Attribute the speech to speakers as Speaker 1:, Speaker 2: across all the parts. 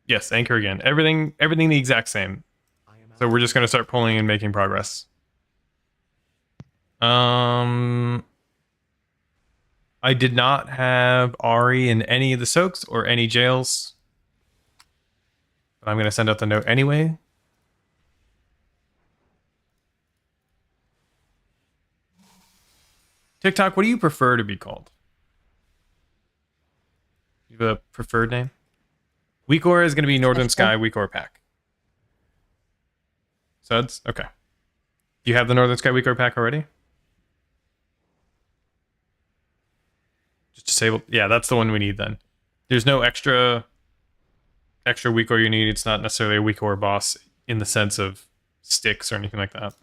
Speaker 1: Yes, anchor again. Everything the exact same. So we're just going to start pulling and making progress. I did not have Ari in any of the soaks or any jails. But I'm going to send out the note anyway. TikTok, what do you prefer to be called? You have a preferred name? Weekor is going to be Northern Sky Weekor Pack. Suds? Okay. Do you have the Northern Sky Weekor Pack already? Just disable. Yeah, that's the one we need then. There's no extra Weekor you need. It's not necessarily a Weekor boss in the sense of sticks or anything like that.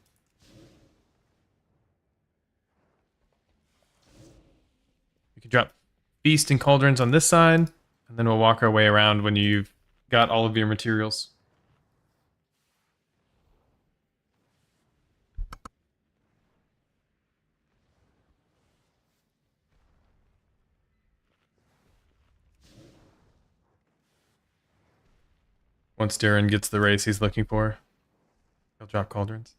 Speaker 1: You can drop Feast and Cauldrons on this side, and then we'll walk our way around when you've got all of your materials. Once Darren gets the race he's looking for, he'll drop Cauldrons.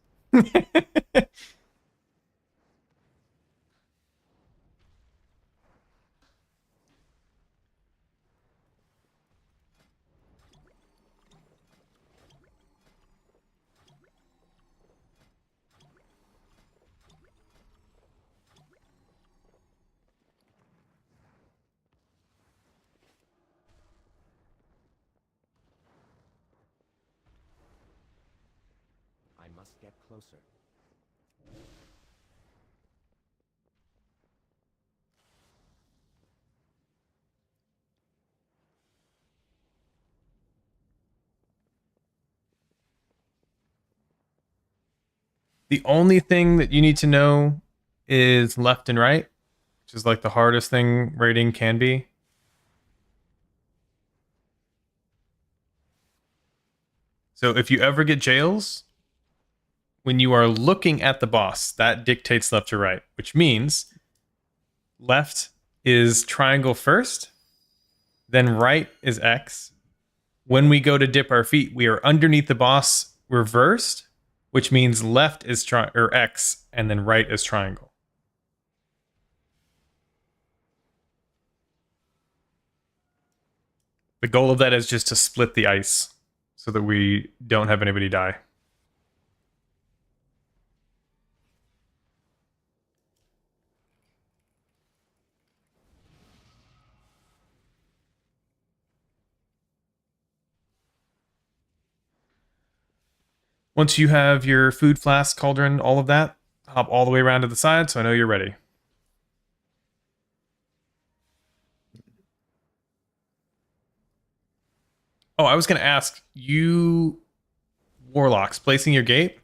Speaker 2: I must get closer.
Speaker 1: The only thing that you need to know is left and right, which is like the hardest thing rating can be. So if you ever get jails, when you are looking at the boss, that dictates left to right, which means left is triangle first, then right is X. When we go to dip our feet, we are underneath the boss reversed, which means left is X and then right is triangle. The goal of that is just to split the ice so that we don't have anybody die. Once you have your food flask, cauldron, all of that, hop all the way around to the side so I know you're ready. Oh, I was going to ask you, warlocks, placing your gate.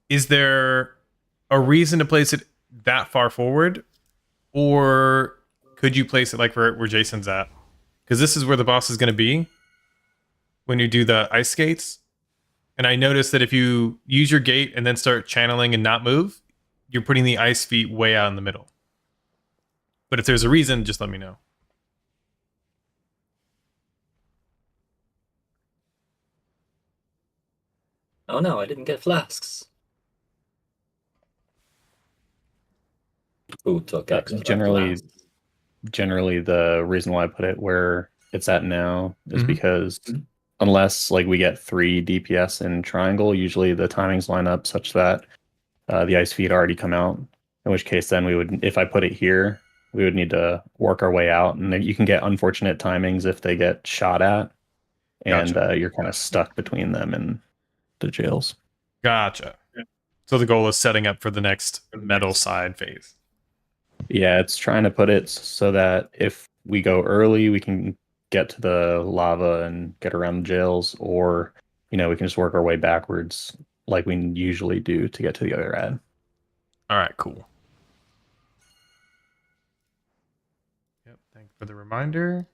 Speaker 1: Is there a reason to place it that far forward, or could you place it like where Jason's at? Because this is where the boss is going to be when you do the ice skates. And I noticed that if you use your gate and then start channeling and not move, you're putting the ice feet way out in the middle. But if there's a reason, just let me know.
Speaker 3: Oh no, I didn't get flasks. Who took extra
Speaker 4: Generally,
Speaker 3: flasks?
Speaker 4: generally the reason why I put it where it's at now is
Speaker 1: Mhm.
Speaker 4: because unless like we get 3 DPS in triangle, usually the timings line up such that the ice feet already come out. In which case, then we would, if I put it here, we would need to work our way out, and then you can get unfortunate timings if they get shot at, and
Speaker 1: Gotcha.
Speaker 4: you're kind of stuck between them and the jails.
Speaker 1: Gotcha. So the goal is setting up for the next metal side phase.
Speaker 4: Yeah, it's trying to put it so that if we go early, we can get to the lava and get around the jails, or we can just work our way backwards like we usually do to get to the other ad.
Speaker 1: All right, cool. Yep, thank you for the reminder.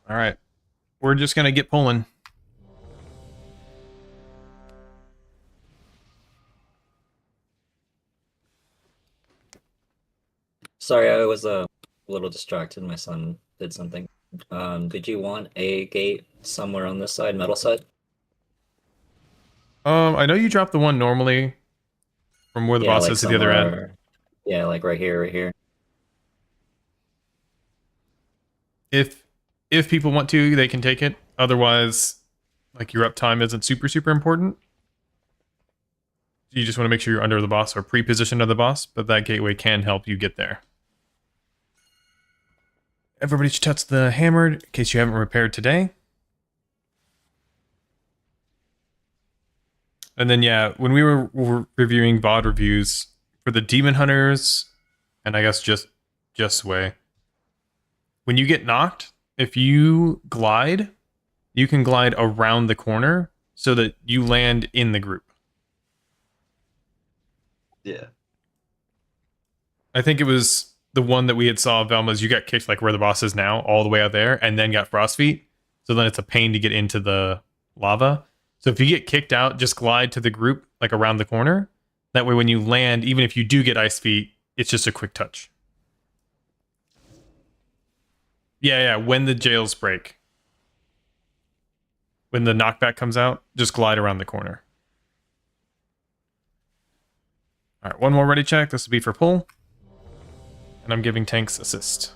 Speaker 1: All right, we're just gonna get pulling.
Speaker 3: Sorry, I was a little distracted. My son did something. Did you want a gate somewhere on this side, metal side?
Speaker 1: I know you drop the one normally from where the
Speaker 3: Yeah,
Speaker 1: boss
Speaker 3: like
Speaker 1: is to the other end.
Speaker 3: somewhere. Yeah, like right here, right here.
Speaker 1: If people want to, they can take it. Otherwise, like your uptime isn't super important. You just want to make sure you're under the boss or pre-positioned under the boss, but that gateway can help you get there. Everybody should touch the hammer in case you haven't repaired today. And then, yeah, when we were reviewing VOD reviews for the Demon Hunters, and I guess just Sway, when you get knocked, if you glide, you can glide around the corner so that you land in the group.
Speaker 5: Yeah.
Speaker 1: I think it was the one that we had saw of Velma's, you got kicked like where the boss is now, all the way out there, and then got frost feet. So then it's a pain to get into the lava. So if you get kicked out, just glide to the group, like around the corner. That way when you land, even if you do get ice feet, it's just a quick touch. Yeah, when the jails break. When the knockback comes out, just glide around the corner. All right, one more ready check. This will be for pull. And I'm giving tanks assist.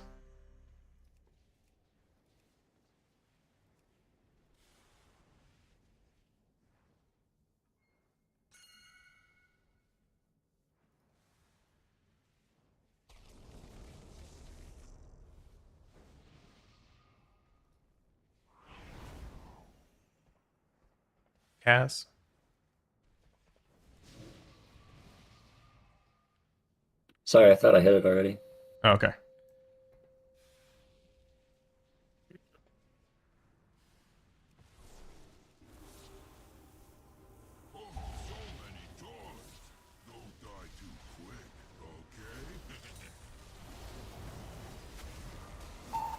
Speaker 1: Cass.
Speaker 3: Sorry, I thought I hit it already.
Speaker 1: Oh, okay.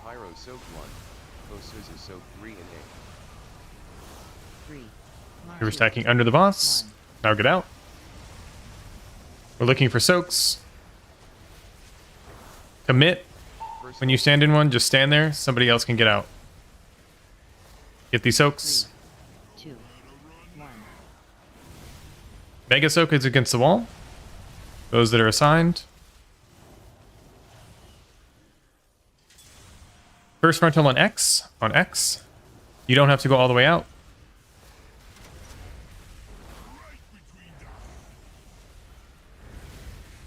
Speaker 2: Pyro soak 1. Osuzu soak 3 and 8.
Speaker 6: 3.
Speaker 1: You were stacking under the boss. Now get out. We're looking for soaks. Commit.
Speaker 2: First
Speaker 1: When you stand in one, just stand there. Somebody else can get out. Get these soaks.
Speaker 6: 2. 1.
Speaker 1: Mega soak is against the wall. Those that are assigned. First frontal on X. On X. You don't have to go all the way out.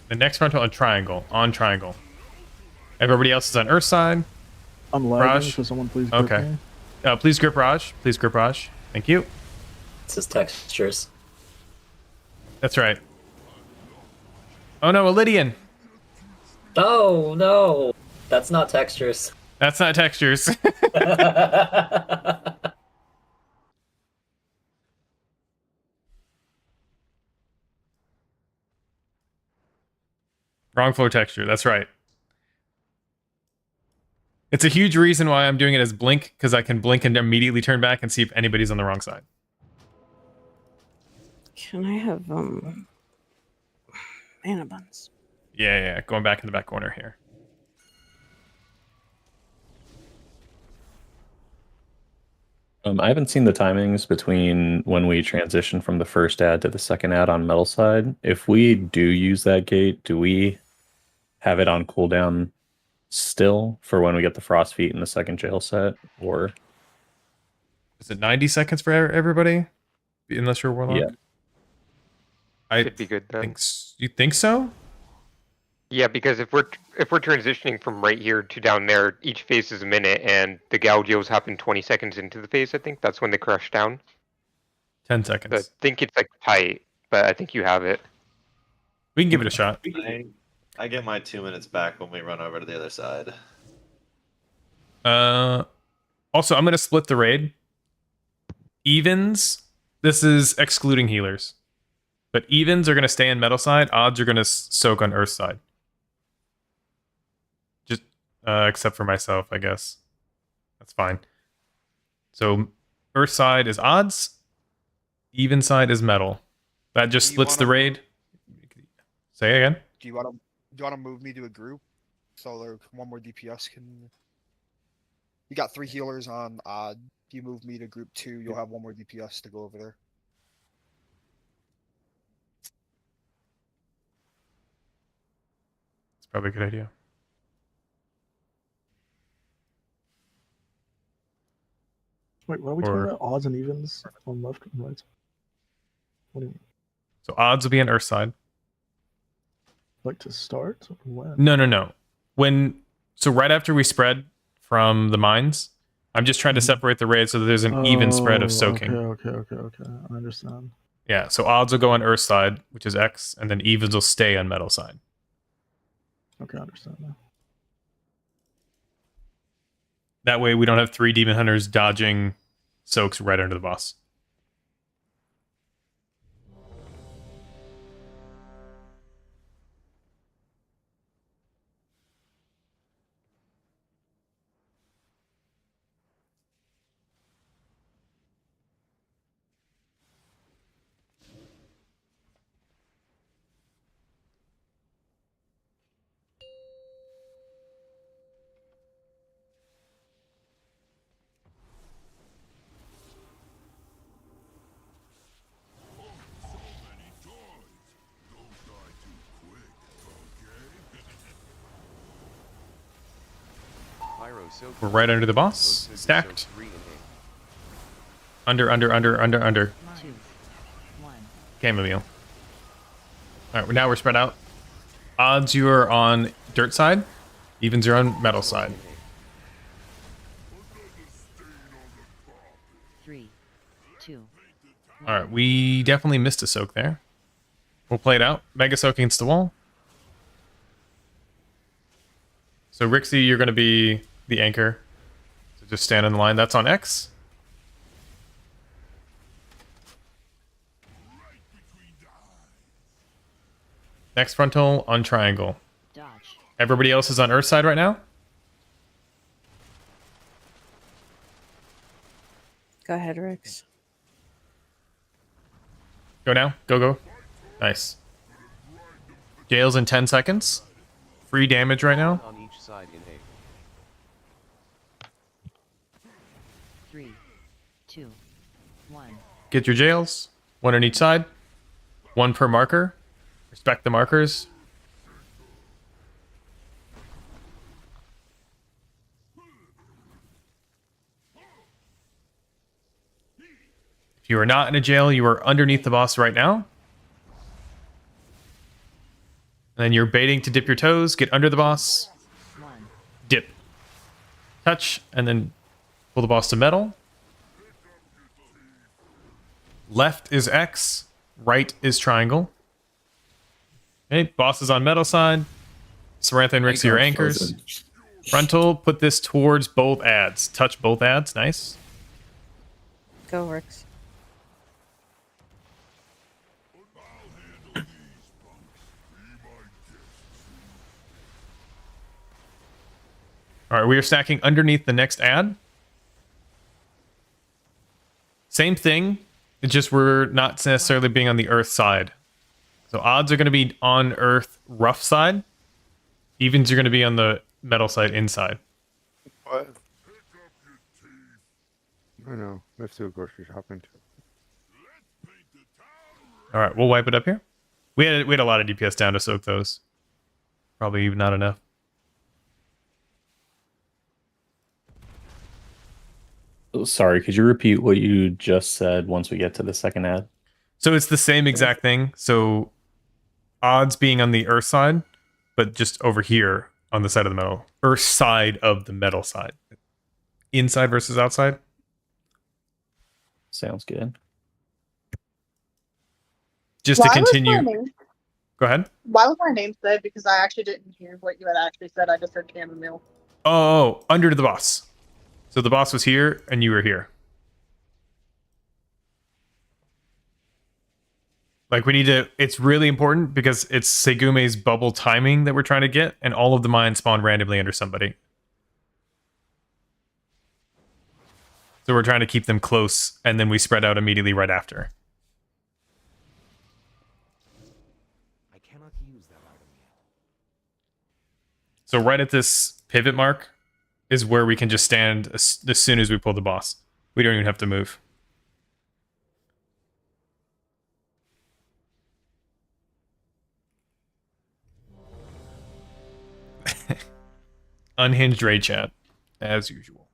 Speaker 1: The next frontal on triangle. On triangle. Everybody else is on Earth side.
Speaker 7: I'm lagging,
Speaker 1: Raj?
Speaker 7: so someone please grip
Speaker 1: Okay.
Speaker 7: me.
Speaker 1: Please grip Raj. Please grip Raj. Thank you.
Speaker 3: It's his textures.
Speaker 1: That's right. Oh no, Elidian.
Speaker 3: Oh no, that's not textures.
Speaker 1: That's not textures. Wrong floor texture. That's right. It's a huge reason why I'm doing it as blink, because I can blink and immediately turn back and see if anybody's on the wrong side.
Speaker 6: Can I have mana buns?
Speaker 1: Yeah. Going back in the back corner here.
Speaker 4: I haven't seen the timings between when we transition from the first ad to the second ad on metal side. If we do use that gate, do we have it on cooldown still for when we get the frost feet in the second jail set, or
Speaker 1: Is it 90 seconds for everybody? Unless you're a warlock?
Speaker 4: Yeah.
Speaker 1: I
Speaker 8: Should be good then.
Speaker 1: think you think so?
Speaker 8: Yeah, because if we're transitioning from right here to down there, each phase is a minute, and the Gaudios happen 20 seconds into the phase. I think that's when they crush down.
Speaker 1: 10
Speaker 8: So I
Speaker 1: seconds.
Speaker 8: think it's like tight, but I think you have it.
Speaker 1: We can give it a shot.
Speaker 5: I get my 2 minutes back when we run over to the other side.
Speaker 1: Also, I'm going to split the raid. Evens, this is excluding healers. But evens are going to stay in metal side. Odds are going to soak on earth side. Just except for myself, I guess. That's fine. So earth side is odds. Even side is metal. That just
Speaker 9: Do you
Speaker 1: splits the
Speaker 9: wanna-
Speaker 1: raid. Say again.
Speaker 9: Do you want to move me to a group?
Speaker 7: So like one more DPS can. You got 3 healers on odd. If you move me to group 2, you'll have one more DPS to go over there.
Speaker 1: It's probably a good idea.
Speaker 9: Wait, what are we
Speaker 1: Or-
Speaker 9: talking about? Odds and evens on left and right? What do you mean?
Speaker 1: So odds will be on Earth side.
Speaker 9: Like to start? When?
Speaker 1: No. So right after we spread from the mines, I'm just trying to separate the raids so that there's an even spread of soaking.
Speaker 9: Okay. I understand.
Speaker 1: Yeah, so odds will go on Earth side, which is X, and then evens will stay on metal side.
Speaker 9: Okay, I understand now.
Speaker 1: That way we don't have 3 demon hunters dodging soaks right under the boss.
Speaker 2: Pyro soak
Speaker 1: We're
Speaker 2: 1.
Speaker 1: right under the boss.
Speaker 2: Hosuzu soak
Speaker 1: Stacked.
Speaker 2: 3 in
Speaker 1: Under.
Speaker 6: 2, 1.
Speaker 1: Chamomile. Alright, now we're spread out. Odds you are on dirt side. Evens you're on metal side.
Speaker 6: 3, 2.
Speaker 1: Alright, we definitely missed a soak there. We'll play it out. Mega soak against the wall. So Rixie, you're going to be the anchor. So just stand in the line. That's on X. Next frontal on triangle.
Speaker 6: Dodge.
Speaker 1: Everybody else is on Earth side right now.
Speaker 6: Go ahead, Rix.
Speaker 1: Go now. Go. Nice. Jail's in 10 seconds. Free damage right now.
Speaker 2: on each side in A.
Speaker 6: 3, 2, 1.
Speaker 1: Get your jails. 1 on each side. 1 per marker. Respect the markers. If you are not in a jail, you are underneath the boss right now. And then you're baiting to dip your toes, get under the boss,
Speaker 6: 1.
Speaker 1: dip, touch, and then pull the boss to metal. Left is X, right is triangle. Okay, boss is on metal side. Sarantha and Rixie are anchors. Frontal, put this towards both ads. Touch both ads, nice.
Speaker 6: Go, Rix.
Speaker 1: All right, we are stacking underneath the next ad. Same thing, it's just we're not necessarily being on the Earth side. So odds are going to be on Earth rough side. Evens are going to be on the metal side inside.
Speaker 10: What? I know. Let's do a grocery shopping too.
Speaker 1: All right, we'll wipe it up here. We had a lot of DPS down to soak those. Probably even not enough.
Speaker 4: Sorry, could you repeat what you just said once we get to the second ad?
Speaker 1: So it's the same exact thing. So odds being on the Earth side, but just over here on the side of the metal. Earth side of the metal side. Inside versus outside.
Speaker 4: Sounds good.
Speaker 1: Just to
Speaker 11: Why was
Speaker 1: continue.
Speaker 11: my name-
Speaker 1: Go ahead.
Speaker 11: Why was my name said? Because I actually didn't hear what you had actually said. I just heard chamomile.
Speaker 1: Oh, under the boss. So the boss was here and you were here. Like we need to, it's really important because it's Segume's bubble timing that we're trying to get, and all of the mines spawn randomly under somebody. So we're trying to keep them close, and then we spread out immediately right after.
Speaker 2: I cannot use that item yet.
Speaker 1: So right at this pivot mark is where we can just stand as soon as we pull the boss. We don't even have to move. Unhinged raid chat, as usual.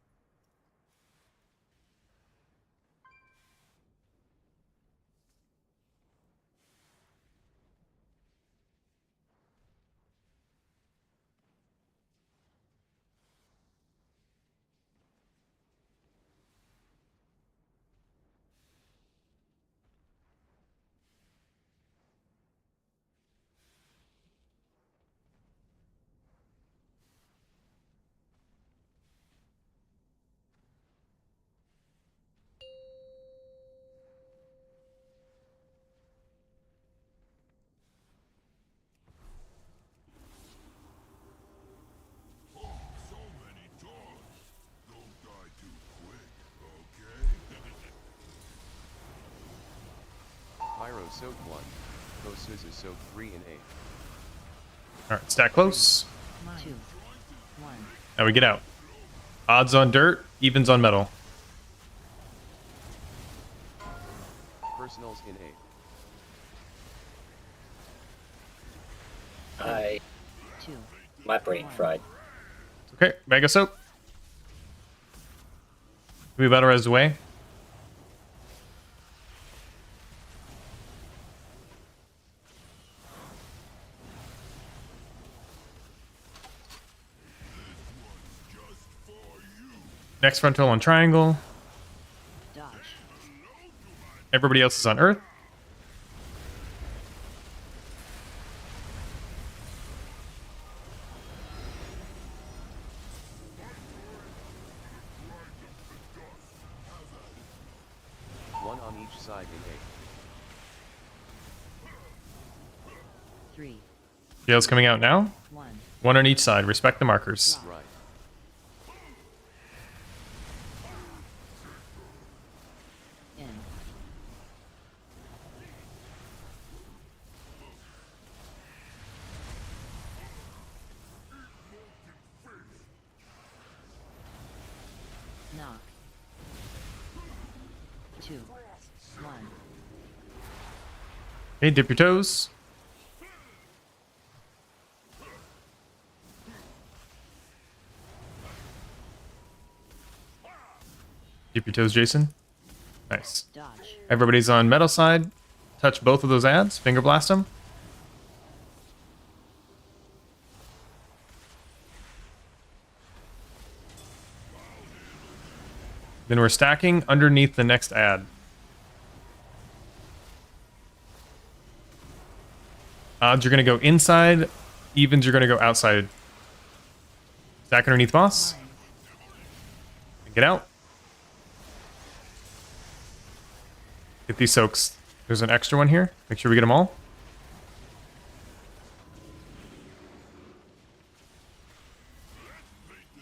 Speaker 2: Pyro soak 1. Hosuzu soak 3 and 8.
Speaker 1: Alright, stack close.
Speaker 6: 2, 1.
Speaker 1: Now we get out. Odds on dirt, evens on metal.
Speaker 2: Personals in 8.
Speaker 3: I
Speaker 6: 2.
Speaker 3: my brain fried.
Speaker 1: Okay, Mega Soap. We battle res away. Next frontal on triangle.
Speaker 6: Dodge.
Speaker 1: Everybody else is on earth.
Speaker 2: One on each side in
Speaker 6: 3,
Speaker 1: Jail's coming out now.
Speaker 6: 1.
Speaker 1: One on each side. Respect the markers.
Speaker 2: 8. Right.
Speaker 6: In. Knock. 2, 1.
Speaker 1: Okay, dip your toes. Dip your toes, Jason. Nice.
Speaker 6: Dodge.
Speaker 1: Everybody's on metal side. Touch both of those ads. Finger blast them. Then we're stacking underneath the next ad. Odds are going to go inside. Evens are going to go outside. Stack underneath boss. Get out. Get these soaks. There's an extra one here. Make sure we get them all.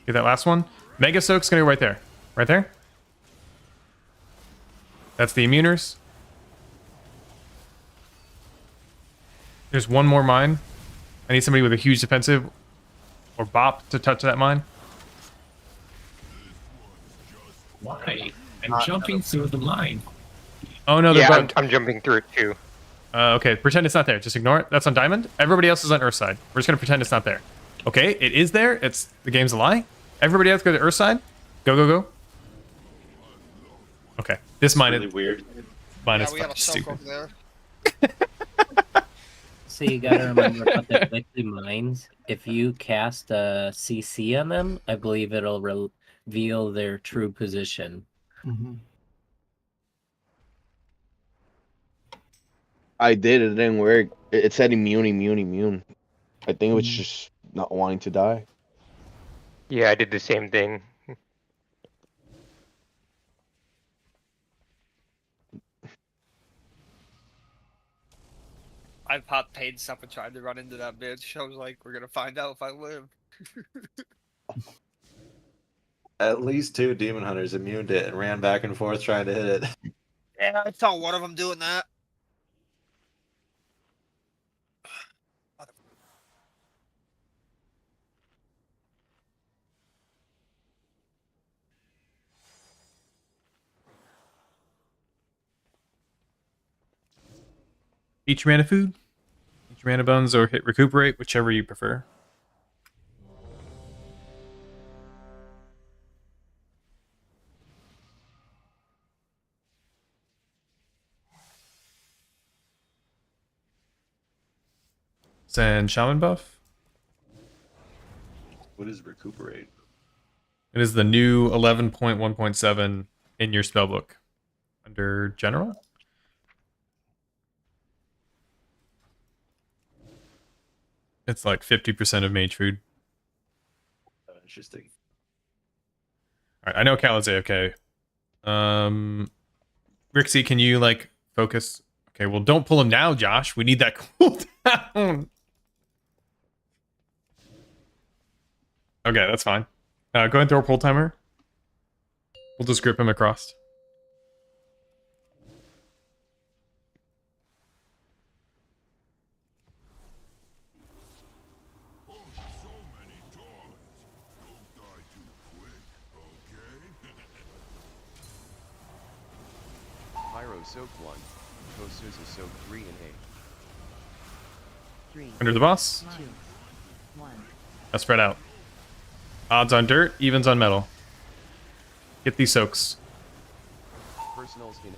Speaker 1: Get that last one. Mega soak's going to go right there. Right there. That's the immuners. There's one more mine. I need somebody with a huge defensive or bop to touch that mine.
Speaker 9: Why? I'm jumping through the line.
Speaker 1: Oh no, they're
Speaker 8: Yeah,
Speaker 1: bugged.
Speaker 8: I'm jumping through it too.
Speaker 1: Okay, pretend it's not there. Just ignore it. That's on diamond. Everybody else is on earth side. We're just gonna pretend it's not there. Okay, it is there. It's the game's a lie. Everybody else go to earth side. Go, go, go. Okay, this mine
Speaker 5: Really
Speaker 1: is
Speaker 5: weird.
Speaker 1: mine
Speaker 7: Yeah,
Speaker 1: is
Speaker 7: we got
Speaker 1: fucking
Speaker 7: a soak
Speaker 1: stupid.
Speaker 7: over there.
Speaker 3: So you gotta remember about the Liquid Mines. If you cast a CC on them, I believe it'll reveal their true position.
Speaker 9: Mm-hmm.
Speaker 12: I did. It didn't work. It said immune. I think it was just not wanting to die.
Speaker 8: Yeah, I did the same thing.
Speaker 7: I popped paid stuff and tried to run into that bitch. I was like, we're gonna find out if I live.
Speaker 5: At least 2 demon hunters immuned it and ran back and forth trying to hit it.
Speaker 7: Yeah, I saw one of them doing that.
Speaker 1: each mana food, each mana bones, or hit recuperate, whichever you prefer. Send shaman buff.
Speaker 5: What is recuperate?
Speaker 1: It is the new 11.1.7 in your spellbook under general. It's like 50% of mage food.
Speaker 5: Interesting.
Speaker 1: All right, I know Cal is AFK. Rixie, can you like focus? Okay, well, don't pull him now, Josh. We need that cooldown. Okay, that's fine. Go ahead and throw a pull timer. We'll just grip him across.
Speaker 2: Pyro soak 1. Kosuza soak 3 and
Speaker 6: 3,
Speaker 1: Under the boss.
Speaker 6: 2, 1.
Speaker 1: Now spread out. Odds on dirt, evens on metal. Get these soaks.
Speaker 2: 8. Personals in 8.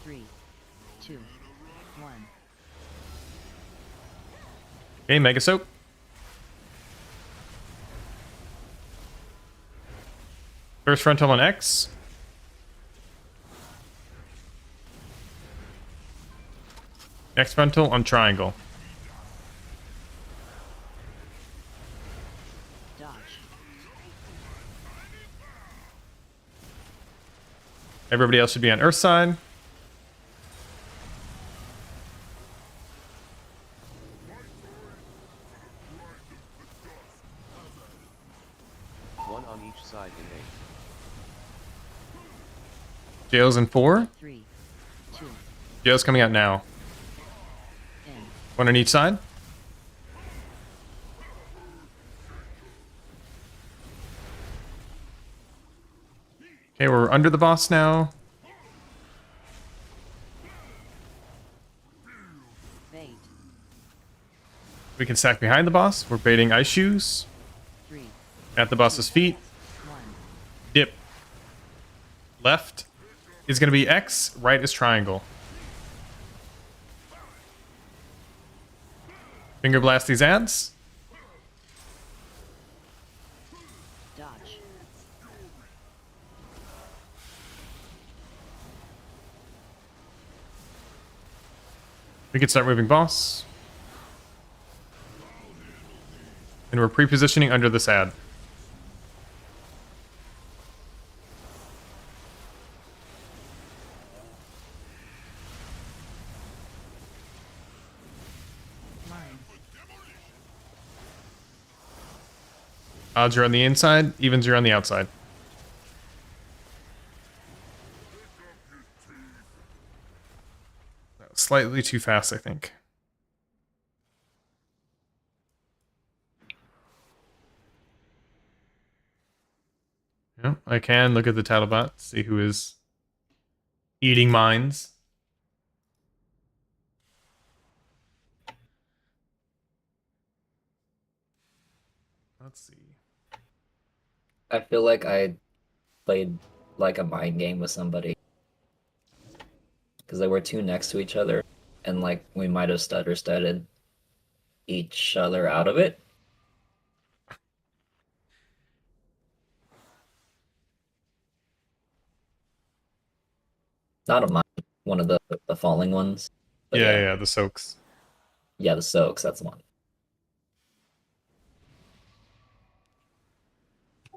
Speaker 6: 3, 2, 1.
Speaker 1: Okay, mega soak. First frontal on X. Next frontal on triangle.
Speaker 6: Dodge.
Speaker 1: Everybody else should be on Earth side.
Speaker 2: One on each side in 8.
Speaker 1: Jail's in 4.
Speaker 6: 3, 2,
Speaker 1: Jail's coming out now.
Speaker 6: in.
Speaker 1: One on each side. Okay, we're under the boss now.
Speaker 6: Bait.
Speaker 1: We can stack behind the boss. We're baiting ice shoes.
Speaker 6: 3,
Speaker 1: At the boss's feet.
Speaker 6: 1.
Speaker 1: Dip. Left is going to be X. Right is triangle. Finger blast these ads.
Speaker 6: Dodge.
Speaker 1: We can start moving boss. And we're pre-positioning under this ad.
Speaker 6: Mines.
Speaker 1: Odds are on the inside, evens are on the outside. That was slightly too fast, I think. Yeah, I can look at the Tattlebot, see who is eating mines. Let's see.
Speaker 13: I feel like I played like a mind game with somebody because they were two next to each other, and like we might have studded each other out of it. Not a mine, one of the falling ones. But
Speaker 1: Yeah, the soaks.
Speaker 13: yeah, the soaks. That's one.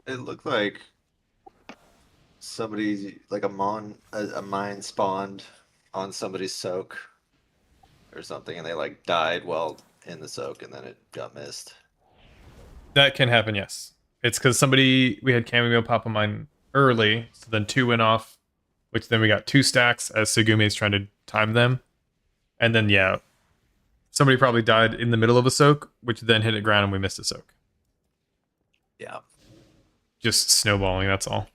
Speaker 5: It looked like somebody, like a mine spawned on somebody's soak or something, and they like died while in the soak, and then it got missed.
Speaker 1: That can happen, yes. It's because we had chamomile pop on mine early, so then 2 went off, which then we got 2 stacks as Sugume's trying to time them. And then, yeah, somebody probably died in the middle of a soak, which then hit the ground and we missed a soak.
Speaker 5: Yeah.
Speaker 1: Just snowballing, that's all.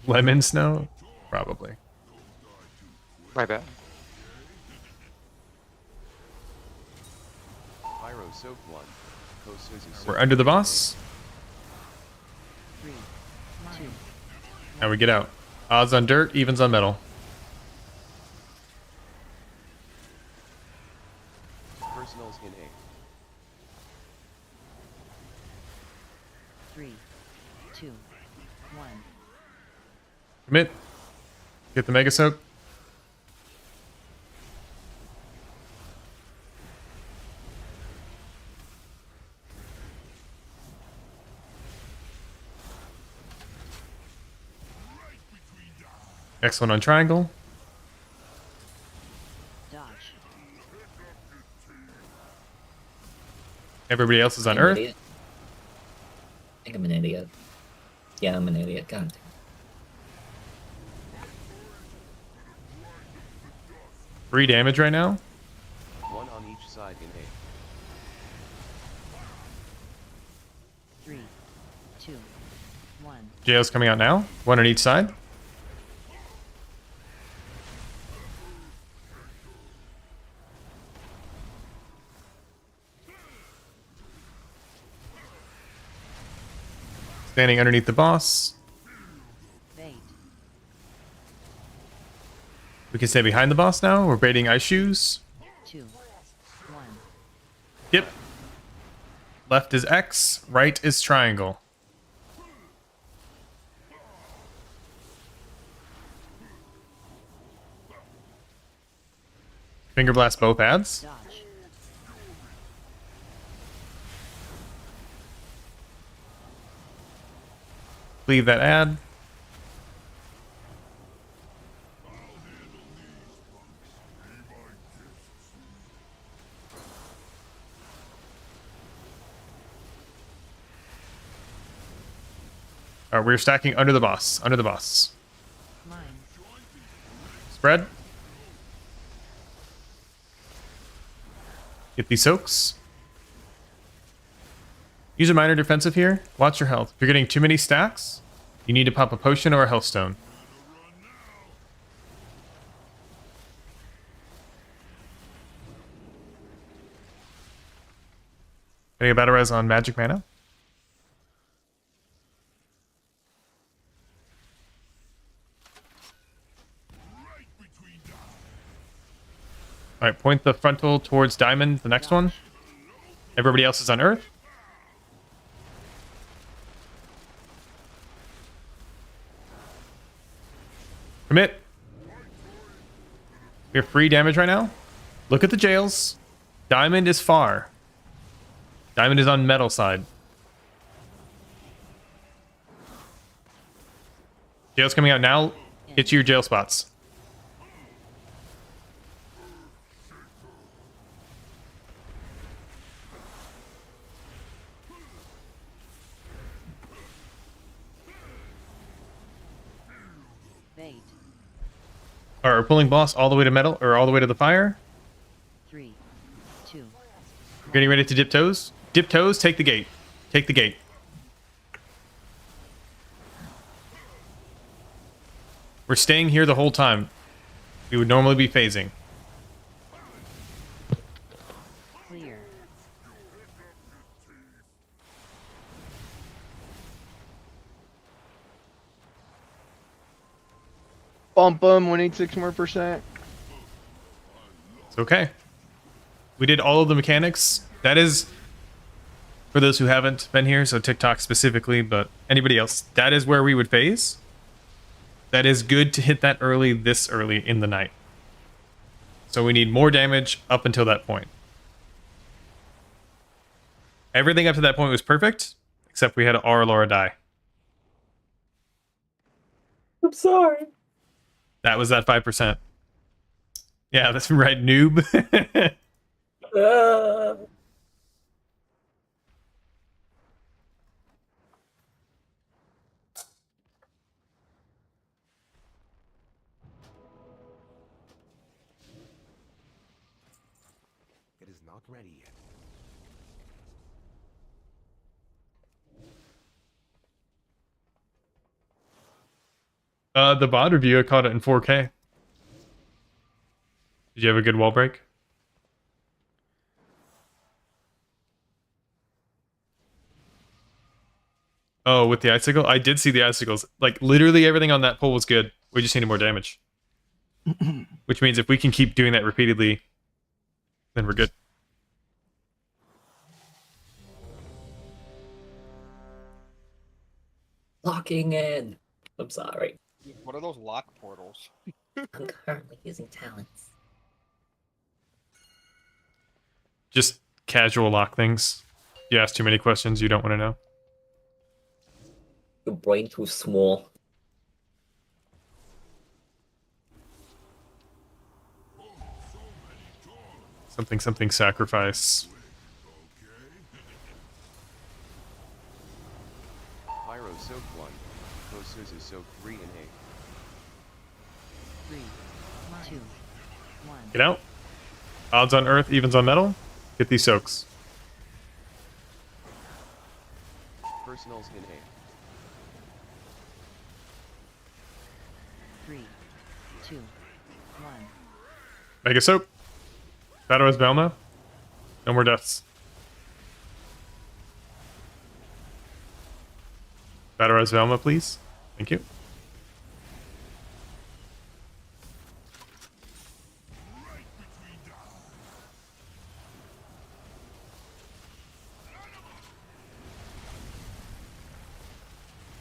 Speaker 1: Lemon snow? Probably.
Speaker 8: My bad.
Speaker 2: Pyro soak 1. Kosuzu soak
Speaker 1: We're under the boss.
Speaker 6: 3, 2,
Speaker 1: Now we get out. Odds on dirt, evens on metal.
Speaker 2: Personals in A.
Speaker 6: 3, 2, 1.
Speaker 1: Commit. Get the Mega Soak. Next one on triangle.
Speaker 6: Dodge.
Speaker 1: Everybody else is on
Speaker 13: I'm an
Speaker 1: Earth.
Speaker 13: idiot. I think I'm an idiot. Yeah, I'm an idiot. God damn.
Speaker 1: 3 damage right now.
Speaker 2: 1 on each side in A.
Speaker 6: 3, 2, 1.
Speaker 1: Jail's coming out now. 1 on each side. Standing underneath the boss.
Speaker 6: Bait.
Speaker 1: We can stay behind the boss now. We're baiting ice shoes.
Speaker 6: 2, 1.
Speaker 1: Yep. Left is X, right is triangle. Finger blast both ads.
Speaker 6: Dodge.
Speaker 1: Leave that ad. Alright, we're stacking under the boss. Under the boss.
Speaker 6: Mine.
Speaker 1: Spread. Get these soaks. Use a minor defensive here. Watch your health. If you're getting too many stacks, you need to pop a potion or a health stone. Getting a battle res on magic mana. Alright, point the frontal towards diamond, the next one. Everybody else is on earth. Commit. We're free damage right now. Look at the jails. Diamond is far. Diamond is on metal side. Jail's coming out now. Get to your jail spots.
Speaker 6: Bait.
Speaker 1: Or pulling boss all the way to metal or all the way to the fire.
Speaker 6: 3, 2.
Speaker 1: We're getting ready to dip toes. Dip toes, take the gate. Take the gate. We're staying here the whole time. We would normally be phasing.
Speaker 6: Clear.
Speaker 12: Bump them. We need 6 more %.
Speaker 1: It's okay. We did all of the mechanics. That is, for those who haven't been here, so TikTok specifically, but anybody else, that is where we would phase. That is good to hit that early, this early in the night. So we need more damage up until that point. Everything up to that point was perfect, except we had Aurora die.
Speaker 13: I'm sorry.
Speaker 1: That was that 5%. Yeah, that's right, noob.
Speaker 14: It is not ready yet.
Speaker 1: The bot review, I caught it in 4K. Did you have a good wall break? Oh, with the icicle? I did see the icicles. Like, literally everything on that pole was good. We just needed more damage. Which means if we can keep doing that repeatedly, then we're good.
Speaker 13: Locking in. I'm sorry.
Speaker 7: What are those lock portals?
Speaker 13: I'm currently using talents.
Speaker 1: Just casual lock things. You ask too many questions you don't want to know.
Speaker 13: Your brain too small.
Speaker 1: Something sacrifice.
Speaker 2: Pyro soak 1. Hosuzu soak 3 and 8.
Speaker 6: 3, 2, 1.
Speaker 1: Get out. Odds on earth, evens on metal. Get these soaks.
Speaker 2: Personals in 8.
Speaker 6: 3, 2, 1.
Speaker 1: Mega soak. Battle as Velma. No more deaths. Battle as Velma, please. Thank you.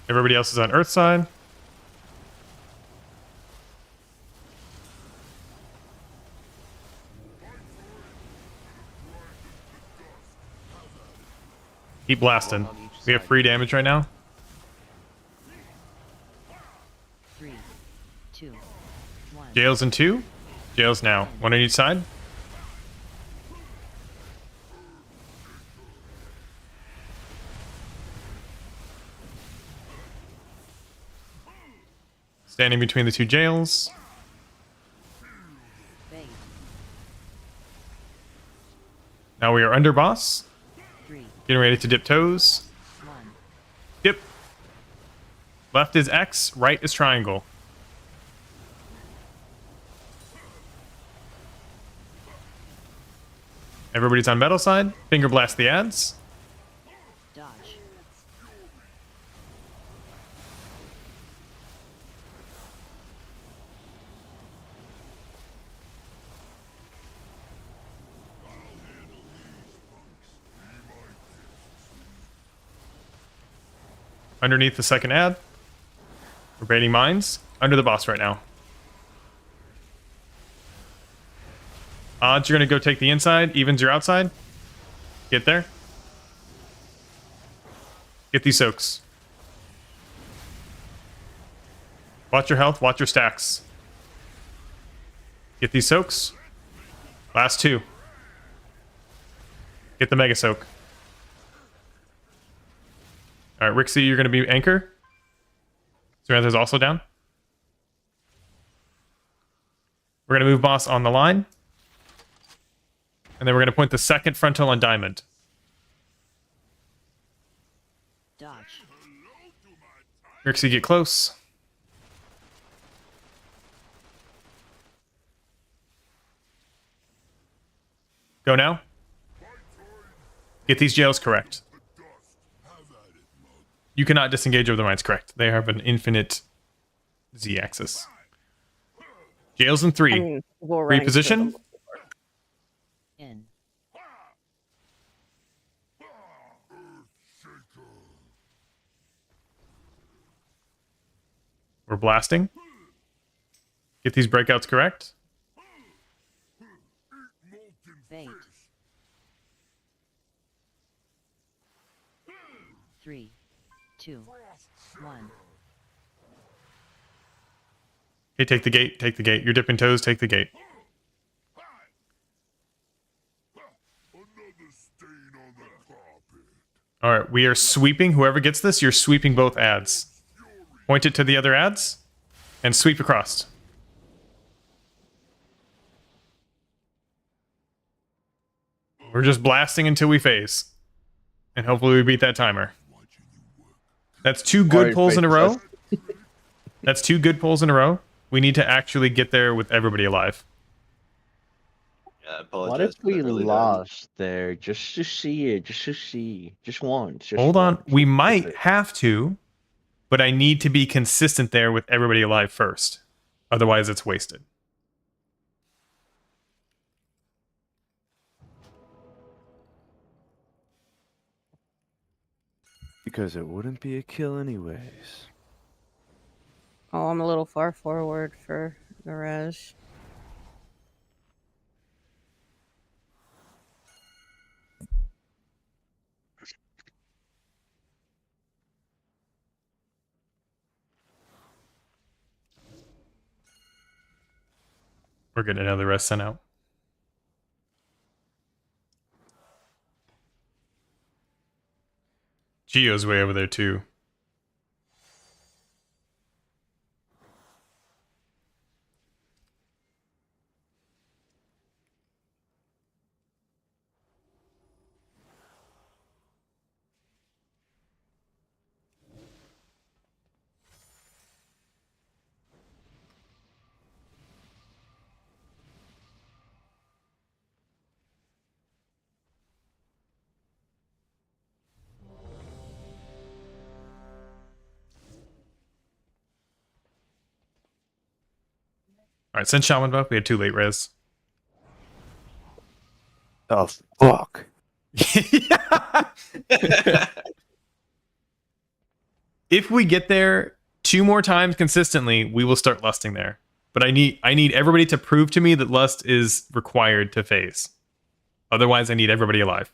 Speaker 1: Everybody else is on Earth side. Keep blasting. We have free damage right now.
Speaker 6: 3, 2, 1.
Speaker 1: Jails in 2. Jails now. 1 on each side. Standing between the 2 jails.
Speaker 6: Bait.
Speaker 1: Now we are under boss.
Speaker 6: 3,
Speaker 1: Getting ready to dip toes.
Speaker 6: 1.
Speaker 1: Dip. Left is X, right is triangle. Everybody's on metal side. Finger blast the ads.
Speaker 6: Dodge.
Speaker 1: Underneath the second ad. We're baiting mines. Under the boss right now. Odds you're going to go take the inside. Evens you're outside. Get there. Get these soaks. Watch your health. Watch your stacks. Get these soaks. Last 2. Get the mega soak. All right, Rixie, you're going to be anchor. Samantha's also down. We're going to move boss on the line. And then we're going to point the second frontal on diamond.
Speaker 6: Dodge.
Speaker 1: Rixie, get close. Go now. Get these jails correct. You cannot disengage over the mines, correct. They have an infinite Z-axis. Jails in 3. Reposition.
Speaker 6: In.
Speaker 1: We're blasting. Get these breakouts correct.
Speaker 6: Bait. 3, 2, 1.
Speaker 1: Okay, take the gate, take the gate. You're dipping toes, take the gate. Alright, we are sweeping. Whoever gets this, you're sweeping both ads. Point it to the other ads, and sweep across. We're just blasting until we phase. And hopefully we beat that timer. That's 2 good
Speaker 12: Alright,
Speaker 1: pulls in a
Speaker 12: wait,
Speaker 1: row. That's 2 good pulls in a row. We need to actually get there with everybody alive.
Speaker 5: Yeah, I
Speaker 12: What
Speaker 5: apologize
Speaker 12: if
Speaker 5: for
Speaker 12: we
Speaker 5: the early death.
Speaker 12: lost there just to see it, just to see, just once, just
Speaker 1: Hold on.
Speaker 12: once.
Speaker 1: We
Speaker 12: That's
Speaker 1: might
Speaker 12: it.
Speaker 1: have to, but I need to be consistent there with everybody alive first. Otherwise, it's wasted.
Speaker 10: Because it wouldn't be a kill anyways.
Speaker 14: Oh, I'm a little far forward for the res.
Speaker 1: We're getting another rest sent out. Geo's way over there too. All right, send Shaman buff. We had 2 late res.
Speaker 10: Oh fuck!
Speaker 1: If we get there 2 more times consistently, we will start lusting there. But I need everybody to prove to me that lust is required to phase. Otherwise, I need everybody alive.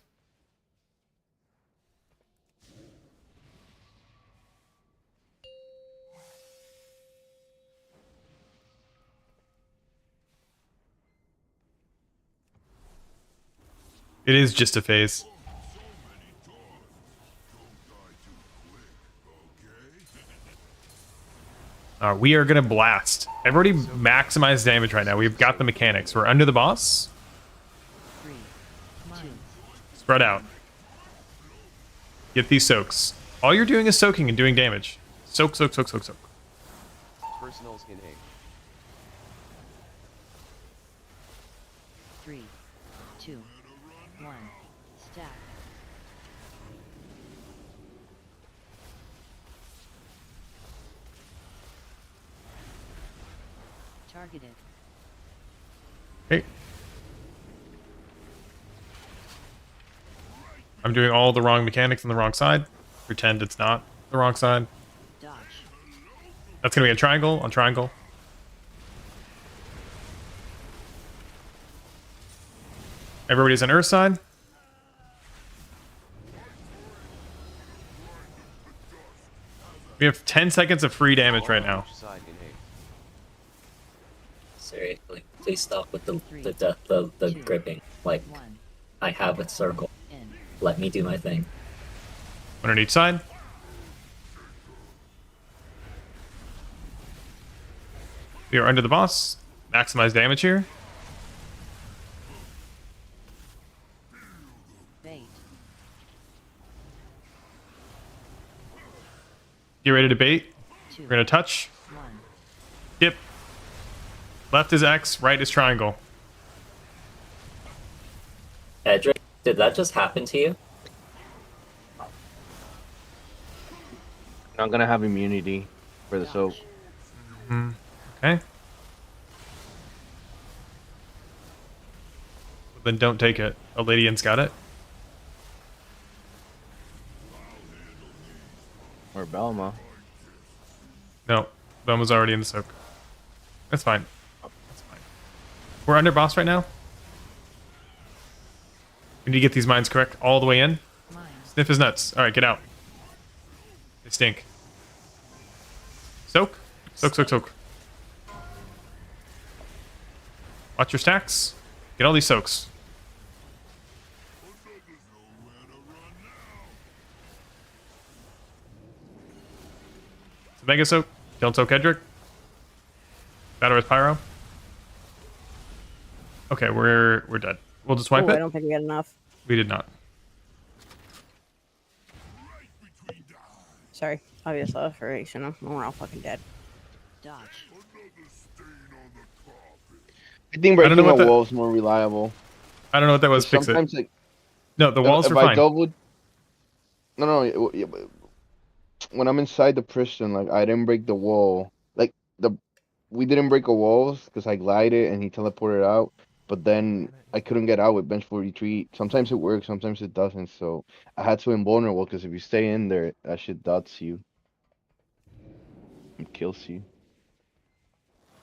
Speaker 1: It is just a phase. We are going to blast. Everybody maximize damage right now. We've got the mechanics. We're under the boss.
Speaker 6: 3, 2,
Speaker 1: Spread out. Get these soaks. All you're doing is soaking and doing damage. Soak, soak, soak, soak, soak.
Speaker 2: Personals in A.
Speaker 6: 3, 2, 1, stack. Targeted.
Speaker 1: Hey. I'm doing all the wrong mechanics on the wrong side. Pretend it's not the wrong side.
Speaker 6: Dodge.
Speaker 1: That's going to be a triangle on triangle. Everybody's on Earth side. We have 10 seconds of free damage right now.
Speaker 2: Side in A.
Speaker 13: Seriously, please stop with the
Speaker 6: Three,
Speaker 13: death, the
Speaker 6: two,
Speaker 13: gripping. Like,
Speaker 6: 1,
Speaker 13: I have a circle.
Speaker 6: in.
Speaker 13: Let me do my thing.
Speaker 1: One on each side. We are under the boss. Maximize damage here.
Speaker 6: Bait.
Speaker 1: Get ready to bait.
Speaker 6: 2,
Speaker 1: We're going to touch.
Speaker 6: 1.
Speaker 1: Dip. Left is X, right is triangle.
Speaker 13: Edric, did that just happen to you?
Speaker 12: I'm gonna have immunity for the soap.
Speaker 1: Mm, okay. Then don't take it. Eladian's got it.
Speaker 12: Or Belma.
Speaker 1: No, Bum was already in the soak. That's fine. That's fine. We're under boss right now. We need to get these mines correct all the way in.
Speaker 6: Mine.
Speaker 1: Sniff his nuts. All right, get out. They stink. Soak. Soak, soak, soak. Watch your stacks. Get all these soaks. It's a mega soak. Don't soak Edric. Battle with Pyro. Okay, we're dead. We'll just wipe
Speaker 14: Oh, I
Speaker 1: it.
Speaker 14: don't think we got enough.
Speaker 1: We did not.
Speaker 14: Sorry. Obvious alteration. We're all fucking dead.
Speaker 6: Dodge.
Speaker 12: I think
Speaker 1: I don't know
Speaker 12: breaking
Speaker 1: what
Speaker 12: a
Speaker 1: that-
Speaker 12: wall is more reliable.
Speaker 1: I don't know what that was. Fix it.
Speaker 12: Sometimes like
Speaker 1: No, the walls
Speaker 12: if
Speaker 1: are
Speaker 12: I
Speaker 1: fine.
Speaker 12: doubled. No, yeah, but when I'm inside the prison, like I didn't break the wall. Like we didn't break a walls because I glided and he teleported out. But then I couldn't get out with bench 43. Sometimes it works, sometimes it doesn't. So I had to invulnerable because if you stay in there, that shit dots you and kills you.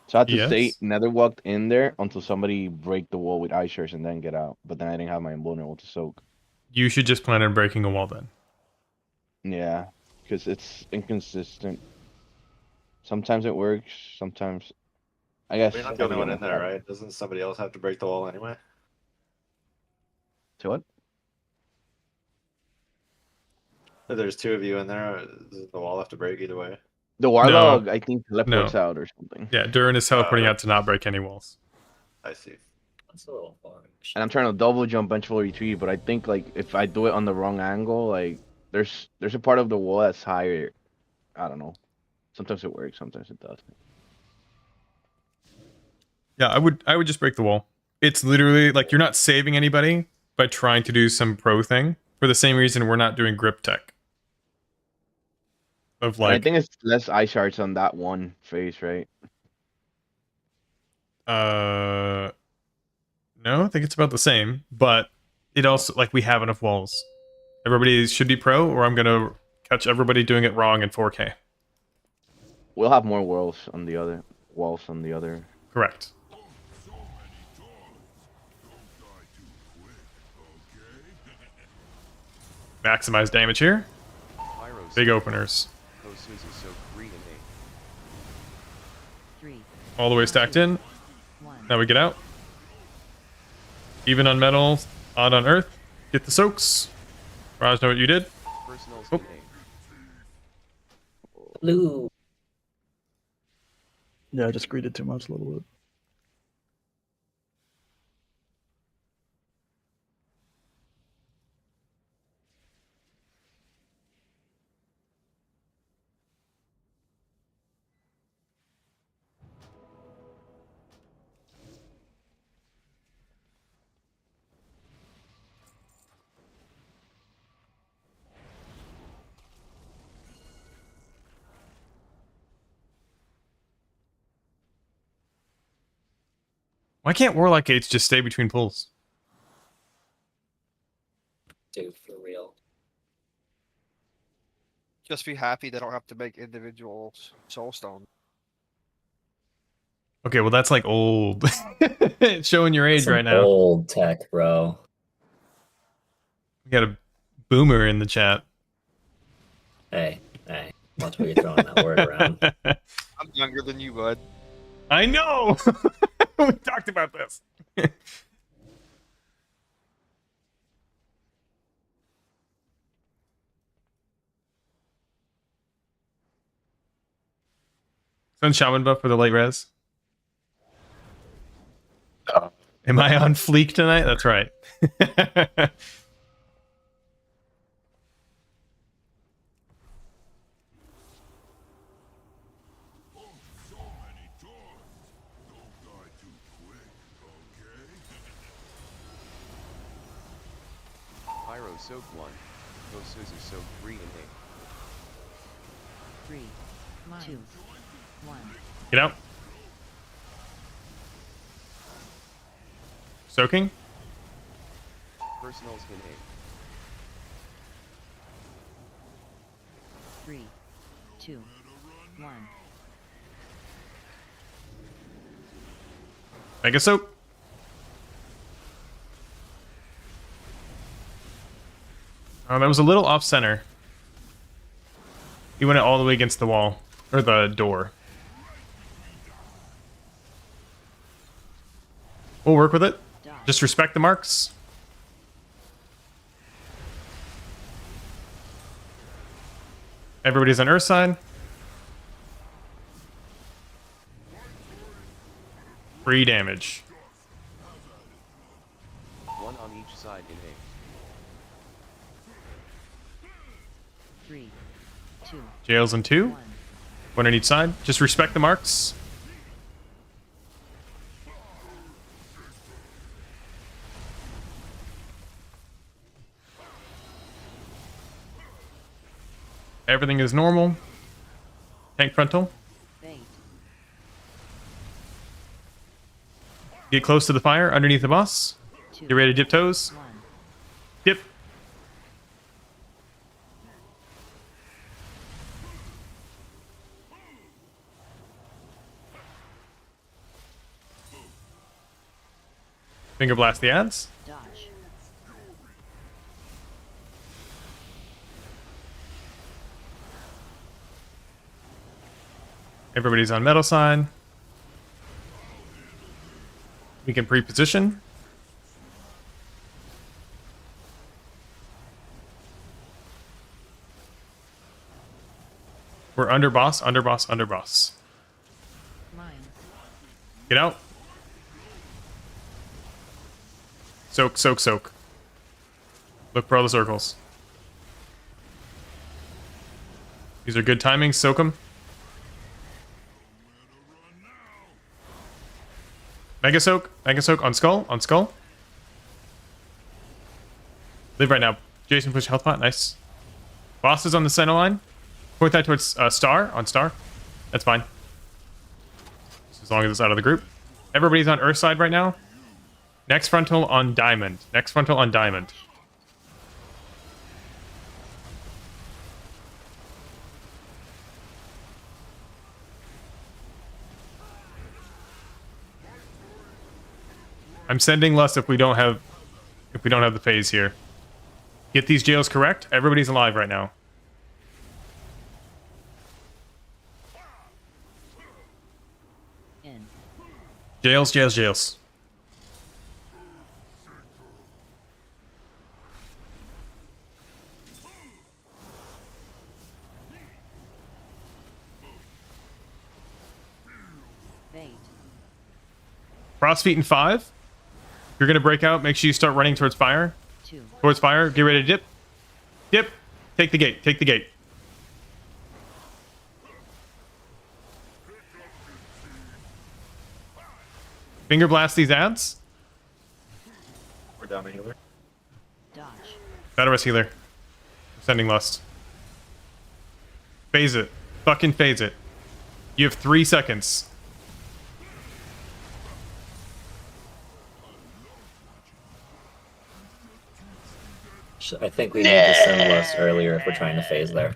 Speaker 12: So I had to stay
Speaker 1: Yes.
Speaker 12: nether walked in there until somebody break the wall with ice shards and then get out. But then I didn't have my invulnerable to soak.
Speaker 1: You should just plan on breaking a wall then.
Speaker 12: Yeah, because it's inconsistent. Sometimes it works, sometimes I guess
Speaker 5: We're not
Speaker 12: I
Speaker 5: the only
Speaker 12: gotta
Speaker 5: one
Speaker 12: get
Speaker 5: in
Speaker 12: more
Speaker 5: there,
Speaker 12: practice.
Speaker 5: right? Doesn't somebody else have to break the wall anyway?
Speaker 12: So what?
Speaker 5: If there's two of you in there, does the wall have to break either way?
Speaker 12: The warlog, I think, teleports out or something.
Speaker 1: Yeah, Durin is teleporting out to not break any walls.
Speaker 5: I see.
Speaker 13: That's a little far.
Speaker 12: And I'm trying to double jump bench 43, but I think like if I do it on the wrong angle, like there's a part of the wall that's higher. I don't know. Sometimes it works, sometimes it doesn't.
Speaker 1: Yeah, I would just break the wall. It's literally like you're not saving anybody by trying to do some pro thing for the same reason we're not doing grip tech. Of
Speaker 12: And I
Speaker 1: like,
Speaker 12: think it's less ice shards on that one phase, right?
Speaker 1: no, I think it's about the same, but it also like we have enough walls. Everybody should be pro, or I'm gonna catch everybody doing it wrong in 4K.
Speaker 12: We'll have more walls on the other
Speaker 1: Correct. Maximize damage here.
Speaker 2: Pyro
Speaker 1: Big
Speaker 2: soak
Speaker 1: openers.
Speaker 2: one. Hosuzu soak 3 and 8.
Speaker 6: 3,
Speaker 1: All the way stacked in.
Speaker 6: 1.
Speaker 1: Now we get out. Even on metal, odd on earth. Get the soaks. Raj, know what you did?
Speaker 2: Personal
Speaker 1: Oh.
Speaker 2: spin 8.
Speaker 3: Blue.
Speaker 9: Yeah, I just greeted too much a little bit.
Speaker 1: Why can't Warlock Gates just stay between pools?
Speaker 13: Dude, for real.
Speaker 7: Just be happy they don't have to make individual soulstone.
Speaker 1: Okay, well that's like old. It's showing your age
Speaker 13: Some
Speaker 1: right now.
Speaker 13: old tech, bro.
Speaker 1: We got a boomer in the chat.
Speaker 13: Hey, watch where you're throwing that word around.
Speaker 7: I'm younger than you, bud.
Speaker 1: I know. We talked about this. Send shaman buff for the late res. Am I on fleek tonight? That's right.
Speaker 2: Pyro soak 1. Hosuzu soak 3 and
Speaker 6: 3, 2, 1.
Speaker 1: Get out. Soaking.
Speaker 2: 8. Personal spin
Speaker 6: 3, 2, 1.
Speaker 1: Mega soak. Oh, that was a little off center. He went all the way against the wall. Or the door. We'll work with it. Just respect the marks. Everybody's on Earth side. Free damage.
Speaker 2: 8. 1 on each side in 8.
Speaker 6: 3, 2,
Speaker 1: Jails in 2.
Speaker 6: 1.
Speaker 1: One on each side. Just respect the marks. Everything is normal. Tank frontal.
Speaker 6: Bait.
Speaker 1: Get close to the fire underneath the boss.
Speaker 6: 2,
Speaker 1: Get ready to dip toes.
Speaker 6: 1.
Speaker 1: Dip. Finger blast the ads.
Speaker 6: Dodge.
Speaker 1: Everybody's on metal sign. We can pre-position. We're under boss, under boss, under boss.
Speaker 6: Mines.
Speaker 1: Get out. Soak, soak, soak. Look for all the circles. These are good timings. Soak them. Mega soak on skull, on skull. Live right now. Jason, push health pot. Nice. Boss is on the center line. Point that towards star, on star. That's fine. Just as long as it's out of the group. Everybody's on earth side right now. Next frontal on diamond. Next frontal on diamond. I'm sending lust if we don't have the phase here. Get these jails correct. Everybody's alive right now.
Speaker 6: In.
Speaker 1: Jails, jails, jails.
Speaker 6: Bait.
Speaker 1: Frostfeet in 5. If you're gonna break out, make sure you start running towards fire.
Speaker 6: 2.
Speaker 1: Towards fire. Get ready to dip. Dip. Take the gate. Take the gate. Finger blast these ads.
Speaker 10: We're down a healer.
Speaker 6: Dodge.
Speaker 1: Battle Rest healer. I'm sending lust. Phase it. Fucking phase it. You have 3 seconds.
Speaker 13: I think we need to send less earlier if we're trying to phase there.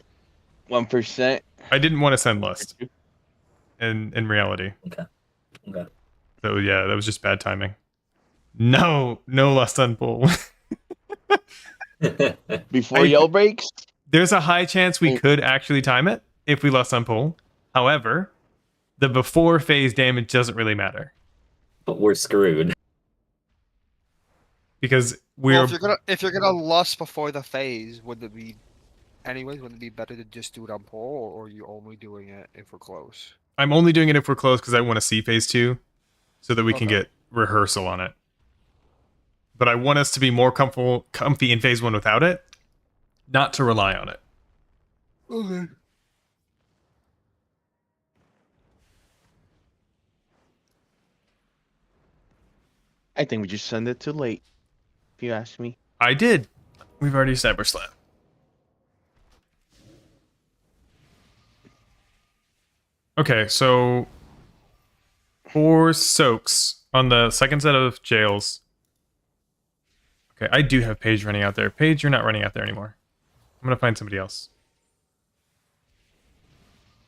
Speaker 12: 1%.
Speaker 1: I didn't want to send lust. In reality.
Speaker 13: Okay. Okay.
Speaker 1: So yeah, that was just bad timing. No lust on pull.
Speaker 12: Before yell breaks?
Speaker 1: There's a high chance we could actually time it if we lust on pull. However, the before phase damage doesn't really matter.
Speaker 13: But we're screwed.
Speaker 1: Because we're
Speaker 7: if you're gonna lust before the phase, would it be better to just do it on pull, or are you only doing it if we're close?
Speaker 1: I'm only doing it if we're close because I want to see phase 2 so that we can get rehearsal on it. But I want us to be more comfy in phase 1 without it, not to rely on it.
Speaker 7: Okay.
Speaker 12: I think we just send it too late, if you ask me.
Speaker 1: I did. We've already established that. Okay, so for soaks on the second set of jails. Okay, I do have Paige running out there. Paige, you're not running out there anymore. I'm gonna find somebody else.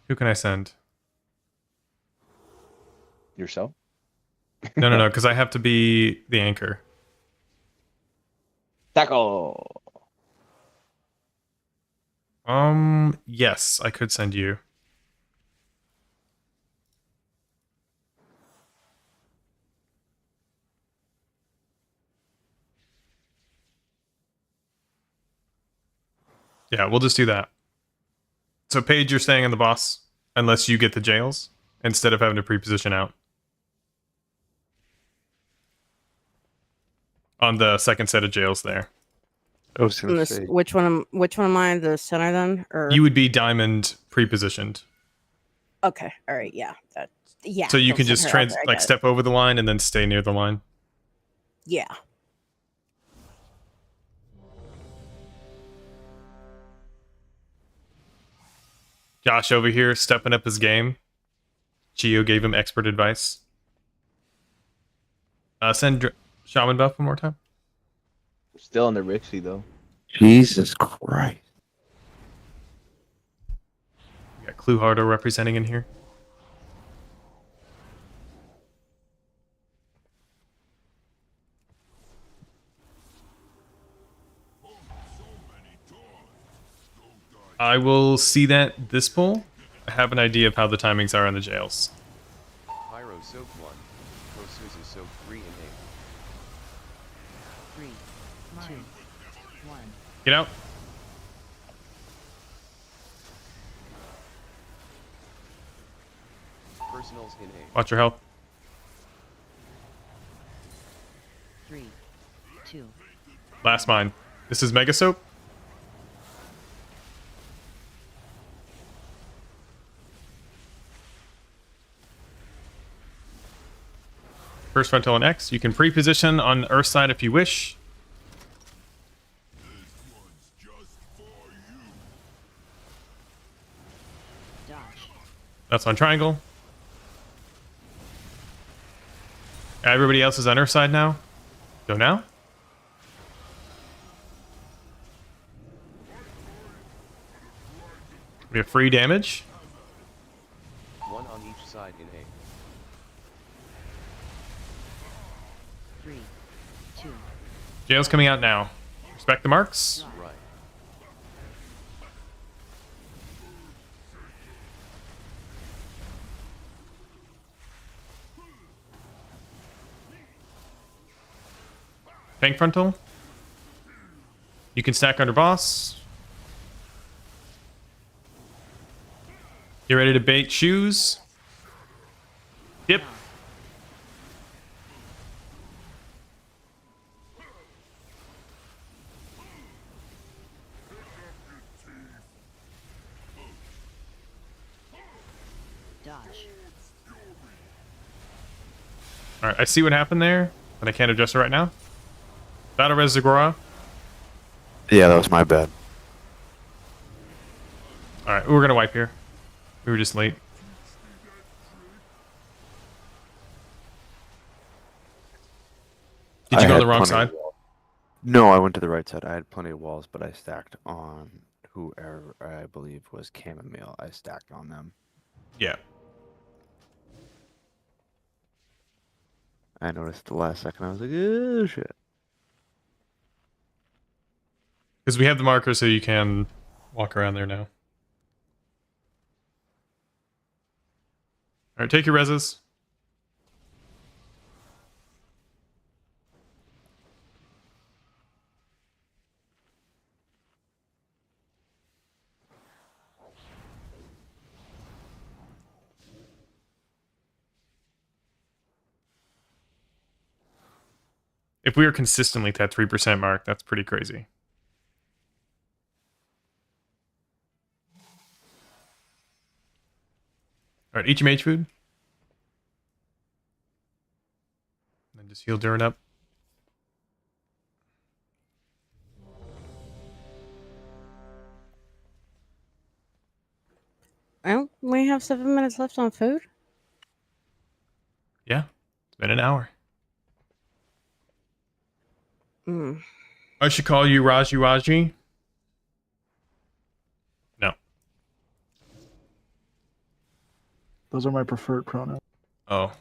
Speaker 1: Who can I send?
Speaker 12: Yourself?
Speaker 1: No, because I have to be the anchor.
Speaker 12: Taco!
Speaker 1: Yes, I could send you. Yeah, we'll just do that. So Paige, you're staying on the boss unless you get the jails instead of having to pre-position out. On the second set of jails there.
Speaker 10: I was gonna say.
Speaker 14: Which one am I? The center then, or
Speaker 1: You would be diamond pre-positioned.
Speaker 14: Okay. All right. Yeah. That. Yeah.
Speaker 1: So you
Speaker 14: don't
Speaker 1: can
Speaker 14: send
Speaker 1: just
Speaker 14: her out there, I
Speaker 1: like
Speaker 14: guess.
Speaker 1: step over the line and then stay near the line.
Speaker 14: Yeah.
Speaker 1: Josh over here stepping up his game. Gio gave him expert advice. Send Shaman buff one more time.
Speaker 12: Still on the Rixie though.
Speaker 10: Jesus Christ.
Speaker 1: We got Clue Hardo representing in here. I will see that this pull. I have an idea of how the timings are on the jails.
Speaker 2: Pyro soak 1. Kosuzu soak 3 and
Speaker 6: 3, 2, 1.
Speaker 1: Get out.
Speaker 2: Personals in 8.
Speaker 1: Watch your health.
Speaker 6: 3, 2.
Speaker 1: Last mine. This is Mega Soap. First frontal and X. You can pre-position on Earth side if you wish.
Speaker 6: Dodge.
Speaker 1: That's on triangle. Everybody else is on Earth side now. Go now. We have free damage.
Speaker 2: 1 on each side in 8.
Speaker 6: 3, 2.
Speaker 1: Jail's coming out now. Respect the marks.
Speaker 2: Right.
Speaker 1: Tank frontal. You can stack under boss. Get ready to bait shoes. Yep.
Speaker 6: Dodge.
Speaker 1: Alright, I see what happened there, but I can't adjust it right now. Battle Res Zagora.
Speaker 10: Yeah, that was my bad.
Speaker 1: Alright, we're gonna wipe here. We were just late. Did you go to the wrong side?
Speaker 10: No, I went to the right side. I had plenty of walls, but I stacked on whoever I believe was chamomile. I stacked on them.
Speaker 1: Yeah.
Speaker 10: I noticed the last second. I was like, oh shit.
Speaker 1: Because we have the marker so you can walk around there now. Alright, take your reses. If we are consistently at that 3% mark, that's pretty crazy. Alright, eat your mage food. And just heal Durin up.
Speaker 14: Well, we have 7 minutes left on food.
Speaker 1: Yeah, it's been an hour.
Speaker 14: Hmm.
Speaker 1: I should call you Raji. No.
Speaker 9: Those are my preferred pronouns.
Speaker 1: Oh.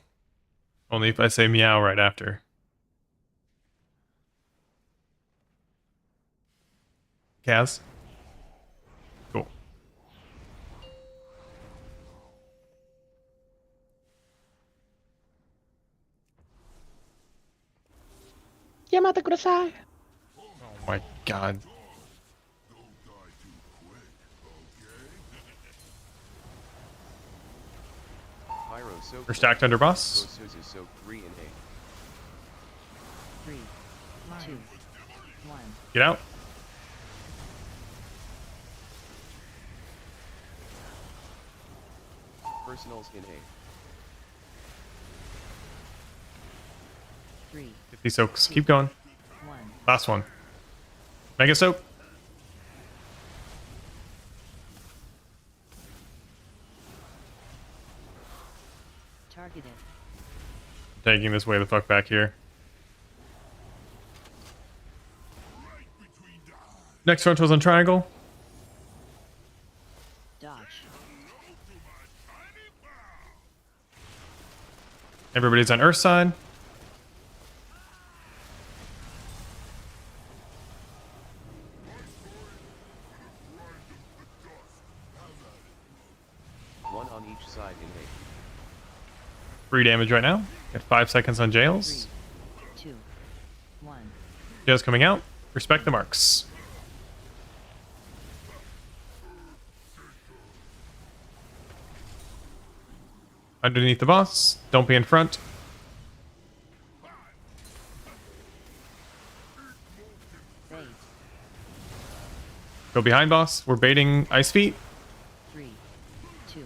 Speaker 1: Only if I say meow right after. Kaz? Cool.
Speaker 12: Yamata kudasai.
Speaker 1: Oh my god.
Speaker 2: Pyro soak.
Speaker 1: We're stacked under boss.
Speaker 2: Kosuzu soak 3 and 8.
Speaker 6: 3, 2, 1.
Speaker 1: Get out.
Speaker 2: Personals in A.
Speaker 6: 3,
Speaker 1: Get these soaks. Keep going.
Speaker 6: 1.
Speaker 1: Last one. Mega soak.
Speaker 6: Targeted.
Speaker 1: Taking this way the fuck back here. Next frontal's on triangle.
Speaker 6: Dodge.
Speaker 1: Everybody's on earth side.
Speaker 2: One on each side in A.
Speaker 1: 3 damage right now. Got 5 seconds on jails.
Speaker 6: 3, 2, 1.
Speaker 1: Jails coming out. Respect the marks. Underneath the boss. Don't be in front.
Speaker 6: Bait.
Speaker 1: Go behind boss. We're baiting ice feet.
Speaker 6: 3, 2,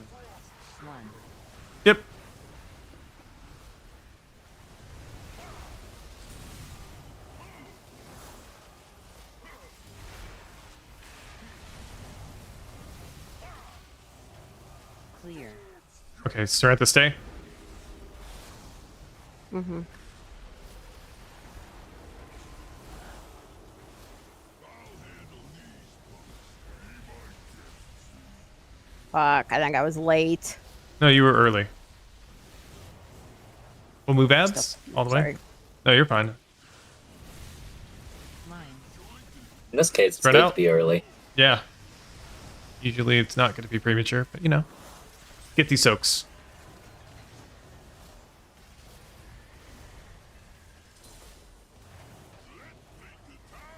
Speaker 6: 1.
Speaker 1: Yep.
Speaker 6: Clear.
Speaker 1: Okay, start to stay.
Speaker 14: Mm-hmm. Fuck, I think I was late.
Speaker 1: No, you were early. We'll move ads all the way.
Speaker 14: Sorry.
Speaker 1: No, you're fine.
Speaker 6: Mine.
Speaker 13: In this case, it's
Speaker 1: Spread
Speaker 13: good
Speaker 1: out.
Speaker 13: to be early.
Speaker 1: Yeah. Usually it's not going to be premature, but you know. Get these soaks.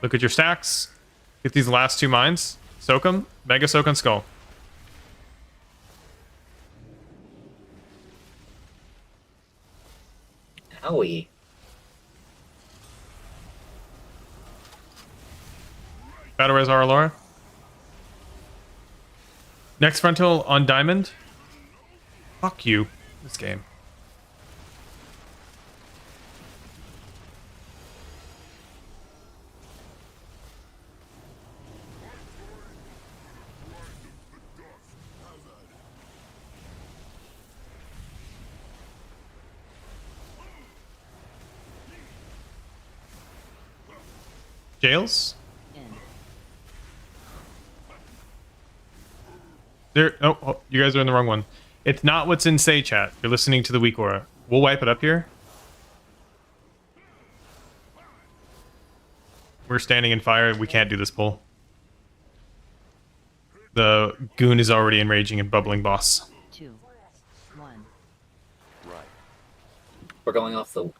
Speaker 1: Look at your stacks. Get these last 2 mines. Soak them. Mega soak on skull.
Speaker 13: Howie.
Speaker 1: Battle Res Aurora. Next frontal on diamond. Fuck you. This game. Jails?
Speaker 6: In.
Speaker 1: There. Oh, you guys are in the wrong one. It's not what's in say chat. You're listening to the weak aura. We'll wipe it up here. We're standing in fire. We can't do this pull. The goon is already enraging and bubbling boss.
Speaker 6: 2, 1.
Speaker 2: Right.
Speaker 13: We're going off the.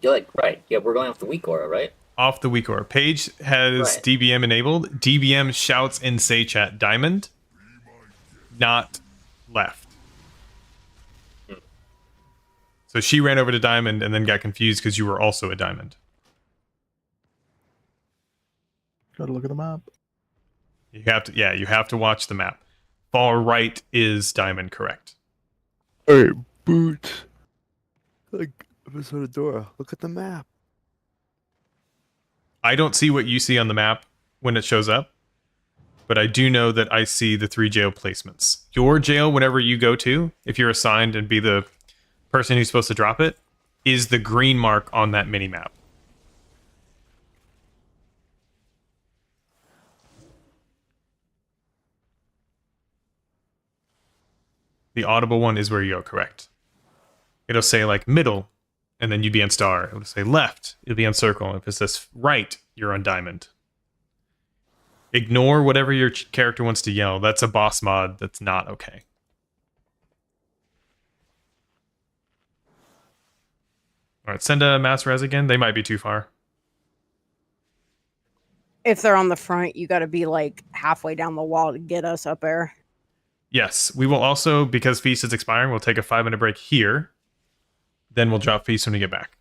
Speaker 13: You're like, right. Yeah, we're going off the weak aura, right?
Speaker 1: Off the weak aura. Page has
Speaker 13: Right.
Speaker 1: DBM enabled. DBM shouts in say chat diamond, not left. So she ran over to diamond and then got confused because you were also a diamond.
Speaker 9: Gotta look at the map.
Speaker 1: You have to, yeah, you have to watch the map. Far right is diamond, correct?
Speaker 10: Hey, Boots. Like, Dora, look at the map.
Speaker 1: I don't see what you see on the map when it shows up, but I do know that I see the 3 jail placements. Your jail, whenever you go to, if you're assigned and be the person who's supposed to drop it, is the green mark on that mini map. The audible one is where you go, correct. It'll say like middle, and then you'd be on star. It'll say left, it'll be on circle. If it says right, you're on diamond. Ignore whatever your character wants to yell. That's a boss mod. That's not okay. All right, send a mass res again. They might be too far.
Speaker 14: If they're on the front, you got to be like halfway down the wall to get us up there.
Speaker 1: Yes, we will also, because Feast is expiring, we'll take a 5-minute break here. Then we'll drop Feast when we get back.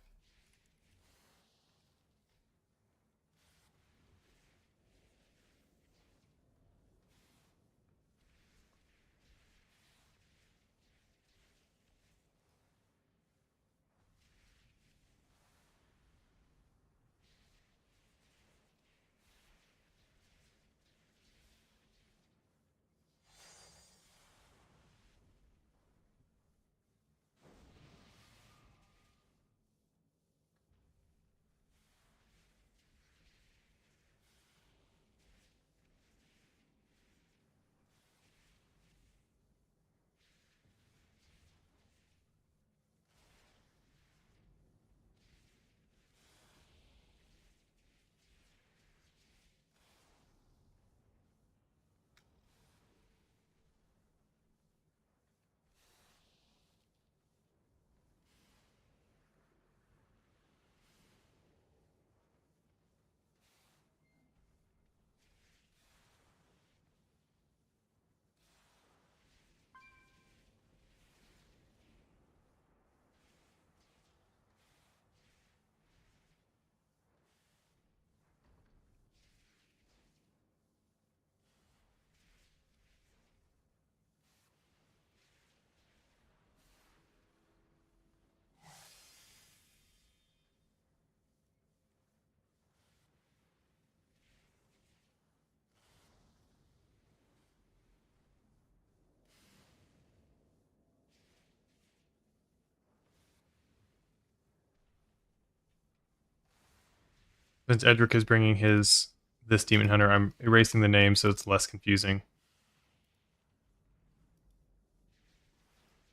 Speaker 1: Since Edric is bringing this Demon Hunter, I'm erasing the name so it's less confusing.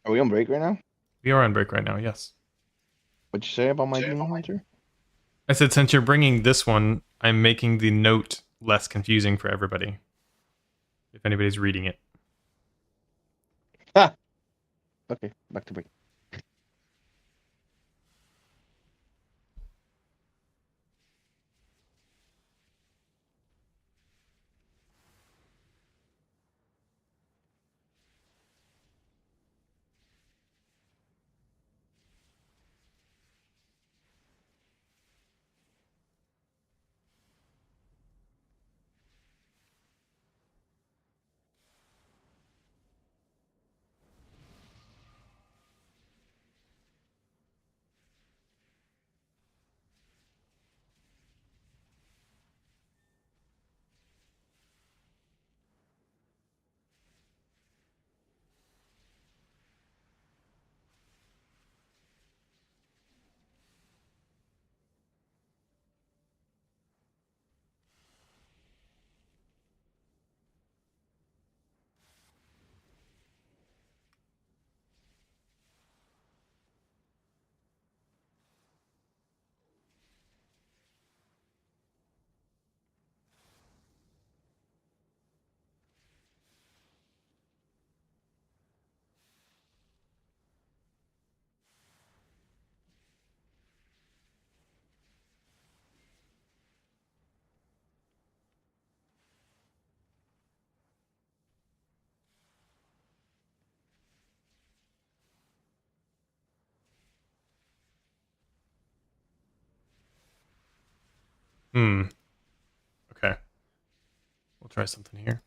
Speaker 12: Are we on break right now?
Speaker 1: We are on break right now, yes.
Speaker 12: What'd you say about my Demon Hunter?
Speaker 1: I said since you're bringing this one, I'm making the note less confusing for everybody. If anybody's reading it.
Speaker 12: Ha! Okay, back to break.
Speaker 1: Okay. We'll try something here.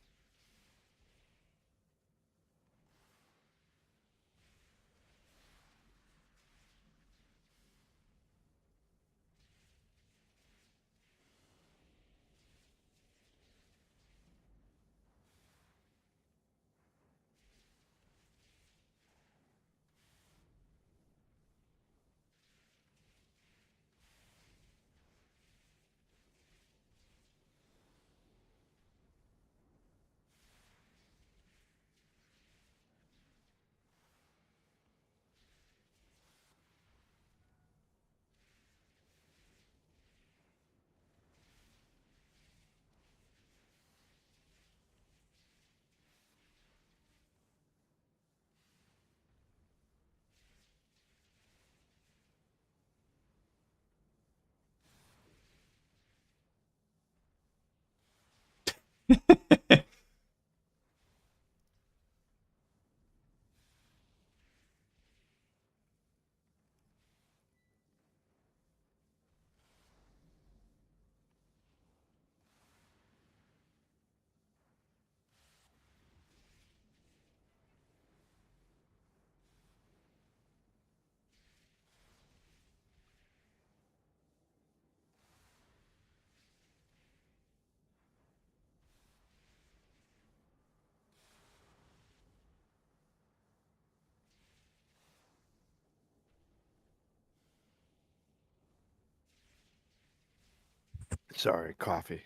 Speaker 10: Sorry, coffee.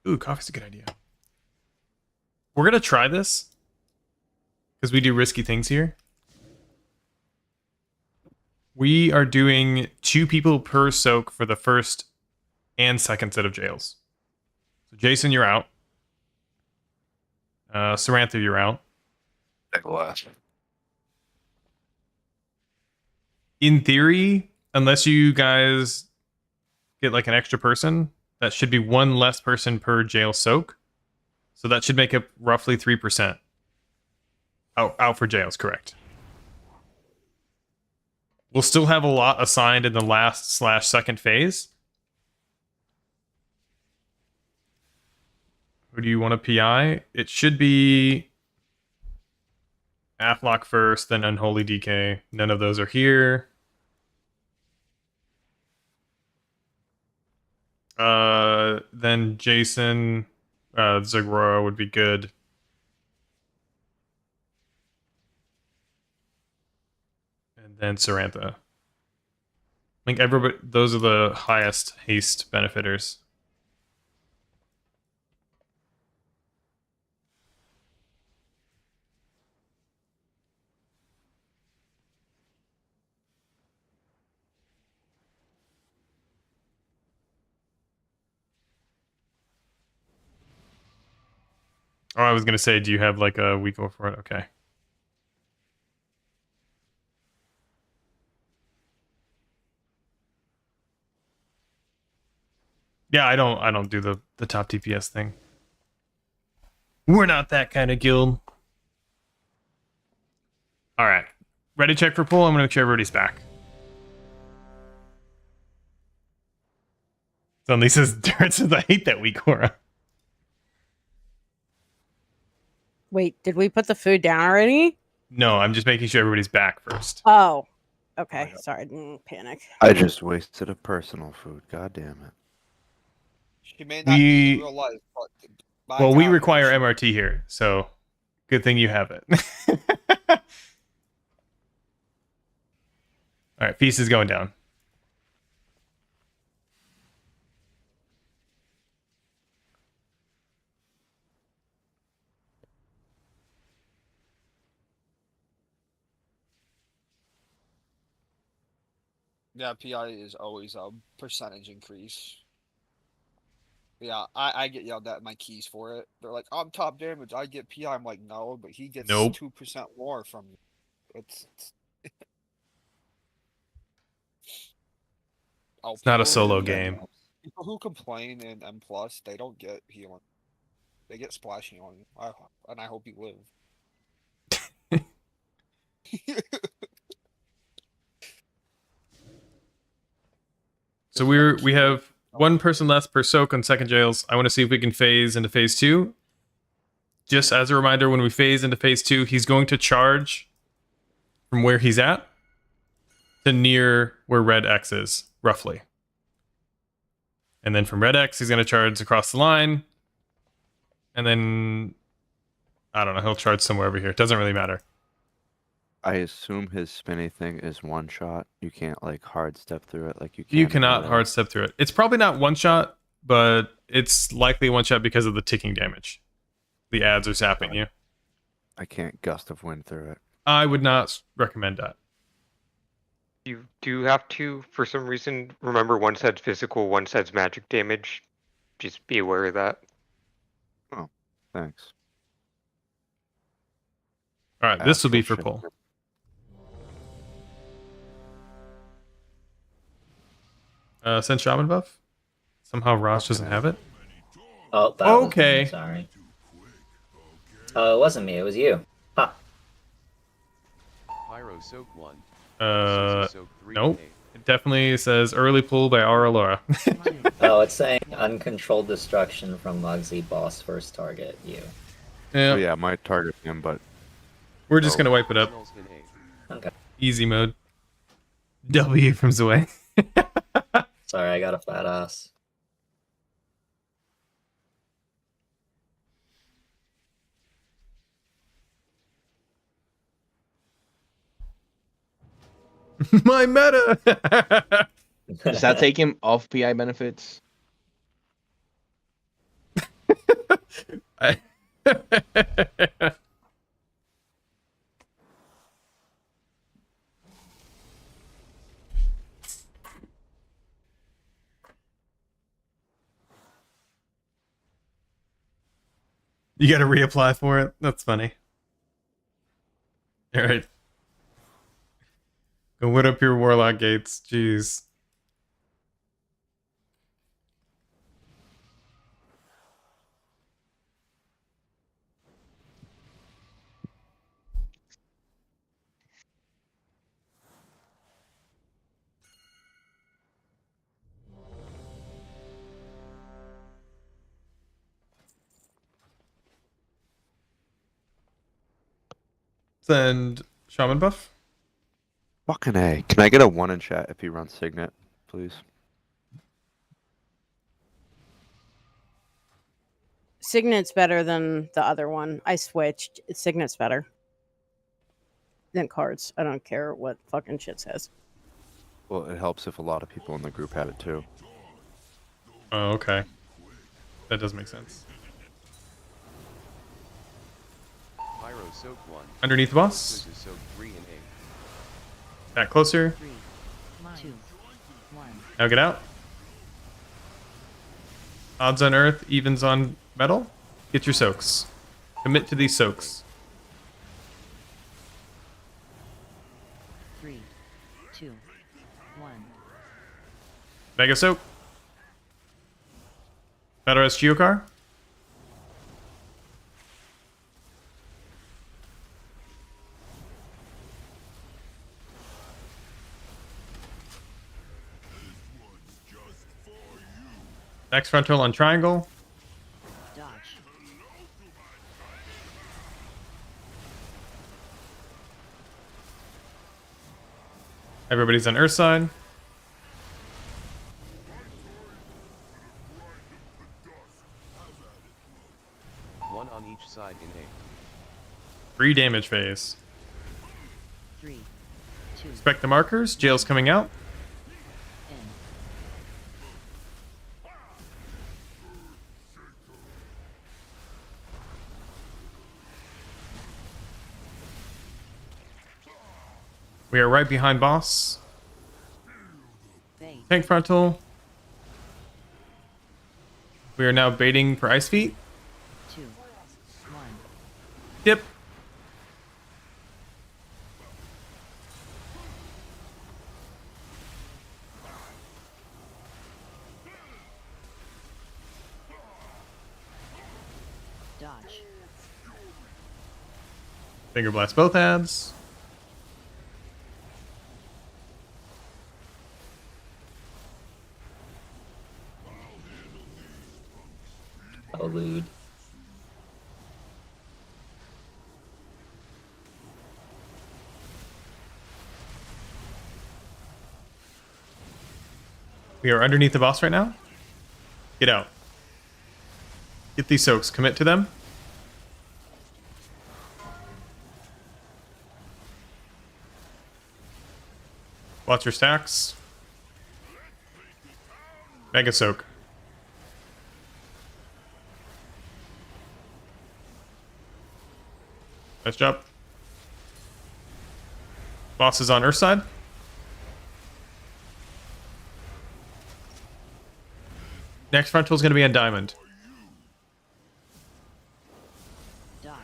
Speaker 1: Ooh, coffee's a good idea. We're gonna try this because we do risky things here. We are doing 2 people per soak for the first and second set of jails. So Jason, you're out. Sarantha, you're out.
Speaker 10: Take the last.
Speaker 1: In theory, unless you guys get like an extra person, that should be 1 less person per jail soak. So that should make up roughly 3%. Out for jails, correct. We'll still have a lot assigned in the last/second phase. Who do you want to PI? It should be Aflock first, then Unholy DK. None of those are here. Then Jason, Zagora would be good. And then Sarantha. Like everybody, those are the highest haste benefiters. Oh, I was gonna say, do you have like a week for it? Okay. Yeah, I don't do the top DPS thing. We're not that kind of guild. All right, ready? Check for pull. I'm gonna make sure everybody's back. Suddenly says, Darren says, I hate that weak aura.
Speaker 14: Wait, did we put the food down already?
Speaker 1: No, I'm just making sure everybody's back first.
Speaker 14: Oh, okay. Sorry, I didn't panic.
Speaker 10: I just wasted a personal food. God damn it.
Speaker 7: She may not be in real life, but by
Speaker 1: Well, we
Speaker 7: God,
Speaker 1: require
Speaker 7: she-
Speaker 1: MRT here, so good thing you have it. All right, feast is going down.
Speaker 7: Yeah, PI is always a percentage increase. Yeah, I get yelled at my keys for it. They're like, I'm top damage, I get PI. I'm like, no, but he gets
Speaker 1: Nope.
Speaker 7: 2% more from you. It's oh,
Speaker 1: It's not a
Speaker 7: people
Speaker 1: solo
Speaker 7: who-
Speaker 1: game.
Speaker 7: People who complain in M plus, they don't get healing. They get splash healing. And I hope you live.
Speaker 1: So we have one person less per soak on second jails. I want to see if we can phase into phase 2. Just as a reminder, when we phase into phase 2, he's going to charge from where he's at to near where red X is, roughly. And then from red X, he's going to charge across the line. And then, I don't know, he'll charge somewhere over here. It doesn't really matter.
Speaker 10: I assume his spinny thing is one shot. You can't like hard step through it like you can.
Speaker 1: You
Speaker 10: in
Speaker 1: cannot
Speaker 10: real
Speaker 1: hard
Speaker 10: life.
Speaker 1: step through it. It's probably not one shot, but it's likely one shot because of the ticking damage. The ads are zapping you.
Speaker 10: I can't gust of wind through it.
Speaker 1: I would not recommend that.
Speaker 8: You do have to, for some reason, remember one side's physical, one side's magic damage. Just be aware of that.
Speaker 10: Oh, thanks.
Speaker 1: All right, this will be for
Speaker 10: Actual
Speaker 1: pull. Send shaman buff. Somehow Ross doesn't have it.
Speaker 13: Oh, that was me,
Speaker 1: Okay.
Speaker 13: sorry. Oh, it wasn't me. It was you. Huh.
Speaker 2: Pyro Soak 1. Soak 3K.
Speaker 1: Nope. It definitely says early pull by Aura Laura.
Speaker 13: Oh, it's saying uncontrolled destruction from Mugsy boss first target. You.
Speaker 1: Yeah.
Speaker 10: Oh, yeah, my target him, but
Speaker 1: We're just gonna wipe it up.
Speaker 2: Signals in A.
Speaker 13: Okay.
Speaker 1: Easy mode. W from Zway.
Speaker 13: Sorry, I got a fat ass.
Speaker 1: My meta.
Speaker 12: Does that take him off PI benefits?
Speaker 1: I- You got to reapply for it. That's funny. All right. Go whip up your warlock gates. Jeez. Send shaman buff.
Speaker 10: fucking A. Can I get a 1 in chat if he runs Signet, please?
Speaker 14: Signet's better than the other one. I switched. Signet's better than cards. I don't care what fucking shit says.
Speaker 10: Well, it helps if a lot of people in the group have it too.
Speaker 1: Oh, okay. That does make sense.
Speaker 2: Pyro soak 1.
Speaker 1: Underneath the boss.
Speaker 2: Hosos soak 3 and 8.
Speaker 1: Back closer.
Speaker 6: 3, 2, 1.
Speaker 1: Now get out. Odds on earth, evens on metal. Get your soaks. Commit to these soaks.
Speaker 6: 3, 2, 1.
Speaker 1: Mega soak. Battle as Geokar. Next frontal on triangle.
Speaker 6: Dodge.
Speaker 1: Everybody's on earth side.
Speaker 2: One on each side in 8.
Speaker 1: 3 damage phase.
Speaker 6: 3, 2,
Speaker 1: Respect the markers. Jail's coming out.
Speaker 6: in.
Speaker 1: We are right behind boss.
Speaker 6: Bait.
Speaker 1: Tank frontal. We are now baiting for ice feet.
Speaker 6: 2, 1.
Speaker 1: Dip.
Speaker 6: Dodge.
Speaker 1: Finger blast both ads.
Speaker 13: Elude.
Speaker 1: We are underneath the boss right now. Get out. Get these soaks. Commit to them. Watch your stacks. Mega soak. Nice job. Boss is on earth side. Next frontal is going to be on diamond.
Speaker 6: Dodge.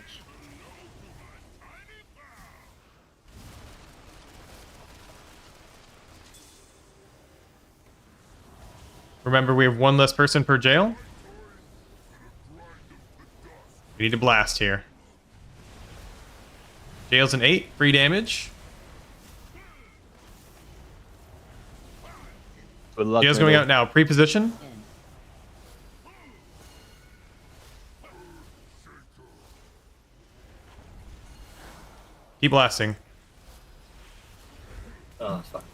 Speaker 1: Remember, we have one less person per jail. We need to blast here. Jail's an 8, free damage.
Speaker 12: Good luck.
Speaker 1: Jail's going out now. Pre-position.
Speaker 6: In.
Speaker 1: Keep blasting.
Speaker 13: Oh, fuck.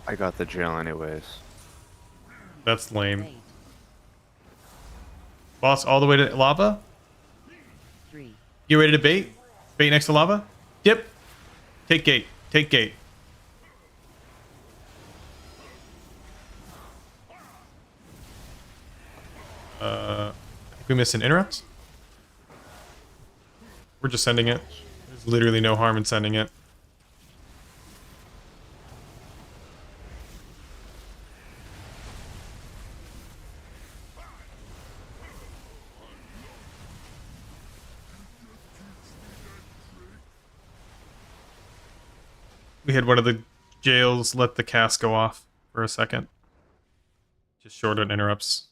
Speaker 10: I got the jail anyways.
Speaker 1: That's lame.
Speaker 6: Bait.
Speaker 1: Boss all the way to lava.
Speaker 6: 3,
Speaker 1: You ready to bait? Bait next to lava. Dip. Take gate. Take gate. I think we missed an interrupt. We're just sending it. There's literally no harm in sending it. We had one of the jails let the cast go off for a second. Just short on interrupts.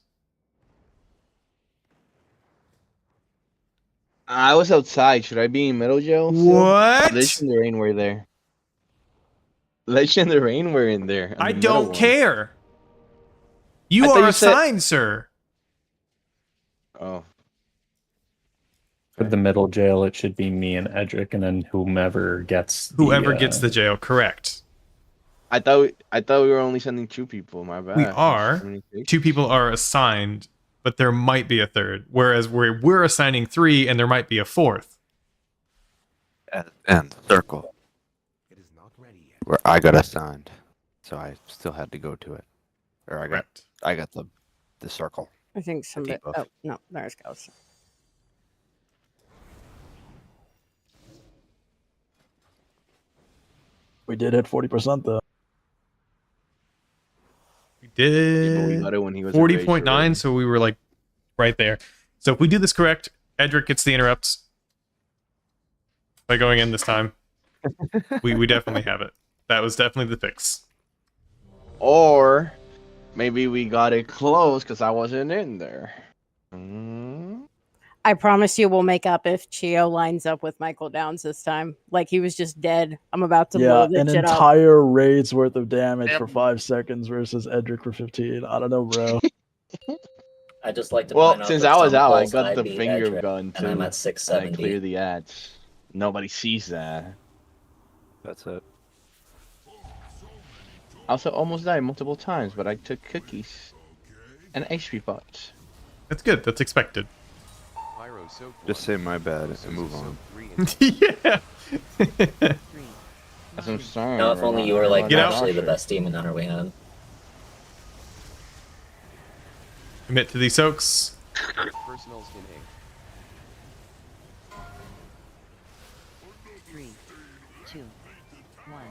Speaker 12: I was outside. Should I be in middle jail? still?
Speaker 1: What?
Speaker 12: Lich and the Rain were there. Lich and the Rain were in there.
Speaker 1: I don't care.
Speaker 12: I
Speaker 1: You
Speaker 12: thought
Speaker 1: are
Speaker 12: you said-
Speaker 1: assigned, sir.
Speaker 12: Oh.
Speaker 4: For the middle jail, it should be me and Edric, and then whomever gets
Speaker 1: the jail, correct.
Speaker 12: I thought we were only sending 2 people. My bad.
Speaker 1: We are.
Speaker 12: Communication.
Speaker 1: 2 people are assigned, but there might be a third. Whereas we're assigning 3, and there might be a 4th.
Speaker 10: And circle. Where I got assigned. so I still had to go to it. Or I got
Speaker 1: Correct.
Speaker 10: I got the circle.
Speaker 14: I think somebody.
Speaker 10: debuff.
Speaker 14: Oh no, there's Ghost.
Speaker 9: We did hit 40% though.
Speaker 1: We
Speaker 12: Yeah, but we
Speaker 1: did
Speaker 12: got it when he was enraged
Speaker 1: 40.9,
Speaker 12: already.
Speaker 1: so we were like right there. So if we do this correct, Edric gets the interrupts by going in this time. we definitely have it. That was definitely the fix.
Speaker 12: Or maybe we got it close because I wasn't in there.
Speaker 14: I promise you we'll make up if Chio lines up with Michael Downs this time. Like he was just dead. I'm about to blow
Speaker 9: Yeah,
Speaker 14: this
Speaker 9: an
Speaker 14: shit up.
Speaker 9: entire raid's worth of damage
Speaker 7: Yep.
Speaker 9: for 5 seconds versus Edric for 15. I don't know, bro.
Speaker 13: I just like to
Speaker 12: Well,
Speaker 13: point out
Speaker 12: since
Speaker 13: that
Speaker 12: I was
Speaker 13: some
Speaker 12: out, I
Speaker 13: polls
Speaker 12: got the
Speaker 13: beat
Speaker 12: finger
Speaker 13: Edric,
Speaker 12: gun
Speaker 13: and I'm
Speaker 12: too.
Speaker 13: at
Speaker 12: And I
Speaker 13: 670.
Speaker 12: clear the ads. Nobody sees that.
Speaker 10: That's it.
Speaker 12: I also almost died multiple times, but I took cookies and HP pots.
Speaker 1: That's good. That's expected.
Speaker 2: Pyro soak
Speaker 10: Just
Speaker 2: 1.
Speaker 10: say my bad and
Speaker 2: Hoso's
Speaker 10: move
Speaker 2: a
Speaker 10: on.
Speaker 2: soak 3 and
Speaker 1: Yeah.
Speaker 12: That's what I'm saying.
Speaker 13: Now, if only you were like
Speaker 1: Get out.
Speaker 13: actually the best demon hunter we had.
Speaker 1: Commit to these soaks.
Speaker 2: personals in A.
Speaker 6: 3, 2, 1.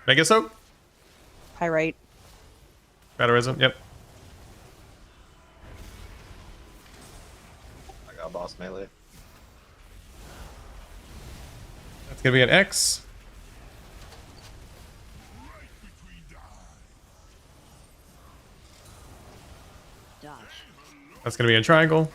Speaker 1: Mega soak.
Speaker 14: Pyrite.
Speaker 1: Battleism. Yep.
Speaker 5: I got boss melee.
Speaker 1: That's gonna be an X.
Speaker 6: Dodge.
Speaker 1: That's gonna be a triangle.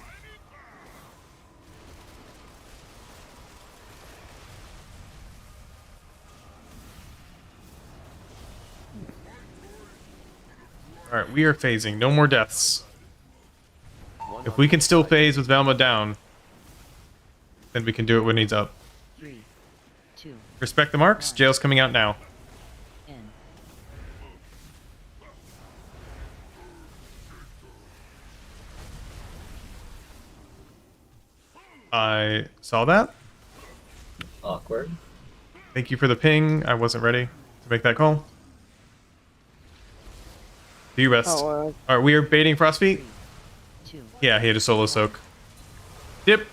Speaker 1: All right, we are phasing. No more deaths. If we can still phase with Velma down, then we can do it when he's up.
Speaker 6: 3, 2,
Speaker 1: Respect the marks. Jail's coming out now.
Speaker 6: N.
Speaker 1: I saw that.
Speaker 13: Awkward.
Speaker 1: Thank you for the ping. I wasn't ready to make that call. Do your best.
Speaker 14: Oh,
Speaker 1: All right, we are baiting Frostfeet.
Speaker 6: 2.
Speaker 1: Yeah, he had a solo soak. Dip.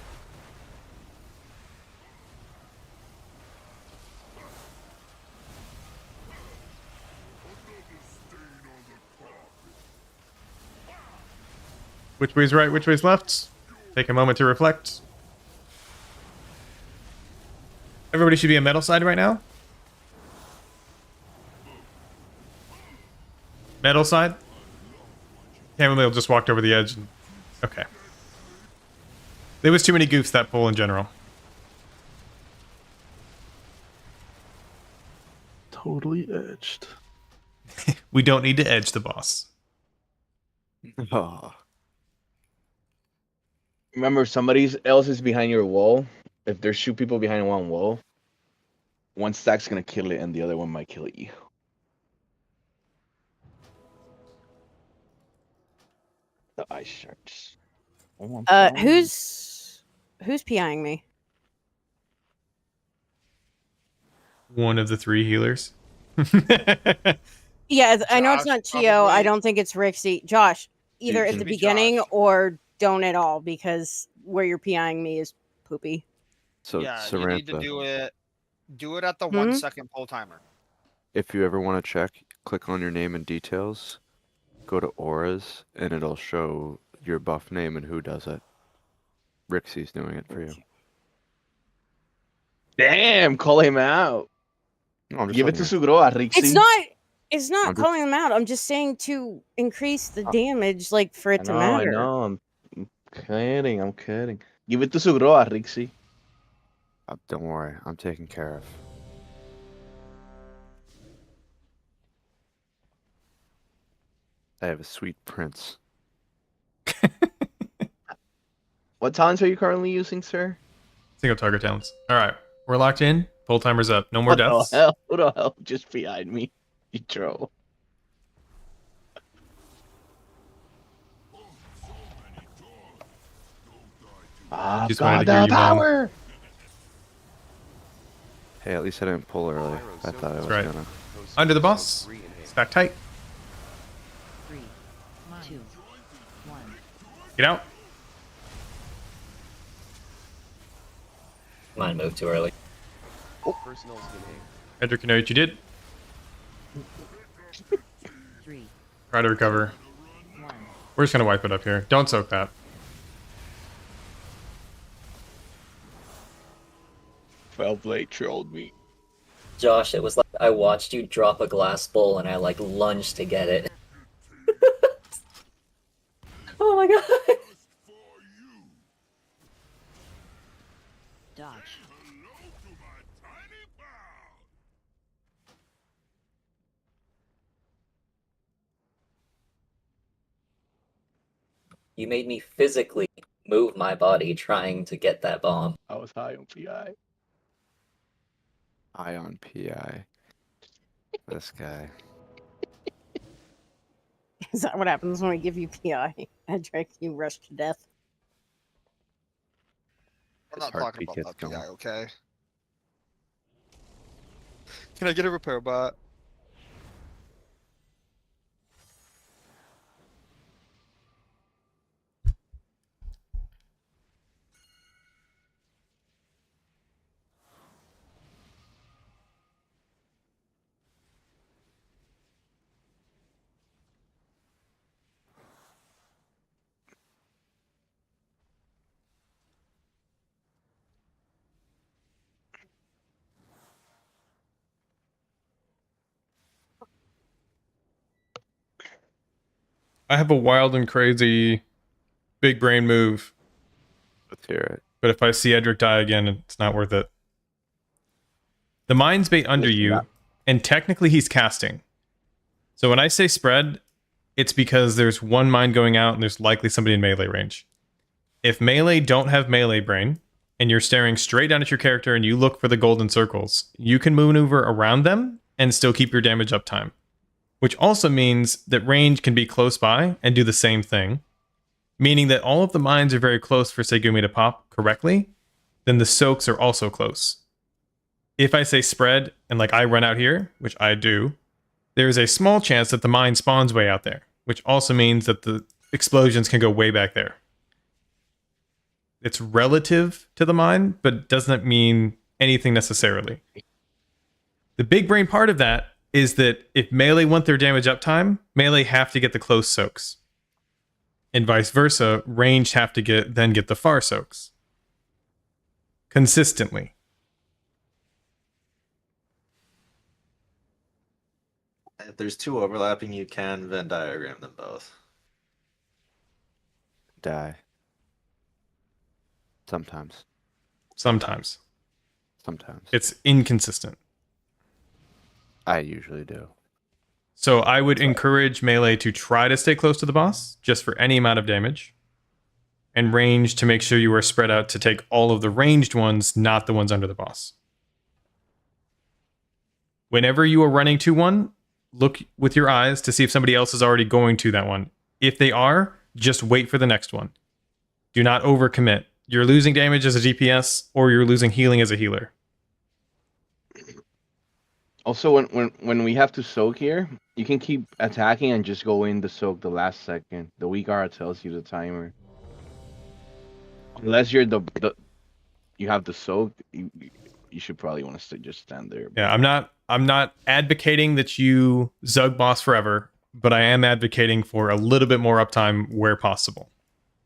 Speaker 1: Which way's right, which way's left? Take a moment to reflect. Everybody should be a metal side right now. Metal side. Chamomile just walked over the edge. And... Okay. There was too many goofs that pull in general.
Speaker 9: Totally edged.
Speaker 1: We don't need to edge the boss.
Speaker 10: Oh.
Speaker 12: Remember, somebody else is behind your wall. If there's 2 people behind one wall, one stack's gonna kill it, and the other one might kill you. The ice sharks. Oh, I'm sorry.
Speaker 14: Who's PIing me?
Speaker 1: One of the 3 healers.
Speaker 14: Yeah, I know it's
Speaker 7: Josh,
Speaker 14: not Chio. I
Speaker 7: probably.
Speaker 14: don't think it's Rixie. Josh, either at
Speaker 10: can
Speaker 14: the
Speaker 7: be
Speaker 14: beginning
Speaker 7: Josh.
Speaker 14: or don't at all, because where you're PIing me is poopy.
Speaker 10: So
Speaker 7: Yeah, you need to
Speaker 10: Sarantha,
Speaker 7: do it at the
Speaker 14: Hmm?
Speaker 7: 1 second pull timer.
Speaker 10: if you ever want to check, click on your name and details, go to auras, and it'll show your buff name and who does it. Rixie's doing it for you.
Speaker 12: Damn, call him out.
Speaker 10: No, I'm just
Speaker 12: Give it to
Speaker 10: letting
Speaker 12: Sugroa, Rixie.
Speaker 14: It's not
Speaker 10: I'm just-
Speaker 14: calling them out. I'm just saying to increase the damage, like for it to
Speaker 12: I
Speaker 14: matter.
Speaker 12: know. I'm kidding. I'm kidding. Give it to Sugroa, Rixie.
Speaker 10: Don't worry, I'm taken care of. I have a sweet prince.
Speaker 12: What talents are you currently using, sir?
Speaker 1: Single target talents. All right, we're locked in. Pull timer's up. No more
Speaker 12: What the
Speaker 1: deaths.
Speaker 12: hell? Who the hell just behind me? You troll. Ah,
Speaker 1: Just wanted
Speaker 12: got
Speaker 1: to hear
Speaker 12: the
Speaker 1: you moan.
Speaker 12: power!
Speaker 10: Hey, at least I didn't pull early. I thought I was
Speaker 1: right.
Speaker 10: gonna.
Speaker 1: Under the boss. Stack tight.
Speaker 6: 3, 2, 1.
Speaker 1: Get out.
Speaker 13: Mine moved too early.
Speaker 2: Personals in aim.
Speaker 1: Edric, you know what you did.
Speaker 6: 3,
Speaker 1: Try to recover.
Speaker 6: 1.
Speaker 1: We're just gonna wipe it up here. Don't soak that.
Speaker 12: Fellblade trolled me.
Speaker 13: Josh, it was like I watched you drop a glass bowl and I like lunged to get it. Oh my god.
Speaker 6: Dodge.
Speaker 13: You made me physically move my body trying to get that bomb.
Speaker 12: I was high on PI.
Speaker 10: Eye on PI. This guy.
Speaker 14: Is that what happens when we give you PI? Edric, you rush to death.
Speaker 7: I'm
Speaker 10: His
Speaker 7: not talking
Speaker 10: heartbeat
Speaker 7: about
Speaker 10: gets
Speaker 7: that
Speaker 10: going.
Speaker 7: PI, okay? Can I get a repair bot?
Speaker 1: I have a wild and crazy big brain move,
Speaker 10: Let's hear it.
Speaker 1: but if I see Edric die again, it's not worth it. The mind's bait under you, and technically he's casting. So when I say spread, it's because there's one mind going out and there's likely somebody in melee range. If melee don't have melee brain, and you're staring straight down at your character and you look for the golden circles, you can maneuver around them and still keep your damage uptime. Which also means that range can be close by and do the same thing, meaning that all of the mines are very close for Segumi to pop correctly, then the soaks are also close. If I say spread and like I run out here, which I do, there is a small chance that the mine spawns way out there, which also means that the explosions can go way back there. It's relative to the mine, but doesn't mean anything necessarily. The big brain part of that is that if melee want their damage uptime, melee have to get the close soaks. And vice versa, ranged have to get the far soaks. Consistently.
Speaker 5: If there's two overlapping, you can Venn diagram them both.
Speaker 10: Die. Sometimes.
Speaker 1: Sometimes.
Speaker 10: Sometimes.
Speaker 1: It's inconsistent.
Speaker 10: I usually do.
Speaker 1: So I would encourage melee to try to stay close to the boss, just for any amount of damage. And range to make sure you are spread out to take all of the ranged ones, not the ones under the boss. Whenever you are running to one, look with your eyes to see if somebody else is already going to that one. If they are, just wait for the next one. Do not overcommit. You're losing damage as a DPS, or you're losing healing as a healer.
Speaker 12: Also, when we have to soak here, you can keep attacking and just go in the soak the last second. The weak aura tells you the timer. Unless you're you have the soak, you should probably want to just stand there.
Speaker 1: Yeah, I'm not advocating that you Zug boss forever, but I am advocating for a little bit more uptime where possible.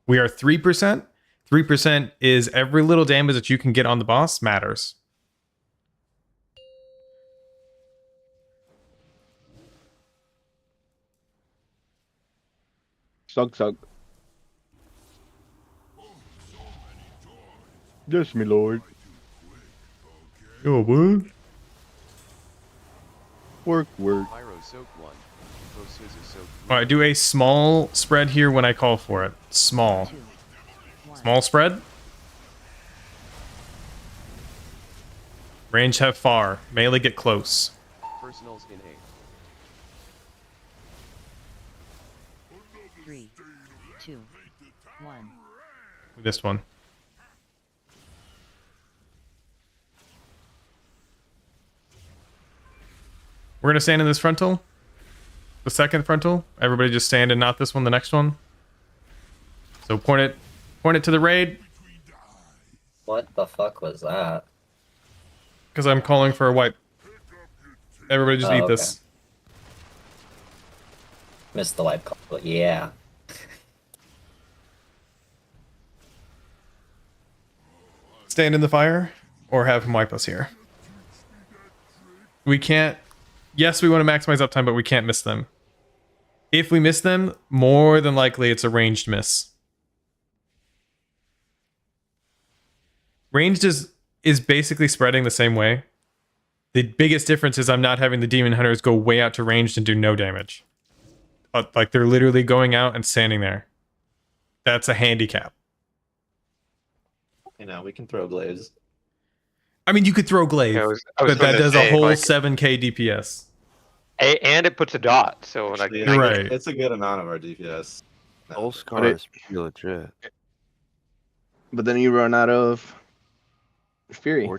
Speaker 1: We are 3%. 3% is every little damage that you can get on the boss matters.
Speaker 12: Suck. Yes, my lord.
Speaker 1: Yo, what?
Speaker 12: Work.
Speaker 2: Pyro soak 1. Hosuzu soak 3.
Speaker 1: Alright, do a small spread here when I call for it. Small.
Speaker 6: 2, 1.
Speaker 1: Small spread. Range have far. Melee get close.
Speaker 2: Personals in aim.
Speaker 6: 3, 2, 1.
Speaker 1: We missed one. We're gonna stand in this frontal. the second frontal. Everybody just stand and not this one, the next one. So point it to the raid.
Speaker 13: What the fuck was that?
Speaker 1: Because I'm calling for a wipe. Everybody just
Speaker 13: Oh,
Speaker 1: eat
Speaker 13: okay.
Speaker 1: this.
Speaker 13: Missed the wipe call, but yeah.
Speaker 1: Stand in the fire or have him wipe us here. We can't. Yes, we want to maximize uptime, but we can't miss them. If we miss them, more than likely it's a ranged miss. Ranged is basically spreading the same way. The biggest difference is I'm not having the demon hunters go way out to ranged and do no damage. Like they're literally going out and standing there. That's a handicap.
Speaker 5: You know, we can throw glaives.
Speaker 1: I mean, you could throw glaive,
Speaker 8: I was
Speaker 1: but that
Speaker 8: gonna
Speaker 1: does
Speaker 8: say,
Speaker 1: a whole
Speaker 8: like,
Speaker 1: 7k DPS.
Speaker 8: and it puts a dot. So like,
Speaker 5: Actually,
Speaker 1: You're right.
Speaker 5: It's a good amount of our DPS.
Speaker 10: Soul Scar is pretty legit.
Speaker 12: But then you run out of Fury.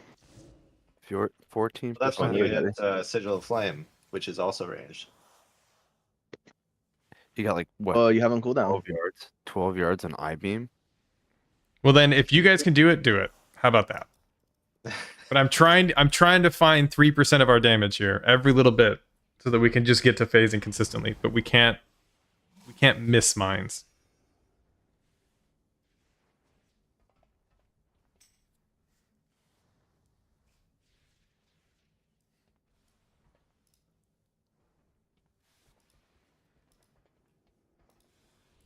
Speaker 10: 14%.
Speaker 5: That's when you hit Sigil of Flame, which is also ranged.
Speaker 10: You got like what?
Speaker 12: Oh, you have on cooldown.
Speaker 10: 12 yards. 12 yards on I-beam.
Speaker 1: Well, then, if you guys can do it, do it. How about that? But I'm trying to find 3% of our damage here, every little bit, so that we can just get to phasing consistently. But we can't miss mines.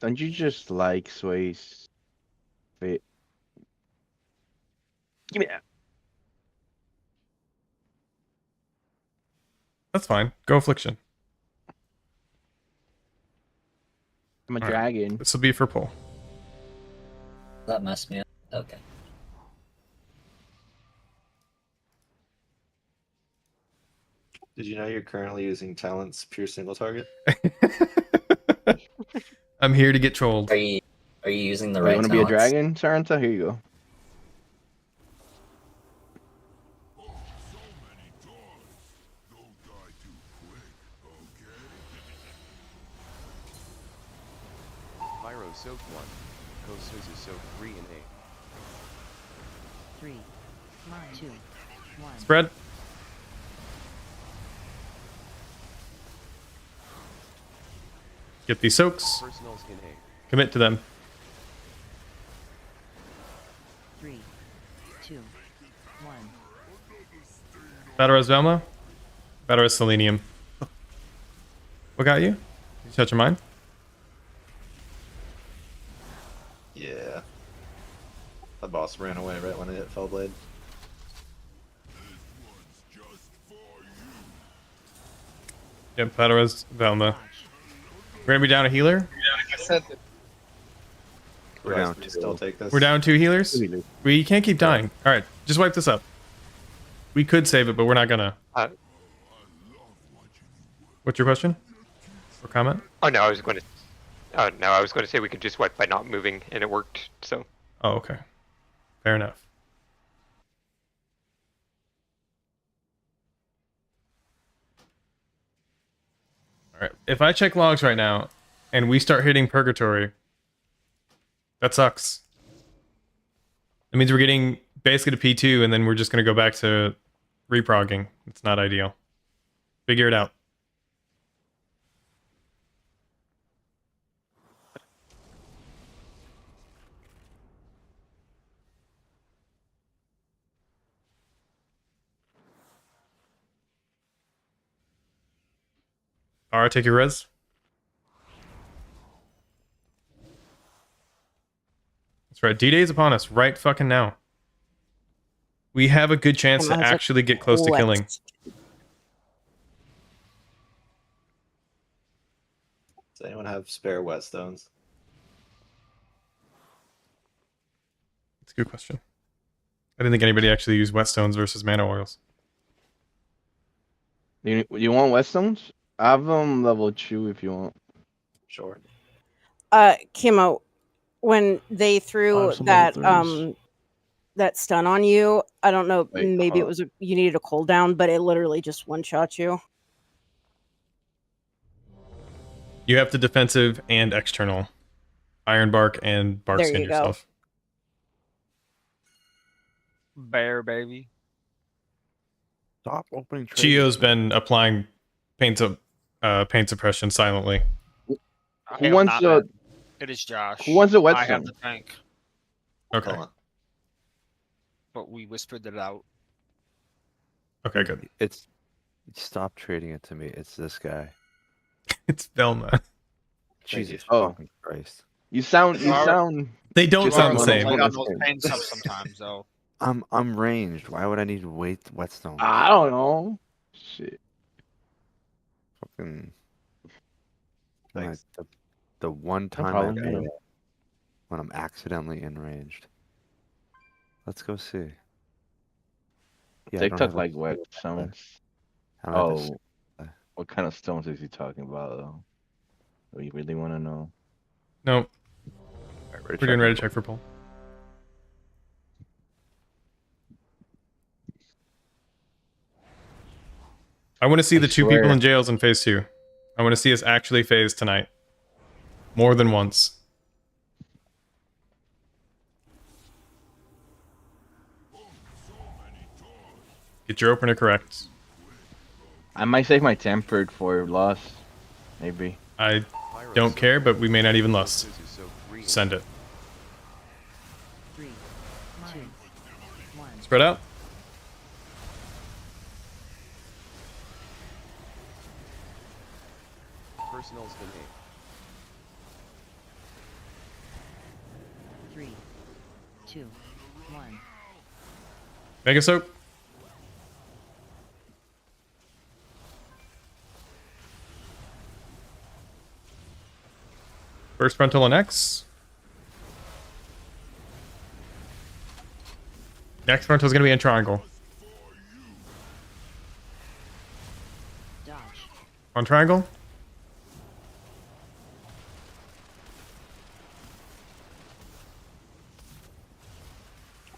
Speaker 12: Don't you just like Sway's fit? Give me that.
Speaker 1: That's fine. Go affliction.
Speaker 12: I'm a
Speaker 1: All right.
Speaker 12: dragon.
Speaker 1: This will be for pull.
Speaker 13: That messed me up. Okay.
Speaker 5: Did you know you're currently using Talent's pure single target?
Speaker 1: I'm here to get trolled.
Speaker 13: Are you using the
Speaker 12: You
Speaker 13: right
Speaker 12: want to be a
Speaker 13: talents?
Speaker 12: dragon, Saranta? Here you go.
Speaker 2: Pyro soak 1. Kosuzu soak 3 and 8.
Speaker 6: 3, 2, 1.
Speaker 1: Spread. Get these soaks.
Speaker 2: Personals in 8.
Speaker 1: Commit to them.
Speaker 6: 3, 2, 1.
Speaker 1: Battle Res Velma. Battle Res Selenium. What got you? Did you touch your mind?
Speaker 5: Yeah. The boss ran away right when I hit Fellblade.
Speaker 1: Yep, Battle Res Velma. We're gonna be down a healer.
Speaker 10: We're down
Speaker 5: to
Speaker 10: two.
Speaker 5: still take this.
Speaker 1: We're down 2 healers. We can't keep dying. All right, just wipe this up. We could save it, but we're not gonna. What's your question or comment?
Speaker 8: Oh no, I was going to say we could just wipe by not moving, and it worked. So.
Speaker 1: Oh, okay. Fair enough. All right. If I check logs right now, and we start hitting purgatory, that sucks. That means we're getting basically to P2, and then we're just gonna go back to reprogging. It's not ideal. Figure it out. Alright, take your res. That's right. D-Day is upon us right fucking now. We have a good chance to actually get close to killing.
Speaker 5: Does anyone have spare whetstones?
Speaker 1: That's a good question. I didn't think anybody actually used whetstones versus mana oils.
Speaker 12: You want whetstones? I have them level 2 if you want.
Speaker 5: Sure.
Speaker 14: Kimo, when they threw that that stun on you, I don't know,
Speaker 12: Wait,
Speaker 14: maybe it was you needed a cooldown, but it literally just one-shot you.
Speaker 1: You have the defensive and external. Iron Bark and Bark
Speaker 14: There
Speaker 1: Skin
Speaker 14: you go.
Speaker 1: yourself.
Speaker 7: Bear baby.
Speaker 10: Stop opening.
Speaker 1: Chio's been applying pain suppression silently.
Speaker 12: Who
Speaker 7: Hell,
Speaker 12: wants
Speaker 7: not
Speaker 12: the
Speaker 7: bad. It is Josh.
Speaker 12: Who wants the
Speaker 7: I have
Speaker 12: whetstone?
Speaker 7: the tank,
Speaker 1: Okay.
Speaker 7: but we whispered it out.
Speaker 1: Okay, good.
Speaker 10: It's stop trading it to me. It's this guy.
Speaker 1: It's Velma.
Speaker 10: Jesus
Speaker 12: Oh.
Speaker 10: fucking Christ.
Speaker 12: You sound.
Speaker 1: They don't
Speaker 12: Just
Speaker 1: sound the
Speaker 12: on
Speaker 1: same.
Speaker 7: I
Speaker 12: one
Speaker 7: got
Speaker 12: of
Speaker 7: those
Speaker 12: them.
Speaker 7: pain subs sometimes, though.
Speaker 10: I'm ranged. Why would I need whetstone?
Speaker 12: I don't know. Shit.
Speaker 10: Fucking. Like,
Speaker 5: Thanks.
Speaker 10: the one time I
Speaker 12: problem,
Speaker 10: play
Speaker 12: man.
Speaker 10: it when I'm accidentally in ranged. Let's go see. Yeah, I don't
Speaker 12: TikTok
Speaker 10: have
Speaker 12: like
Speaker 10: a-
Speaker 12: wet stones.
Speaker 10: I don't have a
Speaker 12: Oh, what kind of stones is he talking about though? We really want to know.
Speaker 1: No,
Speaker 10: Alright,
Speaker 1: we're doing ready check for pull. I want to see
Speaker 12: I
Speaker 1: the two
Speaker 12: swear.
Speaker 1: people in jails in phase 2. I want to see us actually phase tonight. More than once. Get your opener correct.
Speaker 12: I might save my tempered for loss. Maybe.
Speaker 1: I don't care, but we may not even lust. Send it.
Speaker 6: 3, 2, 1.
Speaker 1: Spread out.
Speaker 2: Personals the name.
Speaker 6: 3, 2, 1.
Speaker 1: Mega Soap. First frontal on X. Next frontal is going to be in triangle.
Speaker 6: Dodge.
Speaker 1: On triangle.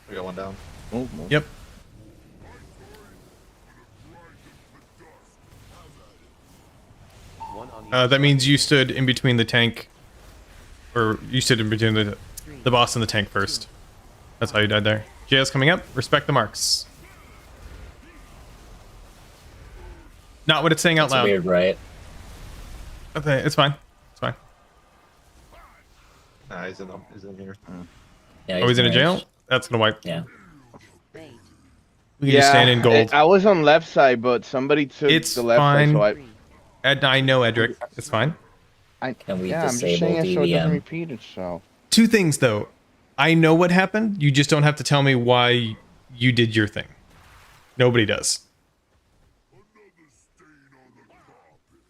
Speaker 5: We got one down.
Speaker 1: Yep.
Speaker 2: One on
Speaker 1: That means you stood in between the tank, or you stood in between the boss and the tank first. That's how you died there. JS coming up. Respect the marks. Not what it's saying out
Speaker 13: It's
Speaker 1: loud.
Speaker 13: weird, right?
Speaker 1: Okay, it's fine. It's fine.
Speaker 5: Nah, he's in here.
Speaker 13: Yeah,
Speaker 1: Oh, he's in a
Speaker 13: range.
Speaker 1: jail? That's gonna wipe.
Speaker 13: Yeah.
Speaker 6: Bait.
Speaker 1: We can just stand in gold.
Speaker 12: I was on left side, but somebody took
Speaker 1: It's
Speaker 12: the left
Speaker 1: fine.
Speaker 12: side, so
Speaker 1: I know, Edric. It's fine.
Speaker 13: Can we
Speaker 12: yeah, I'm just
Speaker 13: disable
Speaker 12: saying it so it doesn't
Speaker 13: DVM?
Speaker 12: repeat itself.
Speaker 1: Two things, though. I know what happened. You just don't have to tell me why you did your thing. Nobody does.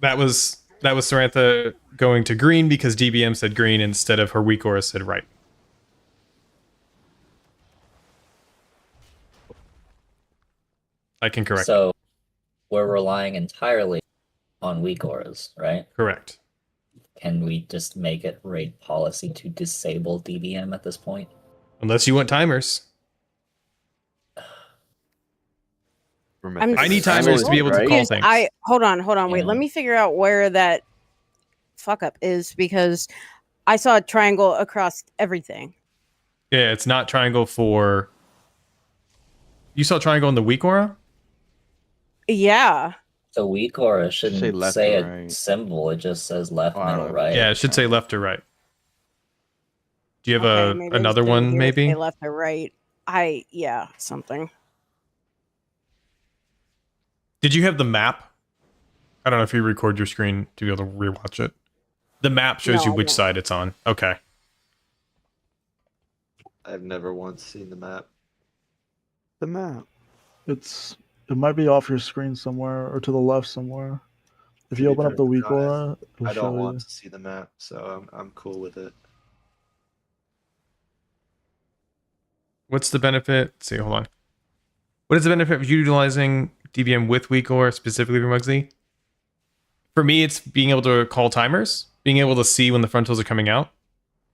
Speaker 1: That was Sarantha going to green because DBM said green instead of her weak aura said right. I can correct.
Speaker 13: So we're relying entirely on weak auras, right?
Speaker 1: Correct.
Speaker 13: Can we just make it raid policy to disable DVM at this point?
Speaker 1: Unless you want timers. I need timers to be able to call
Speaker 14: confused.
Speaker 1: things.
Speaker 14: Hold on, wait.
Speaker 13: Yeah.
Speaker 14: Let me figure out where that fuck up is because I saw a triangle across everything.
Speaker 1: Yeah, it's not triangle for. You saw triangle in the weak aura?
Speaker 14: Yeah.
Speaker 13: So weak aura shouldn't
Speaker 12: Say left
Speaker 13: say
Speaker 12: or
Speaker 13: a
Speaker 12: right.
Speaker 13: symbol, it just says left,
Speaker 12: Oh, I don't
Speaker 13: middle,
Speaker 12: know.
Speaker 13: right.
Speaker 1: Yeah, it should say left or right. Do you have
Speaker 14: Okay, maybe
Speaker 1: another
Speaker 14: it's
Speaker 1: one,
Speaker 14: here,
Speaker 1: maybe?
Speaker 14: say left or right. Something.
Speaker 1: Did you have the map? I don't know if you record your screen to be able to rewatch it. The map shows
Speaker 14: No,
Speaker 1: you
Speaker 14: I
Speaker 1: which
Speaker 14: don't.
Speaker 1: side it's on. Okay.
Speaker 5: I've never once seen the map.
Speaker 10: The map.
Speaker 9: It might be off your screen somewhere or to the left somewhere. If you open up the weak aura, it'll
Speaker 5: I
Speaker 9: show
Speaker 5: don't
Speaker 9: you.
Speaker 5: want to see the map, so I'm cool with it.
Speaker 1: What's the benefit? Let's see, hold on. What is the benefit of utilizing DBM with weak aura specifically for Muggsy? For me, it's being able to call timers, being able to see when the frontals are coming out.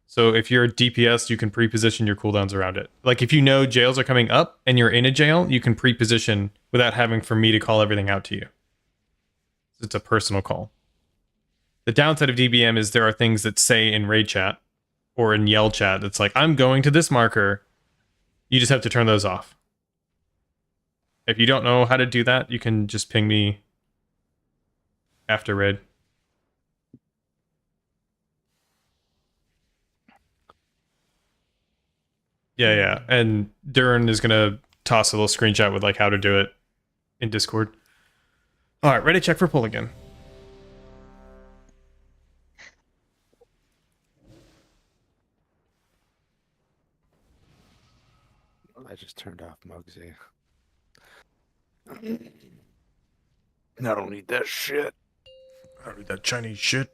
Speaker 1: So if you're a DPS, you can pre-position your cooldowns around it. Like if you know jails are coming up and you're in a jail, you can pre-position without having for me to call everything out to you. It's a personal call. The downside of DBM is there are things that say in raid chat or in yell chat that's like, I'm going to this marker. You just have to turn those off. If you don't know how to do that, you can just ping me after raid. Yeah. And Duran is going to toss a little screenshot with like how to do it in Discord. All right, ready? Check for pull again.
Speaker 10: I just turned off Mugsy. I don't need that shit.
Speaker 1: I don't need that Chinese shit.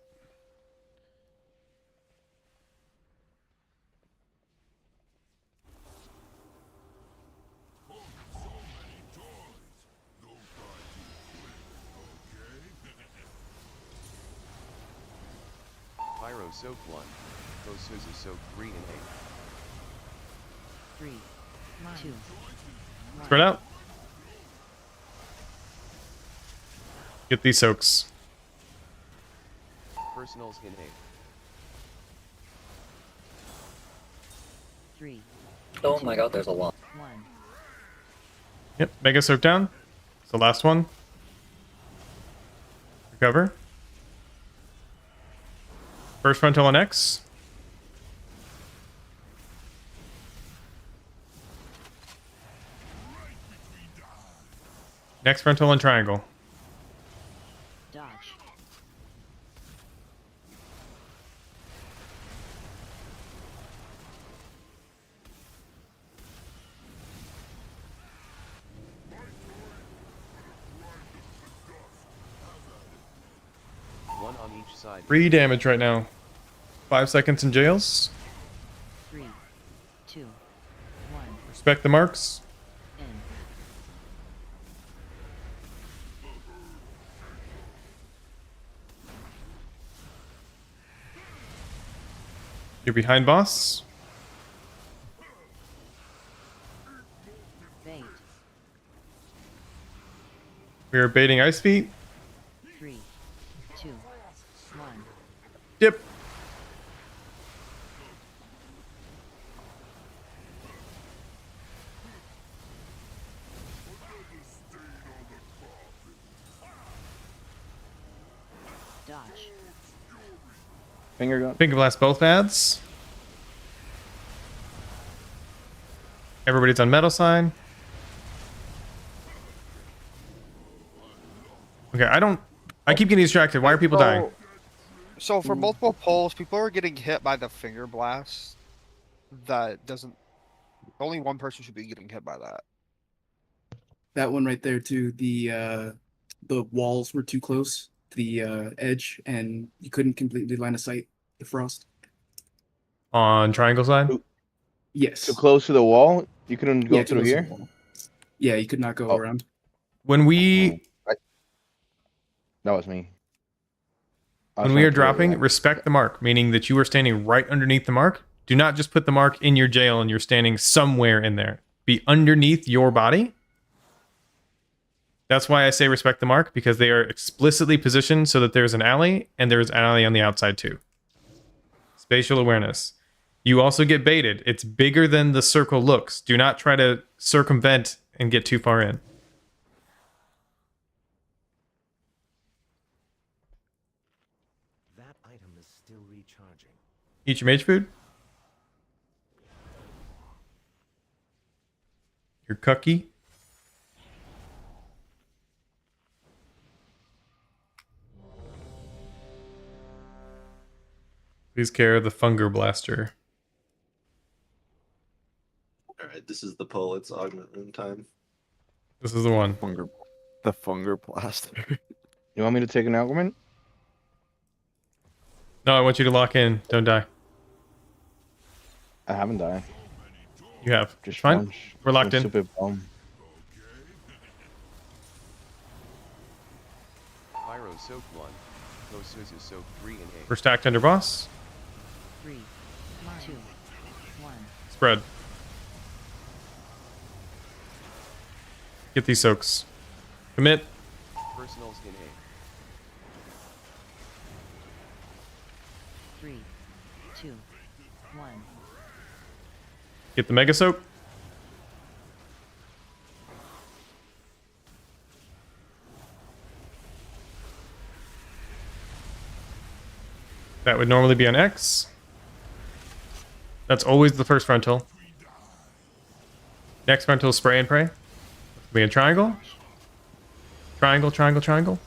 Speaker 2: Pyro soak 1. Kosuzu soak 3 and
Speaker 6: 3, 2, 1.
Speaker 1: Spread out. Get these soaks.
Speaker 2: 8. Personals in 8.
Speaker 6: 3.
Speaker 13: Oh my god, there's a lot.
Speaker 6: 1.
Speaker 1: Yep, mega soak down. It's the last one. Recover. First frontal on X. Next frontal on triangle.
Speaker 6: Dodge.
Speaker 2: One on each side.
Speaker 1: 3 damage right now. 5 seconds in jails.
Speaker 6: 3, 2, 1.
Speaker 1: Respect the marks.
Speaker 6: In.
Speaker 1: You're behind boss.
Speaker 6: Bait.
Speaker 1: We are baiting ice feet.
Speaker 6: 3, 2, 1.
Speaker 1: Dip.
Speaker 6: Dodge.
Speaker 12: Finger gun.
Speaker 1: Finger blast both ads. Everybody's on metal sign. Okay, I keep getting distracted. Why are people dying?
Speaker 7: So for multiple polls, people are getting hit by the finger blast. That doesn't. Only one person should be getting hit by that.
Speaker 15: That one right there too. The walls were too close to the edge, and you couldn't completely line of sight the frost.
Speaker 1: On triangle side?
Speaker 15: Yes.
Speaker 12: Too close to the wall? You couldn't go
Speaker 15: Yeah, too
Speaker 12: through
Speaker 15: close to
Speaker 12: here?
Speaker 15: the wall. Yeah, you could not go around.
Speaker 1: When we
Speaker 12: That was me.
Speaker 1: when we are dropping, respect the mark, meaning that you are standing right underneath the mark. Do not just put the mark in your jail and you're standing somewhere in there. Be underneath your body. That's why I say respect the mark, because they are explicitly positioned so that there's an alley, and there's an alley on the outside too. Spatial awareness. You also get baited. It's bigger than the circle looks. Do not try to circumvent and get too far in.
Speaker 16: That item is still recharging.
Speaker 1: Eat your mage food. Your cookie. Please care of the Funger Blaster.
Speaker 5: Alright, this is the pull. It's augment room time.
Speaker 1: This is the one.
Speaker 10: The Funger Blaster.
Speaker 12: You want me to take an argument?
Speaker 1: No, I want you to lock in. Don't die.
Speaker 12: I haven't died.
Speaker 1: You have.
Speaker 12: Just
Speaker 1: Fine.
Speaker 12: once.
Speaker 1: We're locked
Speaker 12: Some
Speaker 1: in.
Speaker 12: stupid bomb.
Speaker 2: Pyro soak 1. Kosuzu soak 3 and 8.
Speaker 1: We're stacked under boss.
Speaker 6: 3, 2, 1.
Speaker 1: Spread. Get these soaks. Commit.
Speaker 2: Personals in 8.
Speaker 6: 2, 1.
Speaker 1: Get the Mega Soak. That would normally be on X. That's always the first frontal. Next frontal is spray and pray. Be a triangle. Triangle, triangle, triangle.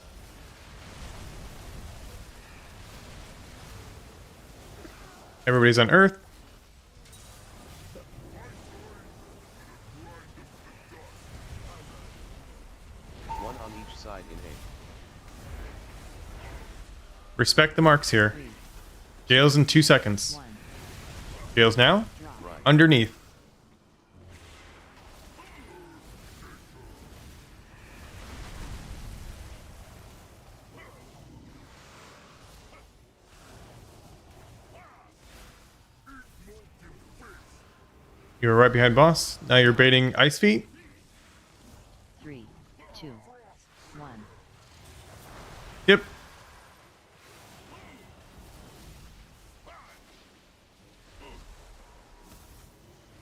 Speaker 1: Everybody's on Earth.
Speaker 2: One on each side in A.
Speaker 1: Respect the marks here. Jail's in 2 seconds. Jail's now. Underneath. You were right behind boss. Now you're baiting Ice Feet.
Speaker 6: 3, 2, 1.
Speaker 1: Yep.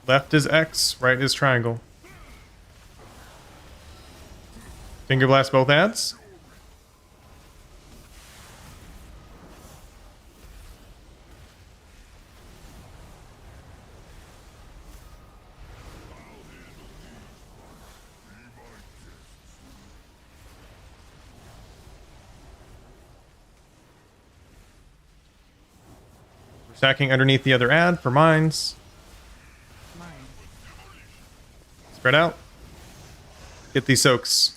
Speaker 1: Left is X, right is triangle. Finger blast both ads. We're stacking underneath the other ad for mines. Spread out. Get these soaks.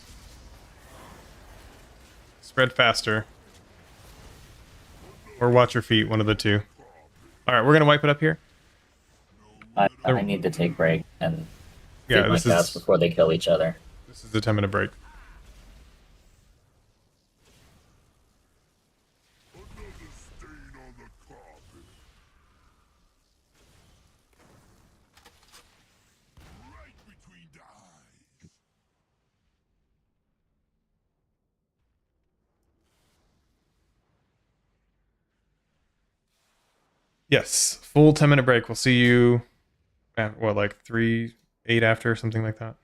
Speaker 1: Spread faster. Or watch your feet, one of the two. Alright, we're gonna wipe it up here.
Speaker 13: I need to take break and
Speaker 1: Yeah,
Speaker 13: take my
Speaker 1: this
Speaker 13: cast
Speaker 1: is
Speaker 13: before they kill each other.
Speaker 1: this is the 10-minute break. Yes, full 10-minute break. We'll see you at what, like 3, 8 after, something like that.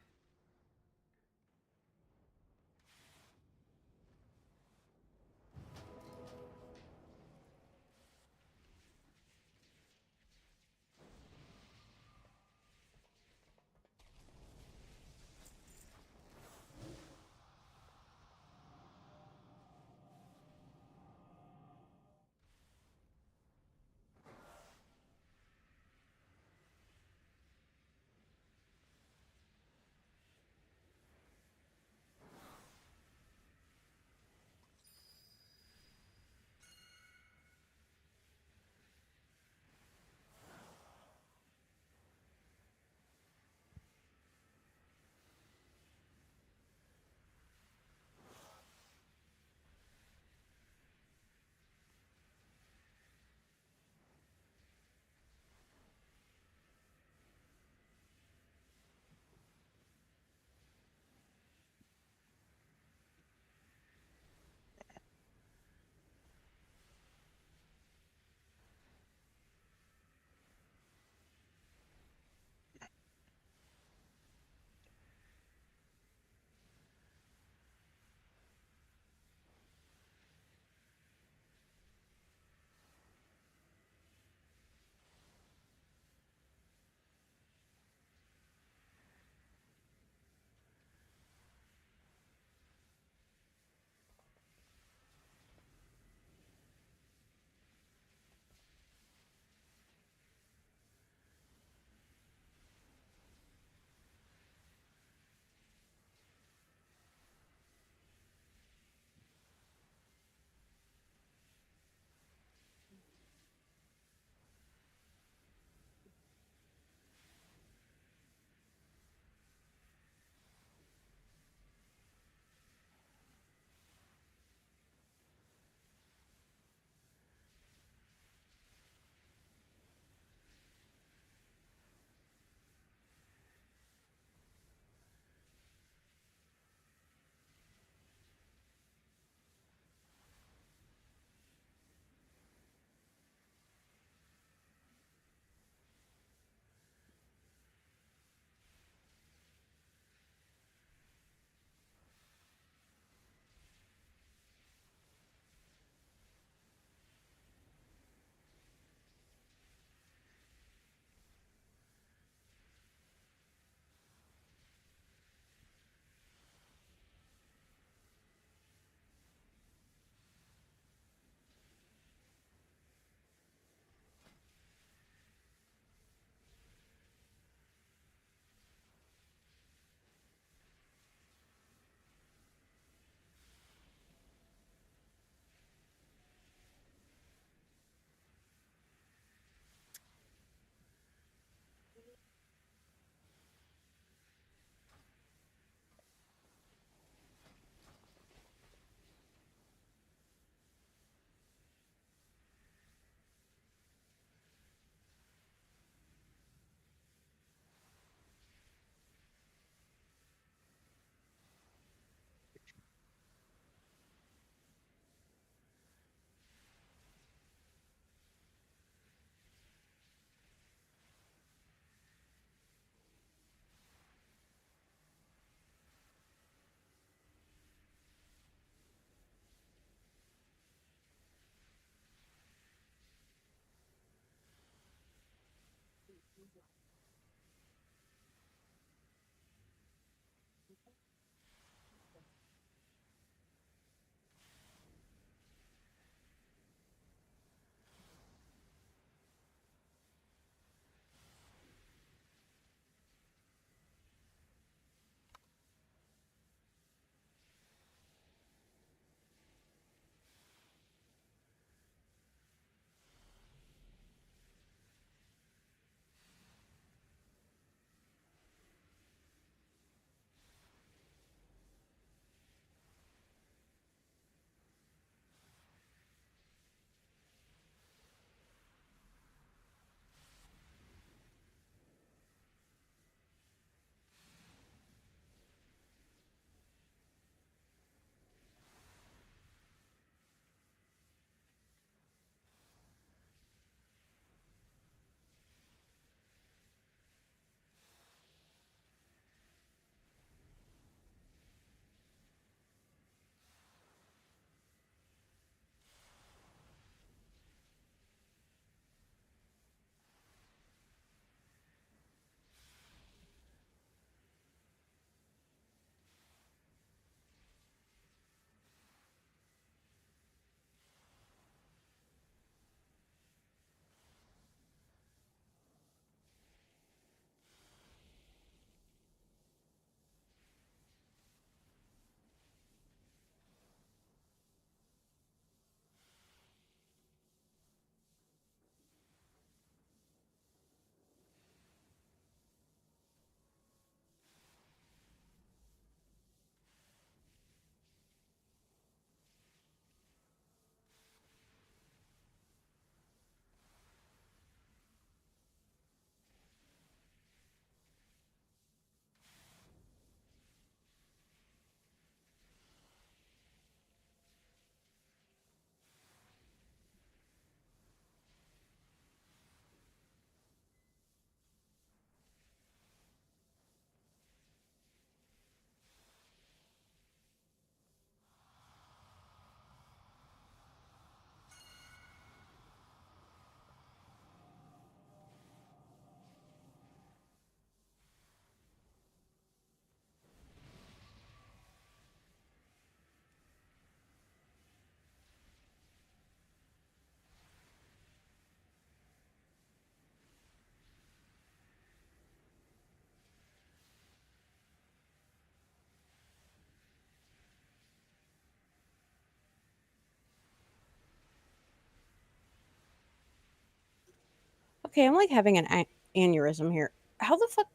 Speaker 14: Okay, I'm like having an aneurysm here. How the fuck?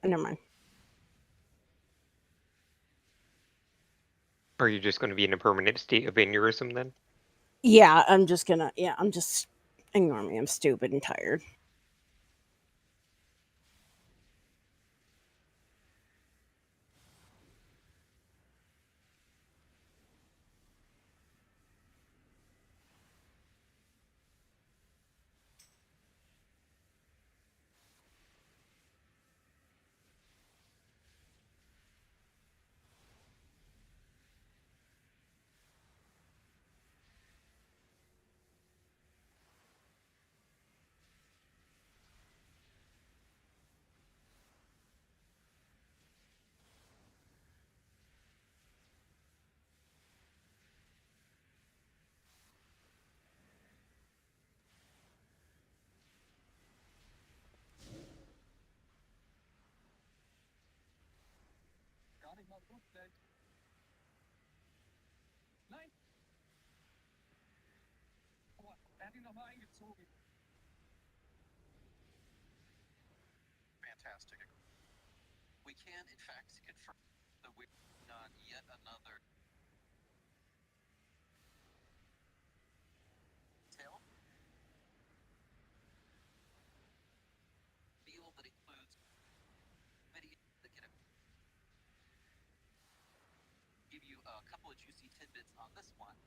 Speaker 14: Never mind.
Speaker 8: Are you just going to be in a permanent state of aneurysm then?
Speaker 14: Yeah, I'm just gonna. Yeah, I'm just. Ignore me. I'm stupid and tired.
Speaker 17: Fantastic. We can, in fact, confirm that we're on yet another tail field that includes videos that can give you a couple of juicy tidbits on this one.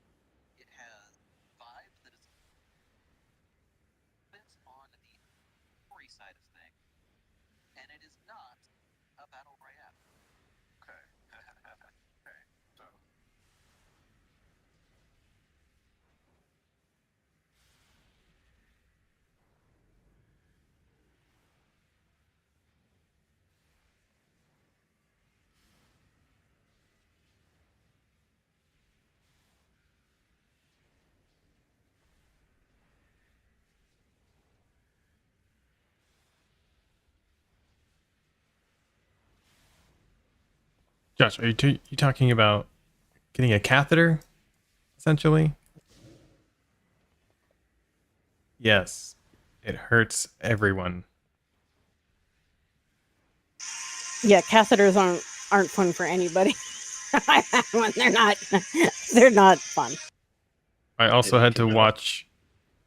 Speaker 17: It has vibe that is bits on the story side of things, and it is not a battle royale. Okay. Okay. So.
Speaker 1: Josh, are you talking about getting a catheter, essentially? Yes. It hurts everyone.
Speaker 14: Yeah, catheters aren't fun for anybody. When they're not fun.
Speaker 1: I also had to watch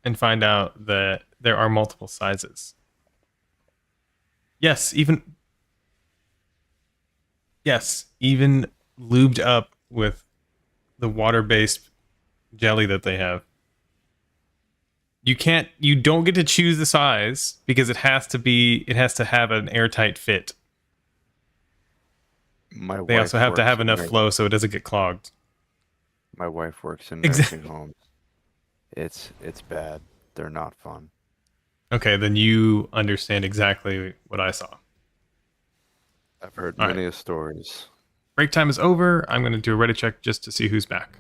Speaker 1: and find out that there are multiple sizes. Yes, even lubed up with the water-based jelly that they have. You don't get to choose the size because it has to have an airtight fit. They also have to have enough flow so it doesn't get clogged.
Speaker 10: My wife works in nursing homes. It's bad. They're not fun.
Speaker 1: Okay, then you understand exactly what I saw.
Speaker 10: I've heard
Speaker 1: All
Speaker 10: many
Speaker 1: right.
Speaker 10: stories.
Speaker 1: Break time is over. I'm going to do a Reddit check just to see who's back.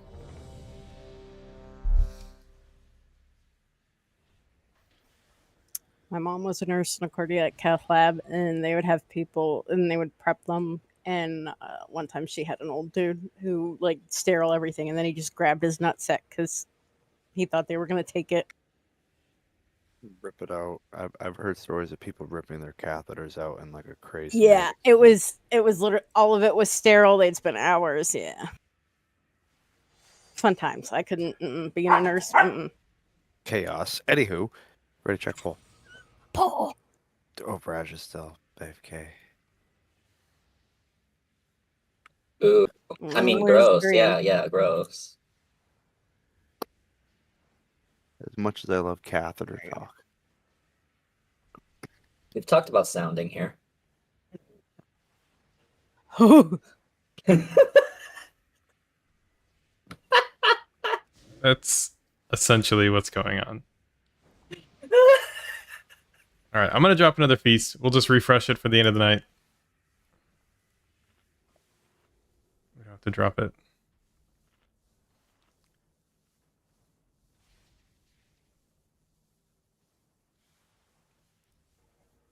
Speaker 14: My mom was a nurse in a cardiac cath lab, and they would have people, and they would prep them. And one time she had an old dude who like sterile everything, and then he just grabbed his nutsack because he thought they were going to take it.
Speaker 10: Rip it out. I've heard stories of people ripping their catheters out in like a crazy.
Speaker 14: Yeah, it was literally all of it was sterile. They'd spend hours. Yeah, fun times. I couldn't being a nurse.
Speaker 10: Chaos. Anywho, ready to check full.
Speaker 14: Paul.
Speaker 10: Oh, Braj is still AFK.
Speaker 13: Ooh, I mean,
Speaker 14: Where's
Speaker 13: gross.
Speaker 14: Green?
Speaker 13: Yeah, gross.
Speaker 10: As much as I love catheter talk.
Speaker 13: We've talked about sounding here.
Speaker 1: That's essentially what's going on. All right, I'm going to drop another feast. We'll just refresh it for the end of the night. We don't have to drop it.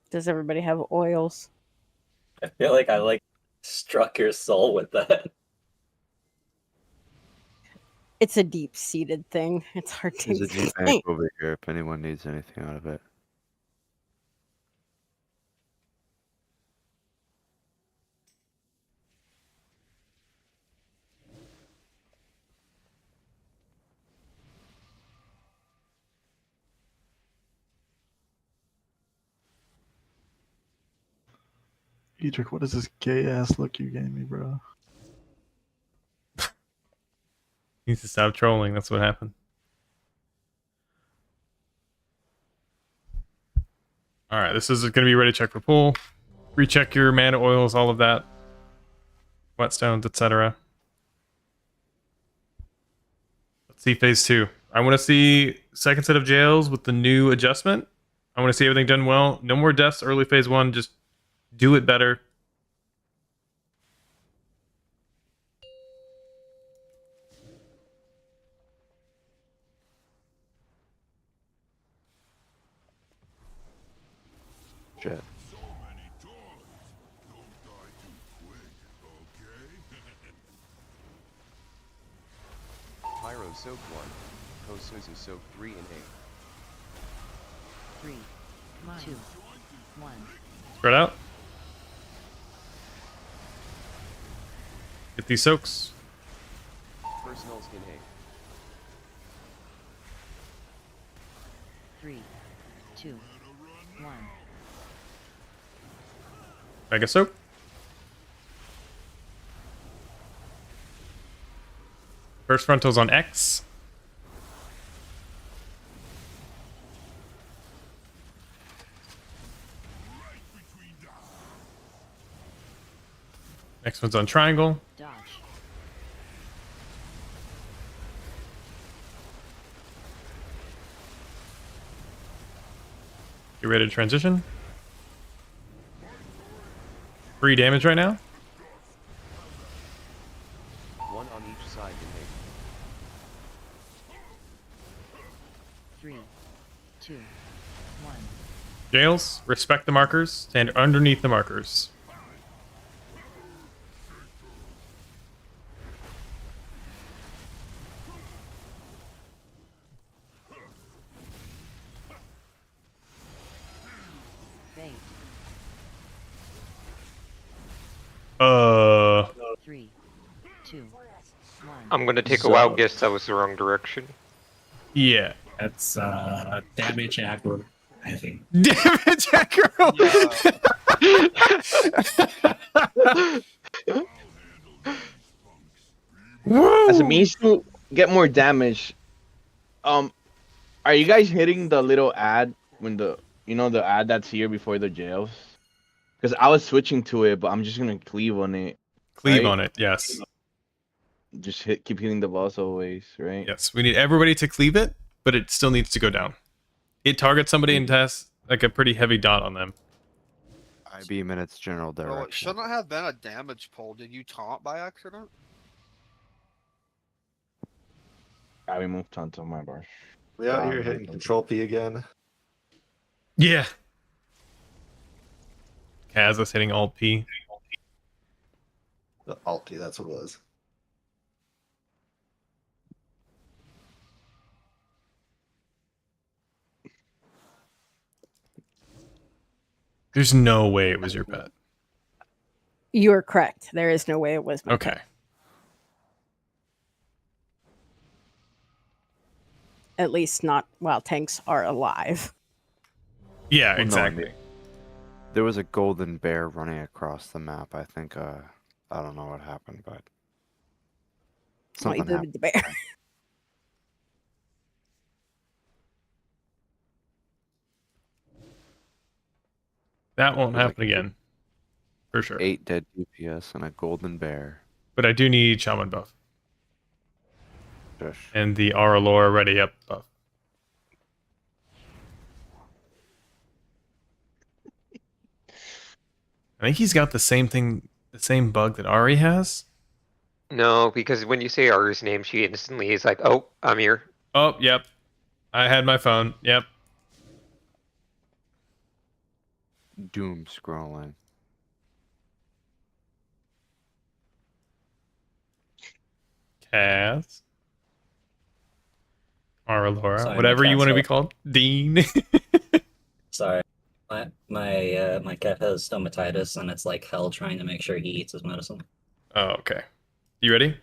Speaker 14: Does everybody have oils?
Speaker 13: I feel like I struck your soul with that.
Speaker 14: It's a deep-seated thing. It's hard to
Speaker 10: There's a
Speaker 14: explain.
Speaker 10: G-Bank over here if anyone needs anything out of it.
Speaker 9: Edric, what is this gay ass look you gave me, bro?
Speaker 1: Needs to stop trolling. That's what happened. All right, this is going to be ready to check for pull. Recheck your mana oils, all of that. Whetstones, etc. Let's see phase 2. I want to see second set of jails with the new adjustment. I want to see everything done well. No more deaths early phase 1. Just do it better.
Speaker 10: Shit.
Speaker 2: Pyro soak 1. Kosuzu soak 3 and 8.
Speaker 6: 3, 2, 1.
Speaker 1: Spread out. Get these soaks.
Speaker 2: Personal skin 8.
Speaker 6: 3, 2, 1.
Speaker 1: Mega soak. First frontal's on X. Next one's on triangle.
Speaker 6: Dodge.
Speaker 1: Get ready to transition. 3 damage right now.
Speaker 2: 1 on each side and
Speaker 6: 3, 2, 1.
Speaker 1: Jails, respect the markers. Stand underneath the markers.
Speaker 6: 2, 1.
Speaker 8: I'm gonna take a
Speaker 4: So-
Speaker 8: wild guess that was the wrong direction.
Speaker 1: Yeah.
Speaker 18: That's damage aggro, I think.
Speaker 1: Damage aggro.
Speaker 12: As a means to get more damage, are you guys hitting the little ad when the the ad that's here before the jails? Because I was switching to it, but I'm just gonna cleave on it.
Speaker 1: Cleave
Speaker 12: right?
Speaker 1: on it. Yes.
Speaker 12: Just keep hitting the boss always, right?
Speaker 1: Yes. We need everybody to cleave it, but it still needs to go down. It targets somebody and has like a pretty heavy dot on them.
Speaker 10: I beam in its general
Speaker 7: Bro, it
Speaker 10: direction.
Speaker 7: shouldn't have been a damage pull. Did you taunt by accident?
Speaker 12: I removed onto my bar.
Speaker 5: We out here hitting Control P again.
Speaker 1: Yeah. Kaz is hitting Alt P.
Speaker 5: The Alt P, that's what it was.
Speaker 1: There's no way it was your pet.
Speaker 14: You are correct. There is no way it was.
Speaker 1: Okay.
Speaker 14: At least not while tanks are alive.
Speaker 1: Yeah,
Speaker 10: Well, no,
Speaker 1: exactly.
Speaker 10: There was a golden bear running across the map. I think I don't know what happened, but
Speaker 14: What you
Speaker 10: something
Speaker 14: did with
Speaker 10: happened.
Speaker 14: the bear.
Speaker 1: That won't
Speaker 10: There's
Speaker 1: happen again. For sure.
Speaker 10: 8 dead DPS and a golden bear.
Speaker 1: But I do need Shaman buff.
Speaker 10: Shush.
Speaker 1: And the Aurora ready up buff. I think he's got the same thing, the same bug that Ari has.
Speaker 8: No, because when you say Ari's name, she instantly is like, "Oh, I'm here."
Speaker 1: Oh, yep. I had my phone. Yep.
Speaker 10: Doom scrolling.
Speaker 1: Cass. Mara Laura.
Speaker 13: Sorry,
Speaker 1: Whatever
Speaker 13: my
Speaker 1: you want to be
Speaker 13: cat's
Speaker 1: called. Dean.
Speaker 13: Sorry. My cat has stomatitis, and it's like hell trying to make sure he eats his medicine.
Speaker 1: Oh, okay. You ready?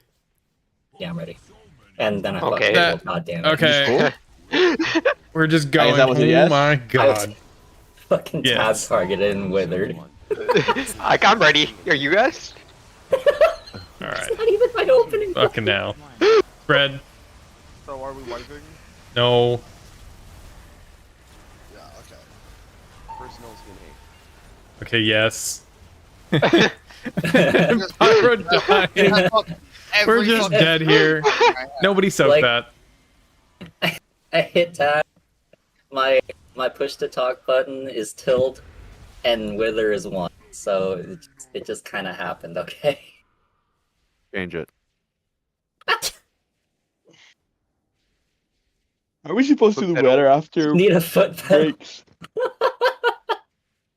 Speaker 13: Yeah, I'm ready. And then I
Speaker 8: Okay.
Speaker 13: fucking God damn it.
Speaker 1: Okay. We're just going.
Speaker 12: that was a
Speaker 1: Oh
Speaker 12: yes?
Speaker 1: my
Speaker 13: I was
Speaker 1: god.
Speaker 13: fucking tab
Speaker 1: Yes.
Speaker 13: targeted and withered.
Speaker 8: Like, I'm ready. Are you guys?
Speaker 1: Alright.
Speaker 13: Not even my opening.
Speaker 1: Fucking now. Fred.
Speaker 7: So are we wiping?
Speaker 1: No.
Speaker 7: Yeah, okay.
Speaker 2: Personal skin hate.
Speaker 1: Okay, yes. Pyro died. We're just dead here. Nobody soaked
Speaker 13: Like-
Speaker 1: that.
Speaker 13: I hit tab. My push to talk button is tilde, and wither is 1. So it just kind of happened. Okay.
Speaker 10: Change it.
Speaker 12: Are we supposed to do
Speaker 8: Pedal.
Speaker 12: better after
Speaker 13: Need a foot pedal.
Speaker 12: breaks?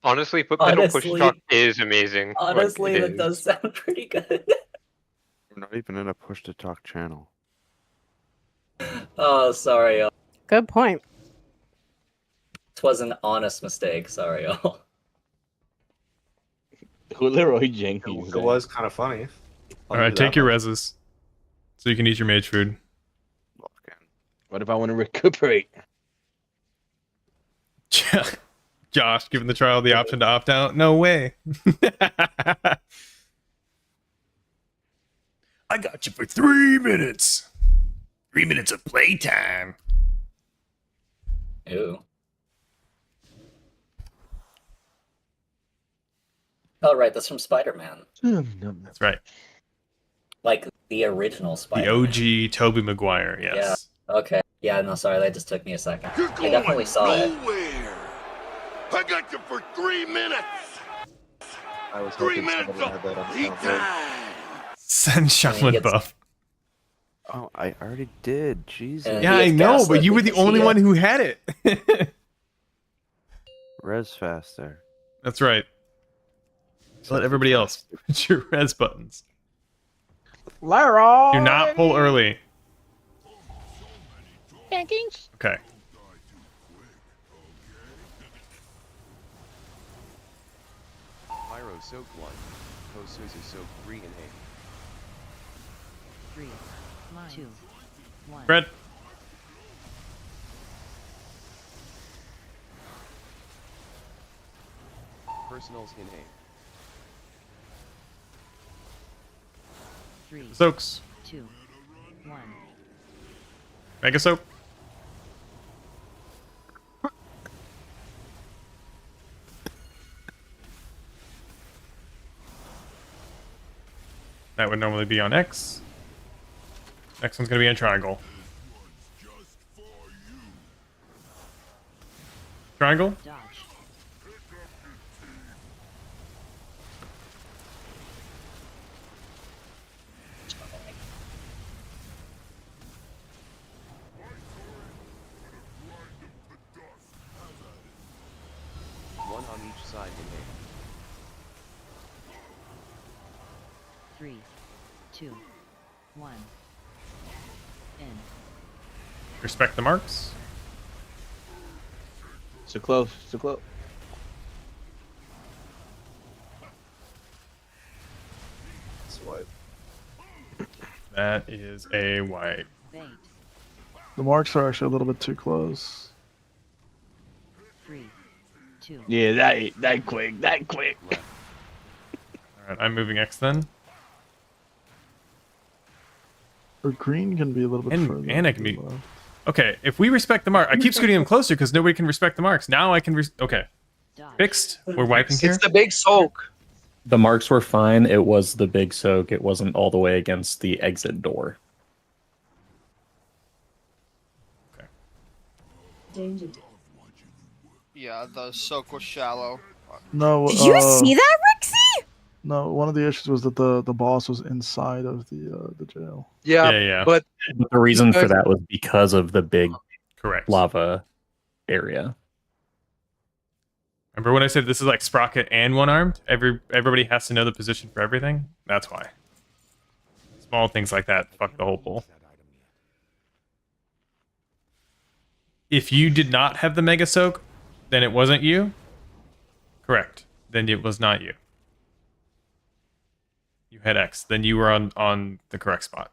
Speaker 8: Honestly, foot pedal push
Speaker 13: Honestly-
Speaker 8: talk is amazing. Like,
Speaker 13: Honestly,
Speaker 8: it
Speaker 13: that
Speaker 8: is.
Speaker 13: does sound pretty good.
Speaker 10: We're not even in a push to talk channel.
Speaker 13: Oh, sorry, y'all.
Speaker 14: Good point.
Speaker 13: It was an honest mistake. Sorry, y'all.
Speaker 12: Who Leroy Jenkins?
Speaker 5: It was kind of funny.
Speaker 1: Alright, take your reses. So you can eat your mage food.
Speaker 12: What if I want to recuperate?
Speaker 1: Josh, given the trial the option to opt out? No way. I got you for 3 minutes. 3 minutes of playtime.
Speaker 13: Ew. Oh, right, that's from Spider-Man.
Speaker 1: That's right.
Speaker 13: Like the original
Speaker 1: The
Speaker 13: Spider-Man.
Speaker 1: OG Tobey Maguire, yes.
Speaker 13: Yeah. Okay. Yeah, no, sorry, that just took me a second. I definitely saw it.
Speaker 19: I got you for 3 minutes.
Speaker 5: I was
Speaker 19: 3
Speaker 5: hoping
Speaker 19: minutes
Speaker 5: somebody had that on
Speaker 19: of
Speaker 5: the
Speaker 19: heat
Speaker 5: soundboard.
Speaker 19: time.
Speaker 1: Send Shaman
Speaker 13: gets-
Speaker 1: buff.
Speaker 10: Oh, I already did. Jesus.
Speaker 13: And
Speaker 1: Yeah,
Speaker 13: he
Speaker 1: I
Speaker 13: gets
Speaker 1: know, but
Speaker 13: gaslit
Speaker 1: you were the
Speaker 13: because he,
Speaker 1: only one who had it.
Speaker 10: Res faster.
Speaker 1: That's right. Let everybody else push your res buttons.
Speaker 12: Leroy!
Speaker 1: Do not pull early. Okay.
Speaker 2: Pyro soak 1. Kosuzu soak 3 and 8.
Speaker 6: 3, 2, 1.
Speaker 1: Spread.
Speaker 2: Personals in A.
Speaker 6: 3,
Speaker 1: Soaks.
Speaker 6: 2, 1.
Speaker 1: Mega soak. That would normally be on X. Next one's gonna be in triangle. Triangle.
Speaker 6: Dodge.
Speaker 2: One on each side in A.
Speaker 6: 3, 2, 1. In.
Speaker 1: Respect the marks.
Speaker 12: So close, so close.
Speaker 5: Swipe.
Speaker 1: That is a wipe.
Speaker 6: Bait.
Speaker 9: The marks are actually a little bit too close.
Speaker 6: 3, 2.
Speaker 12: Yeah, that quick, that quick.
Speaker 1: Alright, I'm moving X then.
Speaker 9: Or green can be a little bit further.
Speaker 1: And I can
Speaker 9: to
Speaker 1: be.
Speaker 9: the left.
Speaker 1: Okay, if we respect the mark, I keep scooting them closer because nobody can respect the marks. Now I can. Okay, fixed. We're wiping here.
Speaker 20: It's the big soak.
Speaker 4: The marks were fine. It was the big soak. It wasn't all the way against the exit door.
Speaker 7: Yeah, the soak was shallow.
Speaker 9: No.
Speaker 14: Did you see that, Rixie?
Speaker 9: No, one of the issues was that the boss was inside of the jail.
Speaker 20: Yeah, but
Speaker 4: the reason for that was because of the big
Speaker 1: correct
Speaker 4: lava area.
Speaker 1: Remember when I said this is like Sprocket and one armed? Everybody has to know the position for everything. That's why. Small things like that fuck the whole pool. If you did not have the Mega Soak, then it wasn't you. Correct. Then it was not you. You had X. Then you were on the correct spot.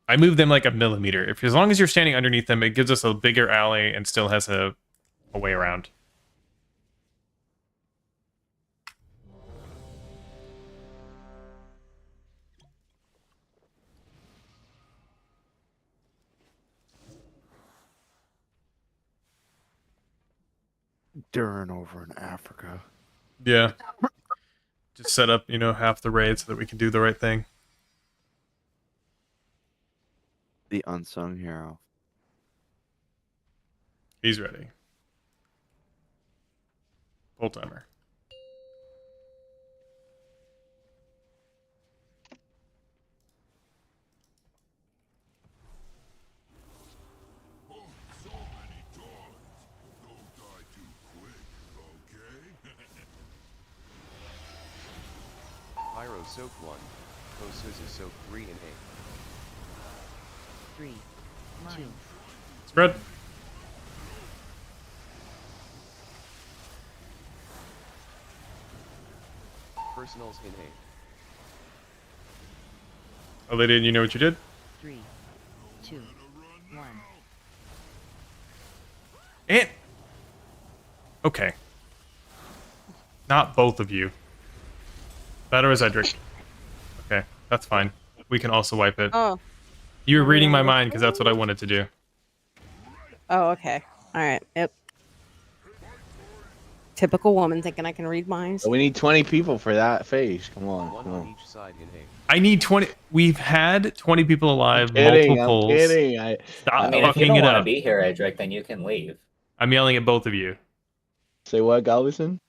Speaker 1: I moved them like a millimeter. As long as you're standing underneath them, it gives us a bigger alley and still has a way around.
Speaker 10: Durin over in Africa.
Speaker 1: Yeah. Just set up, half the raid so that we can do the right thing.
Speaker 10: The unsung hero.
Speaker 1: He's ready. Full timer.
Speaker 2: Pyro soak 1. Kosuzu soak 3 in A.
Speaker 6: 3, 2.
Speaker 1: Spread.
Speaker 2: Personals in A.
Speaker 1: Oh, they didn't. You know what you did?
Speaker 6: 3, 2, 1.
Speaker 1: And okay. Not both of you. Better as Edric. Okay, that's fine. We can also wipe it.
Speaker 14: Oh.
Speaker 1: You were reading my mind because that's what I wanted to do.
Speaker 14: Oh, okay. All right. Yep. Typical woman thinking I can read minds.
Speaker 12: We need 20 people for that phase. Come on,
Speaker 2: One
Speaker 12: come
Speaker 2: on
Speaker 12: on.
Speaker 2: each side in A.
Speaker 1: I need 20. We've had 20 people alive,
Speaker 12: Kidding,
Speaker 1: multiple
Speaker 12: I'm
Speaker 1: polls.
Speaker 12: kidding.
Speaker 1: Stop
Speaker 13: I mean, if you
Speaker 1: fucking
Speaker 13: don't
Speaker 1: it
Speaker 13: want to
Speaker 1: up.
Speaker 13: be here, Edric, then you can leave.
Speaker 1: I'm yelling at both of you.
Speaker 12: Say what, Galveston?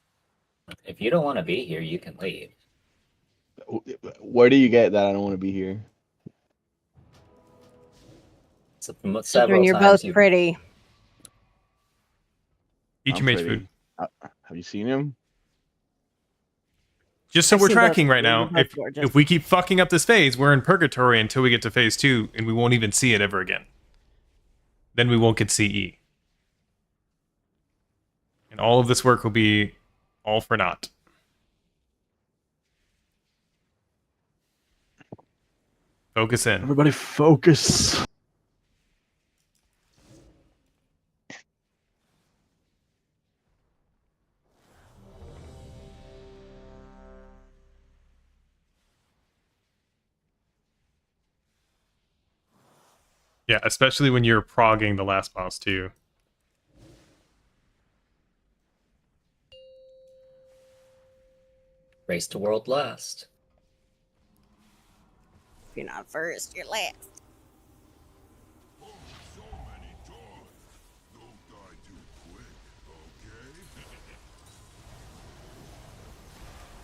Speaker 13: If you don't want to be here, you can leave.
Speaker 12: Where do you get that I don't want to be here?
Speaker 13: Several
Speaker 14: Considering you're
Speaker 13: times
Speaker 14: both pretty.
Speaker 1: Eat your
Speaker 12: I'm
Speaker 1: mate's
Speaker 12: pretty.
Speaker 1: food.
Speaker 12: Have you seen him?
Speaker 1: Just so
Speaker 14: I've
Speaker 1: we're
Speaker 14: seen both
Speaker 1: tracking
Speaker 14: of
Speaker 1: right
Speaker 14: you.
Speaker 1: now,
Speaker 14: You're both
Speaker 1: if
Speaker 14: gorgeous.
Speaker 1: we keep fucking up this phase, we're in purgatory until we get to phase 2, and we won't even see it ever again. Then we won't get CE. And all of this work will be all for naught. Focus in.
Speaker 9: Everybody focus.
Speaker 1: Yeah, especially when you're progging the last boss too.
Speaker 13: Race to world last.
Speaker 14: If you're not first, you're last.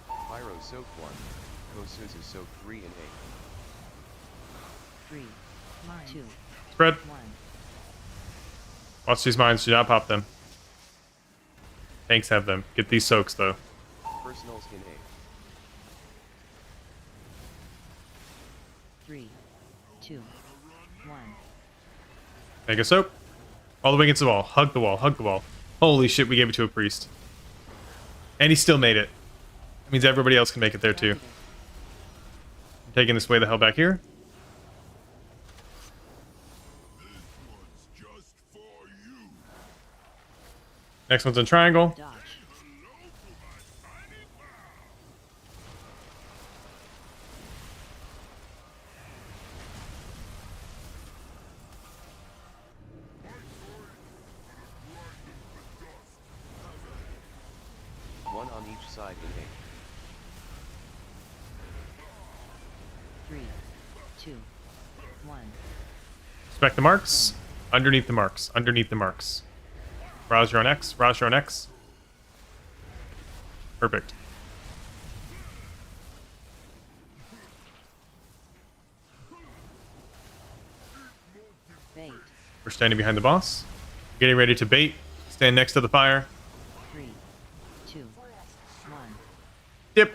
Speaker 2: Pyro soak 1. Kosuzu soak 3 and 8.
Speaker 6: 3, 2,
Speaker 1: Spread.
Speaker 6: 1.
Speaker 1: Watch these mines. Do not pop them. Tanks have them. Get these soaks though.
Speaker 2: Personals in 8.
Speaker 6: 3, 2, 1.
Speaker 1: Mega soak. All the way against the wall. Hug the wall. Hug the wall. Holy shit, we gave it to a priest. And he still made it. That means everybody else can make it there too. I'm taking this way the hell back here. Next one's in triangle.
Speaker 6: Dodge.
Speaker 2: One on each side in 8.
Speaker 6: 3, 2, 1.
Speaker 1: Respect the marks. Underneath the marks. Underneath the marks. Rouse your own X. Rouse your own X. Perfect.
Speaker 6: Bait.
Speaker 1: We're standing behind the boss. Getting ready to bait. Stand next to the fire.
Speaker 6: 3, 2, 1.
Speaker 1: Dip.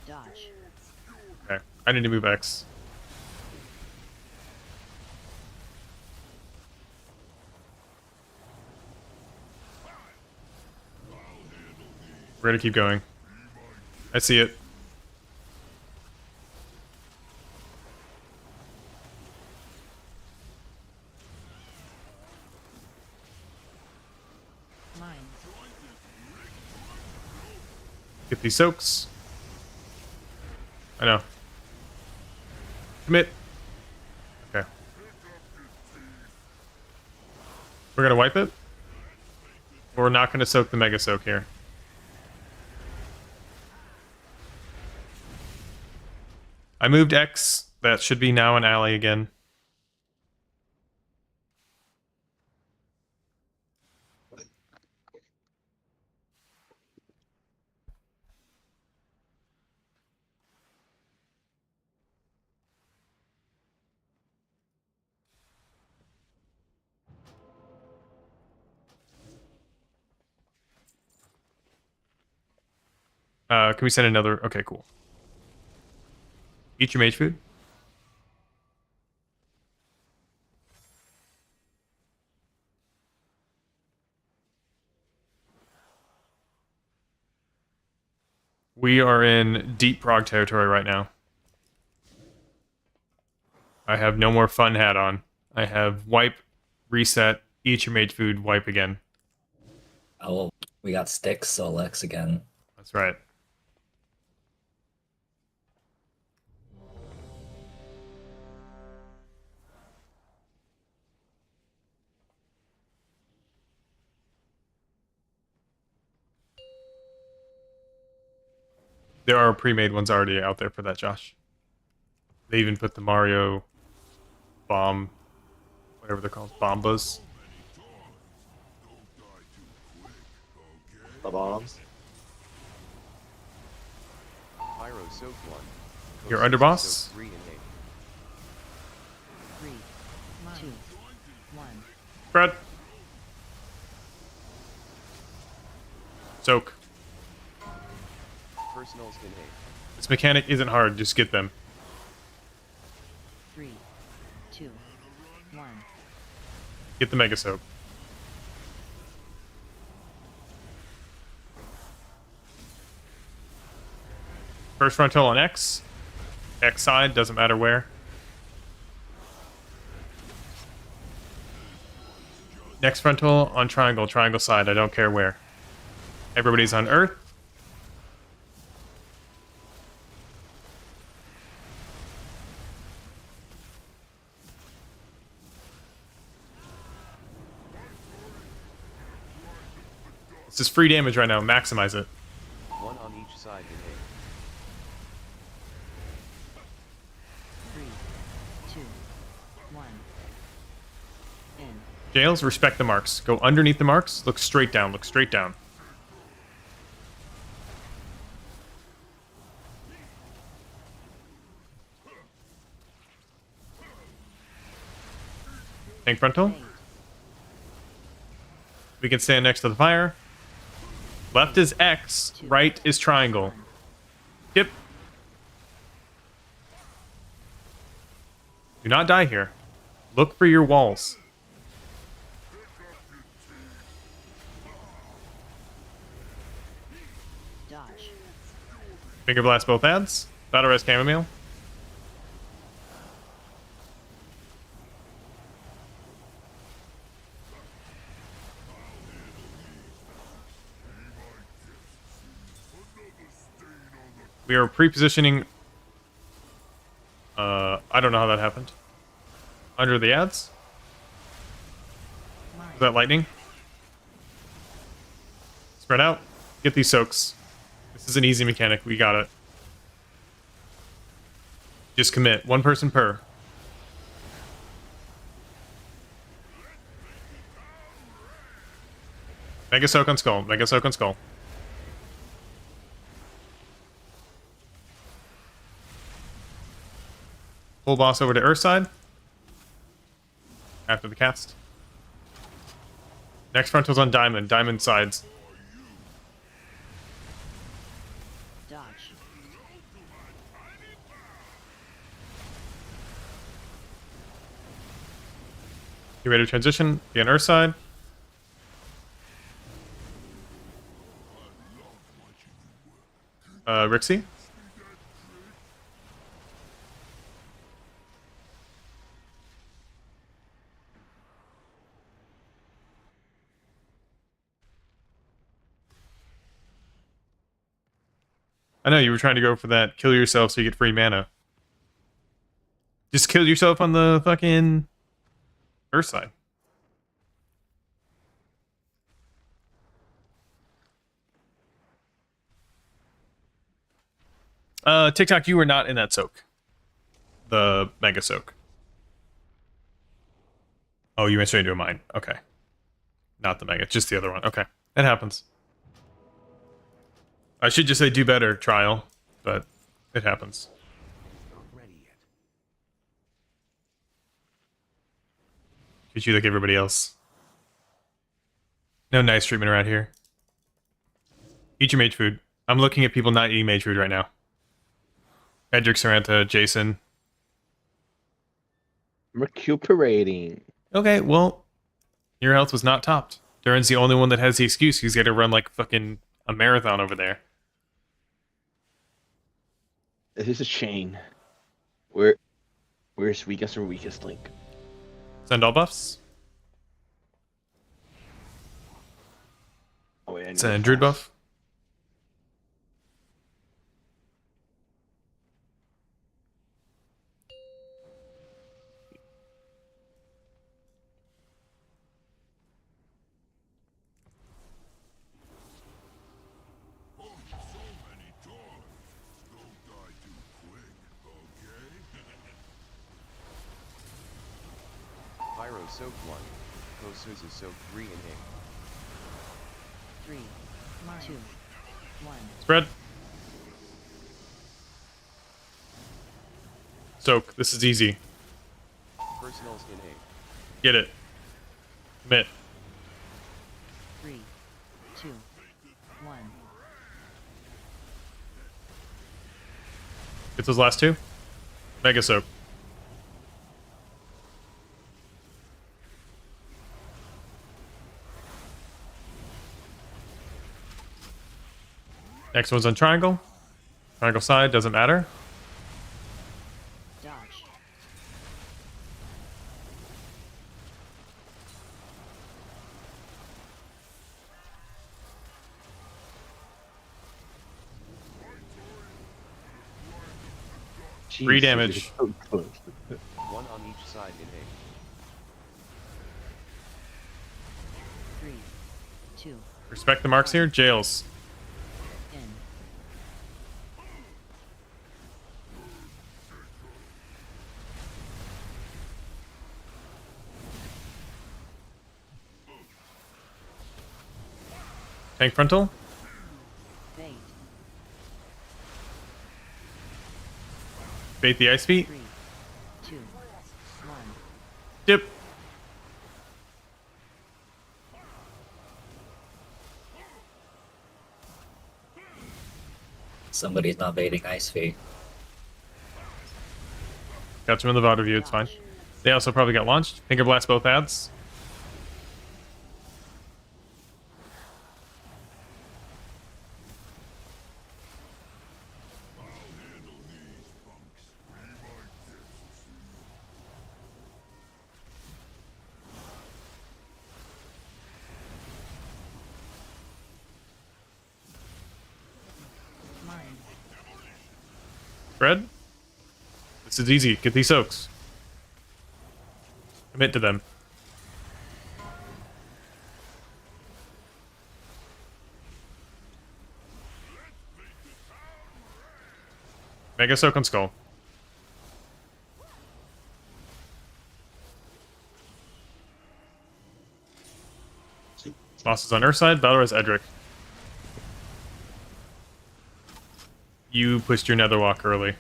Speaker 6: Dodge.
Speaker 1: Okay. I need to move X. We're gonna keep going. I see it.
Speaker 6: Mine.
Speaker 1: Get these soaks. I know. Commit. Okay. We're gonna wipe it. We're not gonna soak the mega soak here. I moved X. That should be now an ally again. Can we send another? Okay, cool. Eat your mage food. We are in deep Prog territory right now. I have no more fun hat on. I have wipe, reset, eat your mage food, wipe again.
Speaker 13: Oh, we got sticks, so Lex again.
Speaker 1: That's right. There are pre-made ones already out there for that, Josh. They even put the Mario bomb, whatever they're called, bombas.
Speaker 5: The bombs.
Speaker 2: Pyro soak 1.
Speaker 1: Your
Speaker 2: Kosuzu
Speaker 1: underboss?
Speaker 2: soak 3 and 8.
Speaker 6: 3, 2, 1.
Speaker 1: Brad. Soak.
Speaker 2: Personals in 8.
Speaker 1: This mechanic isn't hard, just get them.
Speaker 6: 3, 2, 1.
Speaker 1: Get the Mega Soak. First frontal on X. X side, doesn't matter where. Next frontal on triangle, triangle side, I don't care where. Everybody's on Earth. This is free damage right now, maximize it.
Speaker 2: One on each side in A.
Speaker 6: 3, 2, 1. In.
Speaker 1: Jails, respect the marks. Go underneath the marks, look straight down, look straight down. Tank frontal. We can stand next to the fire. Left is X, right is triangle. Yep. Do not die here. Look for your walls.
Speaker 6: Dodge.
Speaker 1: Finger blast both ads. Battle res chamomile. We are pre-positioning. I don't know how that happened. Under the ads. Is that lightning? Spread out. Get these soaks. This is an easy mechanic. We got it. Just commit. One person per. Mega soak on skull. Mega soak on skull. Pull boss over to Earth side. After the cast. Next frontal's on diamond. Diamond sides.
Speaker 6: Dodge.
Speaker 1: You ready to transition? Be on Earth side. Rixie? I know, you were trying to go for that kill yourself so you get free mana. Just kill yourself on the fucking Earth side. TikTok, you were not in that soak. The Mega Soak. Oh, you went straight into a mine. Okay. Not the Mega, just the other one. Okay. It happens. I should just say do better, trial, but it happens. Could you like everybody else? No nice treatment around here. Eat your mage food. I'm looking at people not eating mage food right now. Edric, Saranta, Jason.
Speaker 12: Recuperating.
Speaker 1: Okay, well, your health was not topped. Durin's the only one that has the excuse. He's got to run like fucking a marathon over there.
Speaker 12: This is a chain. Where's weakest or weakest link?
Speaker 1: Send all buffs.
Speaker 12: Oh, wait, I need
Speaker 1: Send
Speaker 12: to
Speaker 1: Druid
Speaker 12: fast.
Speaker 1: buff.
Speaker 2: Pyro soak 1. Kosuzu soak 3 in A.
Speaker 6: 3, 2, 1.
Speaker 1: Spread. Soak. This is easy.
Speaker 2: Personals in A.
Speaker 1: Get it. Commit.
Speaker 6: 3, 2, 1.
Speaker 1: Get those last two. Mega soak. Next one's on triangle. Triangle side, doesn't matter.
Speaker 6: Dodge.
Speaker 1: Three damage.
Speaker 2: One on each side in A.
Speaker 6: 3, 2,
Speaker 1: Respect the marks here. Jails.
Speaker 6: in.
Speaker 1: Tank frontal.
Speaker 6: Bait.
Speaker 1: Bait the ice feet.
Speaker 6: 3, 2, 1.
Speaker 1: Dip.
Speaker 13: Somebody's not baiting Ice Feet.
Speaker 1: Got you in the VOD review. It's fine. They also probably got launched. Finger blast both ads.
Speaker 6: Mine.
Speaker 1: Fred? This is easy. Get these soaks. Commit to them. Mega soak on skull. Bosses on Earth side. Battle Res Edric. You pushed your Netherwalk early.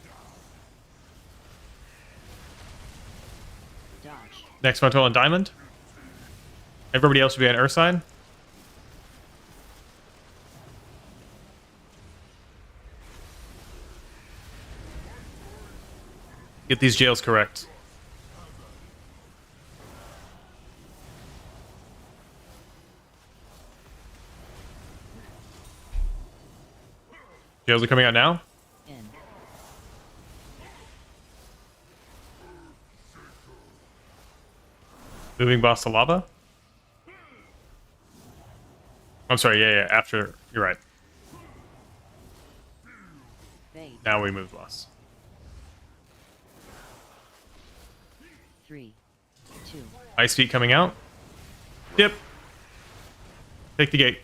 Speaker 6: Dodge.
Speaker 1: Next frontal on Diamond. Everybody else should be on Earth side. Get these jails correct. Jails are coming out now.
Speaker 6: In.
Speaker 1: Moving boss to lava. I'm sorry, yeah, after. You're right.
Speaker 6: Bait.
Speaker 1: Now we move boss.
Speaker 6: 3, 2,
Speaker 1: Ice feet coming out. Dip. Take the gate.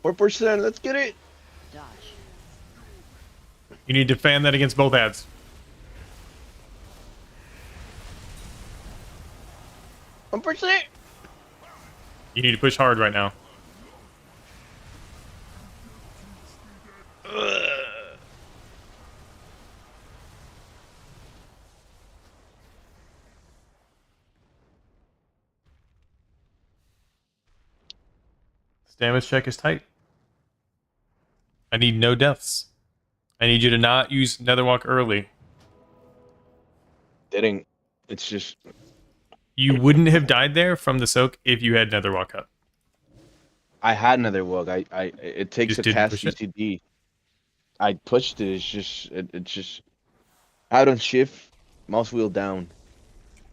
Speaker 12: Four percent. Let's get it.
Speaker 6: dodge.
Speaker 1: You need to fan that against both ads.
Speaker 12: One percent.
Speaker 1: You need to push hard right now. This damage check is tight. I need no deaths. I need you to not use Netherwalk early.
Speaker 12: Didn't. It's just.
Speaker 1: You wouldn't have died there from the soak if you had Netherwalk up.
Speaker 12: I had another walk. It takes
Speaker 1: Just
Speaker 12: a
Speaker 1: didn't
Speaker 12: cast
Speaker 1: push it?
Speaker 12: UCD. I pushed it. It's just out on shift, mouse wheel down.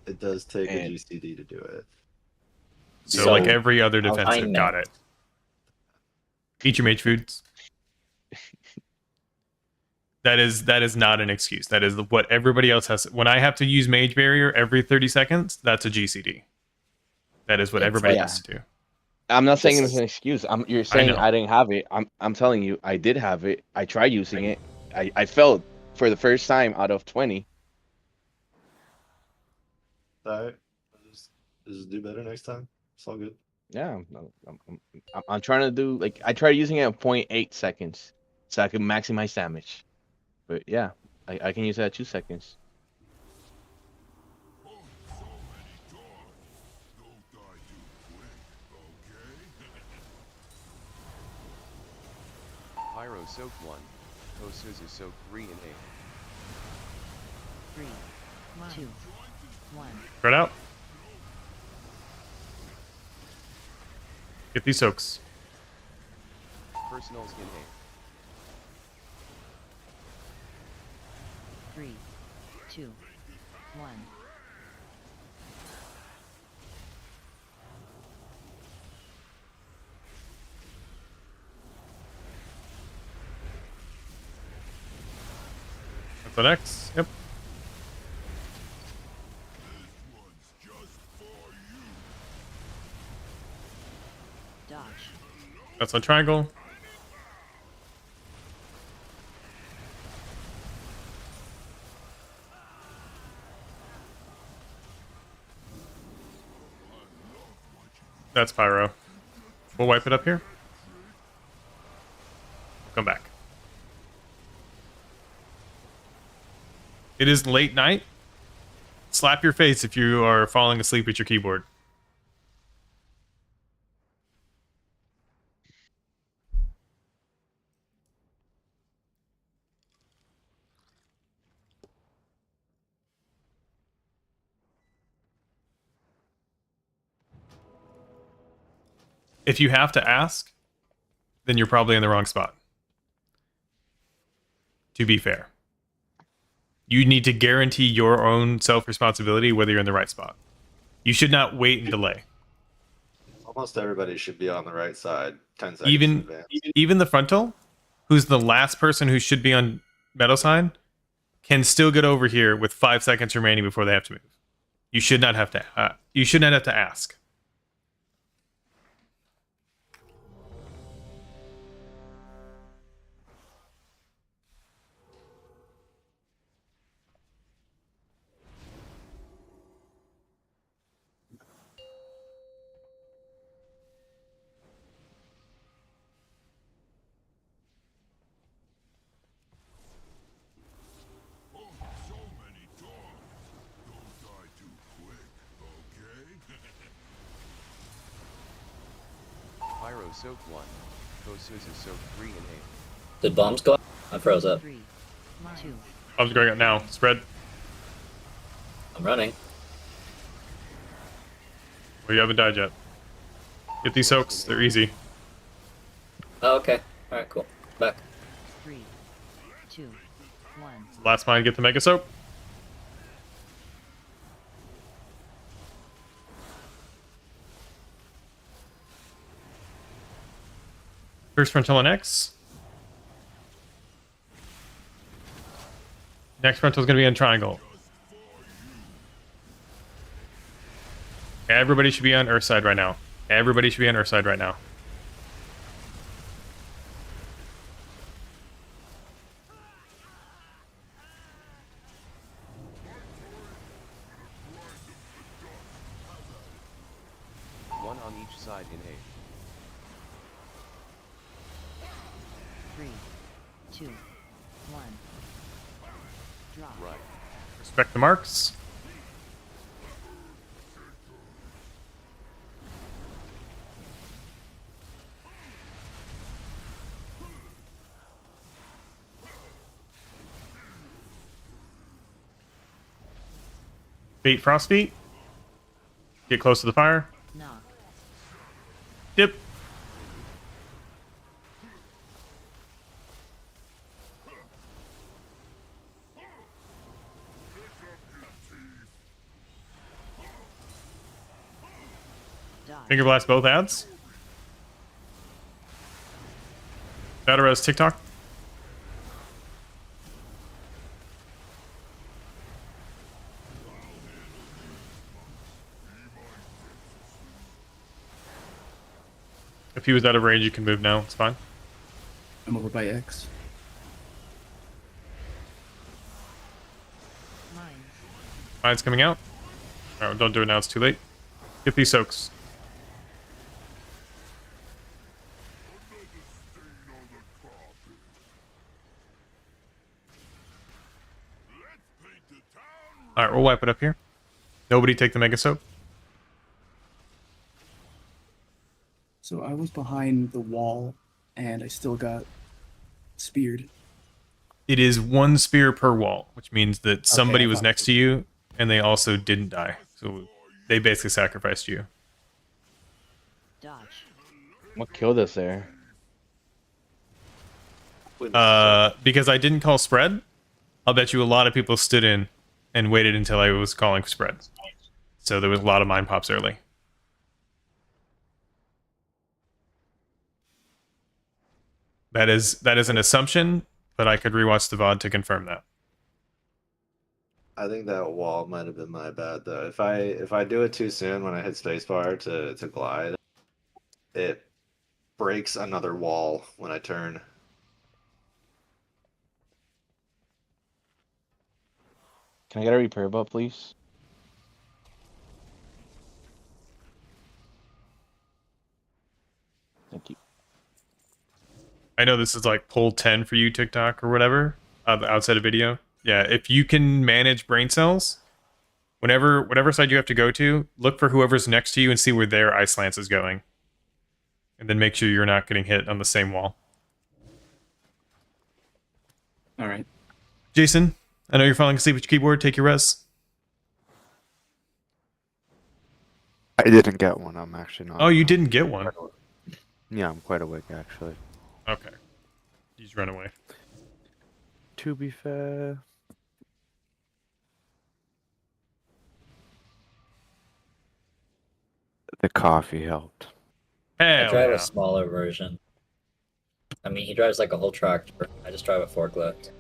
Speaker 5: It does take a
Speaker 12: And-
Speaker 5: GCD to do it.
Speaker 1: So, like
Speaker 13: So,
Speaker 1: every other
Speaker 13: I
Speaker 1: defensive,
Speaker 13: know.
Speaker 1: got it. Eat your mage foods. That is not an excuse. That is what everybody else has. When I have to use mage barrier every 30 seconds, that's a GCD. That is what
Speaker 13: It's
Speaker 1: everybody
Speaker 13: like-
Speaker 1: has to do.
Speaker 12: I'm not saying
Speaker 13: This
Speaker 12: it's
Speaker 13: is-
Speaker 12: an excuse. You're saying
Speaker 1: know.
Speaker 12: I didn't have it. I'm telling you, I did have it. I tried using it. I failed for the first time out of 20.
Speaker 5: Alright. Just do better next time. It's all good.
Speaker 12: Yeah, I'm trying to do like I tried using it at 0.8 seconds, so I can maximize damage. But yeah, I can use it at 2 seconds.
Speaker 2: Pyro soak 1. Kosuzu soak 3 in A.
Speaker 6: 3, 2, 1.
Speaker 1: Spread out. Get these soaks.
Speaker 2: Personals in A.
Speaker 6: 3, 2, 1.
Speaker 1: That's the next. Yep.
Speaker 6: Dodge.
Speaker 1: That's on triangle. That's pyro. We'll wipe it up here. Come back. It is late night. Slap your face if you are falling asleep at your keyboard. If you have to ask, then you're probably in the wrong spot. To be fair, you need to guarantee your own self-responsibility whether you're in the right spot. You should not wait and delay.
Speaker 5: Almost everybody should be on the right side. 10 seconds in advance.
Speaker 1: Even the frontal, who's the last person who should be on metal sign, can still get over here with 5 seconds remaining before they have to move. You should not have to. You should not have to ask.
Speaker 2: Pyro soak 1. Kosuzu soak 3 in A.
Speaker 13: Did bombs go up? I froze up.
Speaker 6: 3, 2.
Speaker 1: I'm going up now. Spread.
Speaker 13: I'm running.
Speaker 1: Well, you haven't died yet. Get these soaks. They're easy.
Speaker 13: Oh, okay. Alright, cool. Back.
Speaker 6: 3, 2, 1.
Speaker 1: Last mine, get the mega soap. First frontal on X. Next frontal is going to be in triangle. Everybody should be on Earth side right now. Everybody should be on Earth side right now.
Speaker 2: One on each side in A.
Speaker 6: 3, 2, 1. Drop.
Speaker 2: Right.
Speaker 1: Respect the marks. Bait frost feet. Get close to the fire.
Speaker 6: Knock.
Speaker 1: Dip. Finger blast both ads. Battle res TikTok. If he was out of range, you can move now. It's fine.
Speaker 15: I'm over by X.
Speaker 1: Mine's coming out. Alright, don't do it now. It's too late. Get these soaks. Alright, we'll wipe it up here. Nobody take the mega soap.
Speaker 15: So I was behind the wall, and I still got speared.
Speaker 1: It is one spear per wall, which means that somebody was
Speaker 15: thought-
Speaker 1: next to you and they also didn't die. So they basically sacrificed you.
Speaker 6: Dodge.
Speaker 12: What killed us there?
Speaker 1: Because I didn't call spread, I'll bet you a lot of people stood in and waited until I was calling spread. So there was a lot of mind pops early. That is an assumption, but I could rewatch the VOD to confirm that.
Speaker 5: I think that wall might have been my bad though. If I do it too soon when I hit spacebar to glide, it breaks another wall when I turn.
Speaker 12: Can I get a repair bot, please? Thank you.
Speaker 1: I know this is like pull 10 for you, TikTok or whatever, outside of video. Yeah, if you can manage brain cells, whatever side you have to go to, look for whoever's next to you and see where their ice lance is going. And then make sure you're not getting hit on the same wall.
Speaker 15: All right.
Speaker 1: Jason, I know you're falling asleep with your keyboard. Take your res.
Speaker 10: I didn't get one. I'm actually not.
Speaker 1: Oh, you didn't get one?
Speaker 10: Yeah, I'm quite awake actually.
Speaker 1: Okay. You just run away.
Speaker 10: To be fair. The coffee helped.
Speaker 13: I drive a smaller version. I mean, he drives like a whole tractor. I just drive a forklift.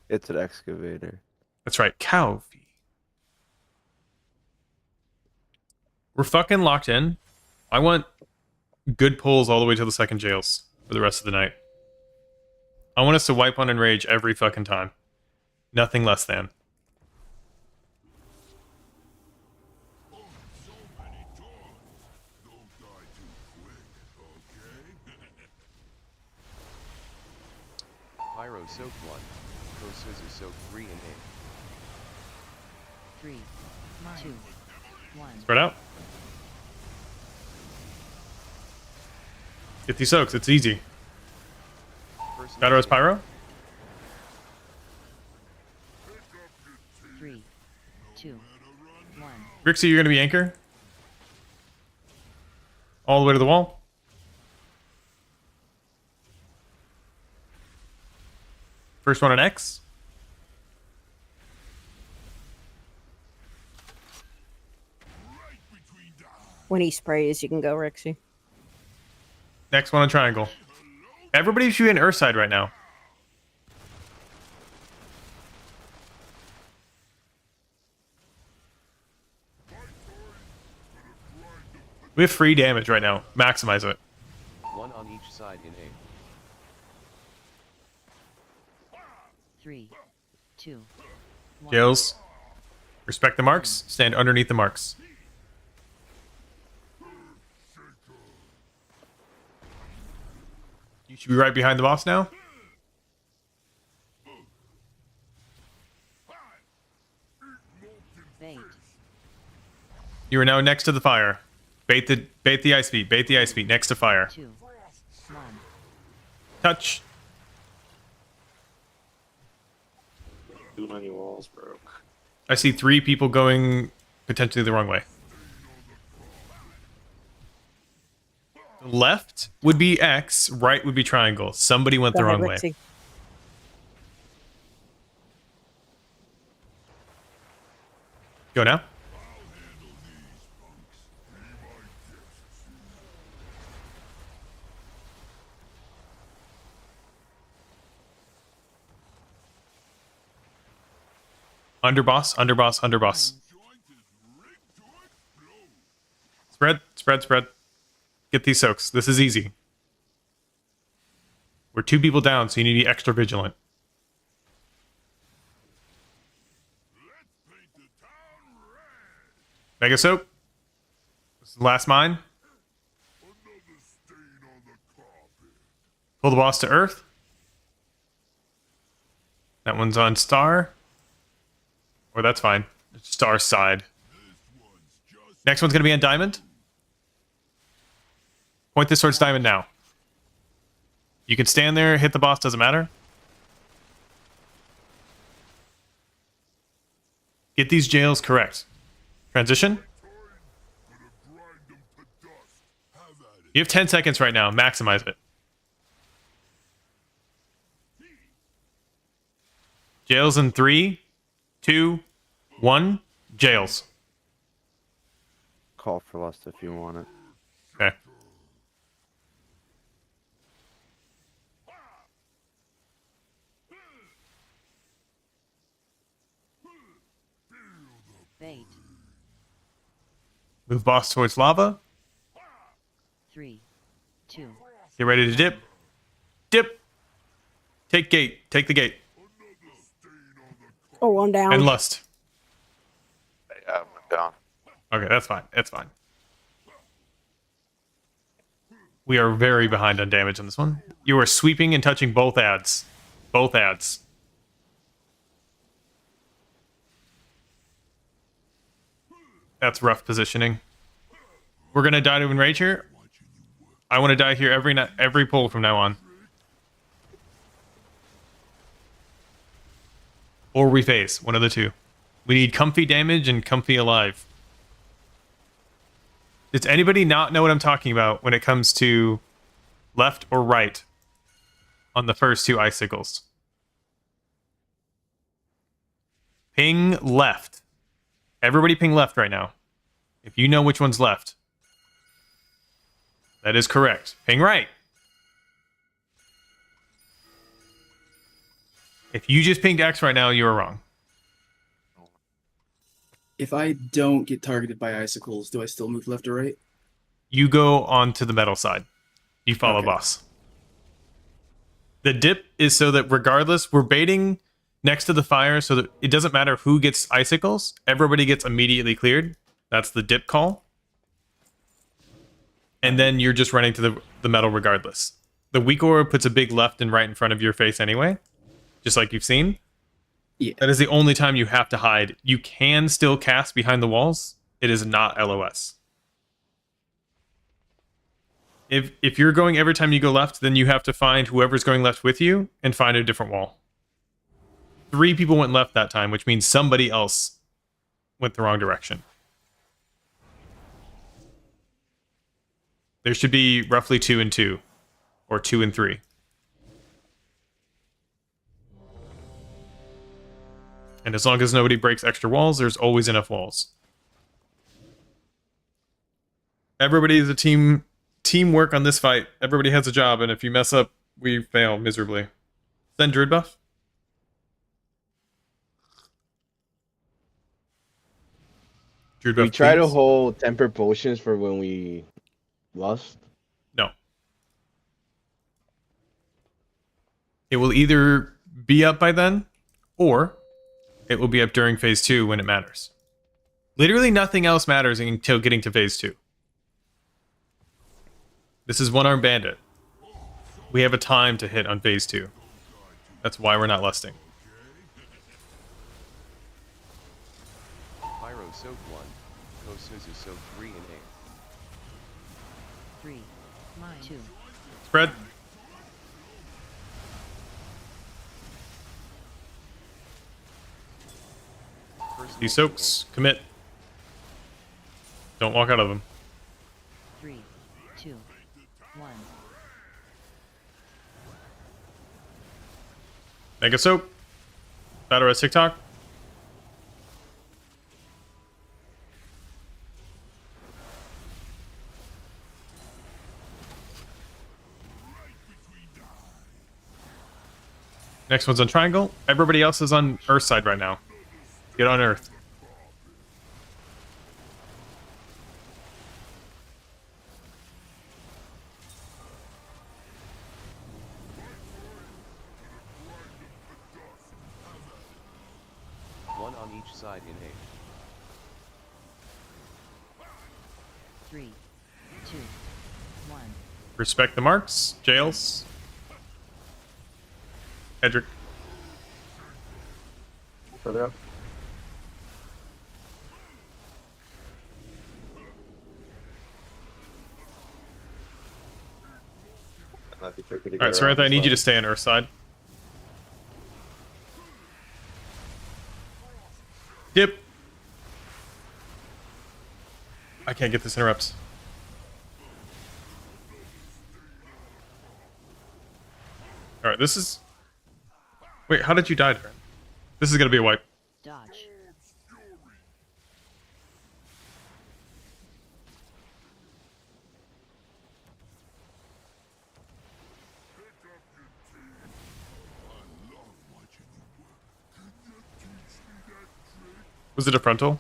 Speaker 10: It's an excavator.
Speaker 1: That's right, cow feed. We're fucking locked in. I want good pulls all the way to the second jails for the rest of the night. I want us to wipe on Enrage every fucking time. Nothing less than.
Speaker 2: Pyro soak 1. Kosuzu soak 3 and 8.
Speaker 6: 3, 2, 1.
Speaker 1: Spread out. Get these soaks, it's easy. Battle as Pyro?
Speaker 6: 3, 2, 1.
Speaker 1: Rixie, you're gonna be anchor. All the way to the wall. First one on X.
Speaker 14: When he sprays, you can go, Rixie.
Speaker 1: Next one on triangle. Everybody should be in Earthside right now. We have free damage right now. Maximize it.
Speaker 2: 1 on each side in 8.
Speaker 6: 3, 2, 1.
Speaker 1: Gills. Respect the marks. Stand underneath the marks. You should be right behind the boss now.
Speaker 6: Bait.
Speaker 1: You are now next to the fire. Bait the ice feet. Bait the ice feet next to fire.
Speaker 6: 2, 1.
Speaker 1: Touch.
Speaker 5: Too many walls broke.
Speaker 1: I see 3 people going potentially the wrong way. Left would be X, right would be triangle. Somebody went the
Speaker 14: Go ahead,
Speaker 1: wrong way.
Speaker 14: Rixie.
Speaker 1: Go now. Underboss, underboss, underboss. Spread, spread, spread. Get these soaks. This is easy. We're 2 people down, so you need to be extra vigilant. Mega soak. This is the last mine. Pull the boss to earth. That one's on star. Or that's fine. Star side. Next one's going to be on diamond. Point this towards diamond now. You can stand there, hit the boss, doesn't matter. Get these jails correct. Transition. You have 10 seconds right now. Maximize it. Jails in 3, 2, 1. Jails.
Speaker 10: Call for lust if you want it.
Speaker 1: Okay.
Speaker 6: Bait.
Speaker 1: Move boss towards lava.
Speaker 6: 3, 2,
Speaker 1: Get ready to dip. Dip. Take gate. Take the gate.
Speaker 14: Oh, I'm down.
Speaker 1: And lust.
Speaker 10: Yeah, I'm down.
Speaker 1: Okay, that's fine. That's fine. We are very behind on damage on this one. You are sweeping and touching both ads. Both ads. That's rough positioning. We're gonna die to enrage here. I want to die here every pull from now on. Or we phase, one of the two. We need comfy damage and comfy alive. Does anybody not know what I'm talking about when it comes to left or right on the first two icicles? Ping left. Everybody ping left right now. If you know which one's left. That is correct. Ping right. If you just pinged X right now, you are wrong.
Speaker 15: If I don't get targeted by icicles, do I still move left or right?
Speaker 1: You go on to the metal side. You follow boss. The dip is so that regardless, we're baiting next to the fire so that it doesn't matter who gets icicles. Everybody gets immediately cleared. That's the dip call. And then you're just running to the metal regardless. The weak aura puts a big left and right in front of your face anyway, just like you've seen.
Speaker 15: Yeah.
Speaker 1: That is the only time you have to hide. You can still cast behind the walls. It is not LOS. If you're going every time you go left, then you have to find whoever's going left with you and find a different wall. 3 people went left that time, which means somebody else went the wrong direction. There should be roughly 2 and 2, or 2 and 3. And as long as nobody breaks extra walls, there's always enough walls. Everybody is a teamwork on this fight. Everybody has a job, and if you mess up, we fail miserably. Send Druid buff. Druid buff,
Speaker 12: We try to
Speaker 1: please.
Speaker 12: hold temper potions for when we lust.
Speaker 1: No. It will either be up by then, or it will be up during phase 2 when it matters. Literally nothing else matters until getting to phase 2. This is One Arm Bandit. We have a time to hit on phase 2. That's why we're not lusting.
Speaker 2: Pyro soak 1, Kosuzu soak 3 and
Speaker 6: 3, 2,
Speaker 1: Spread. He soaks. Commit. Don't walk out of them.
Speaker 6: 3, 2, 1.
Speaker 1: Mega soak. Battle Res TikTok. Next one's on Triangle. Everybody else is on Earth side right now. Get on Earth.
Speaker 2: A. 1 on each side in A.
Speaker 6: 3, 2, 1.
Speaker 1: Respect the marks. Jails. Edric.
Speaker 12: Further up.
Speaker 1: Alright, Samantha, I need you to stay on Earth side. Dip. I can't get this interrupts. Alright, this is... Wait, how did you die, Darren? This is gonna be a wipe.
Speaker 6: Dodge.
Speaker 1: Was it a frontal?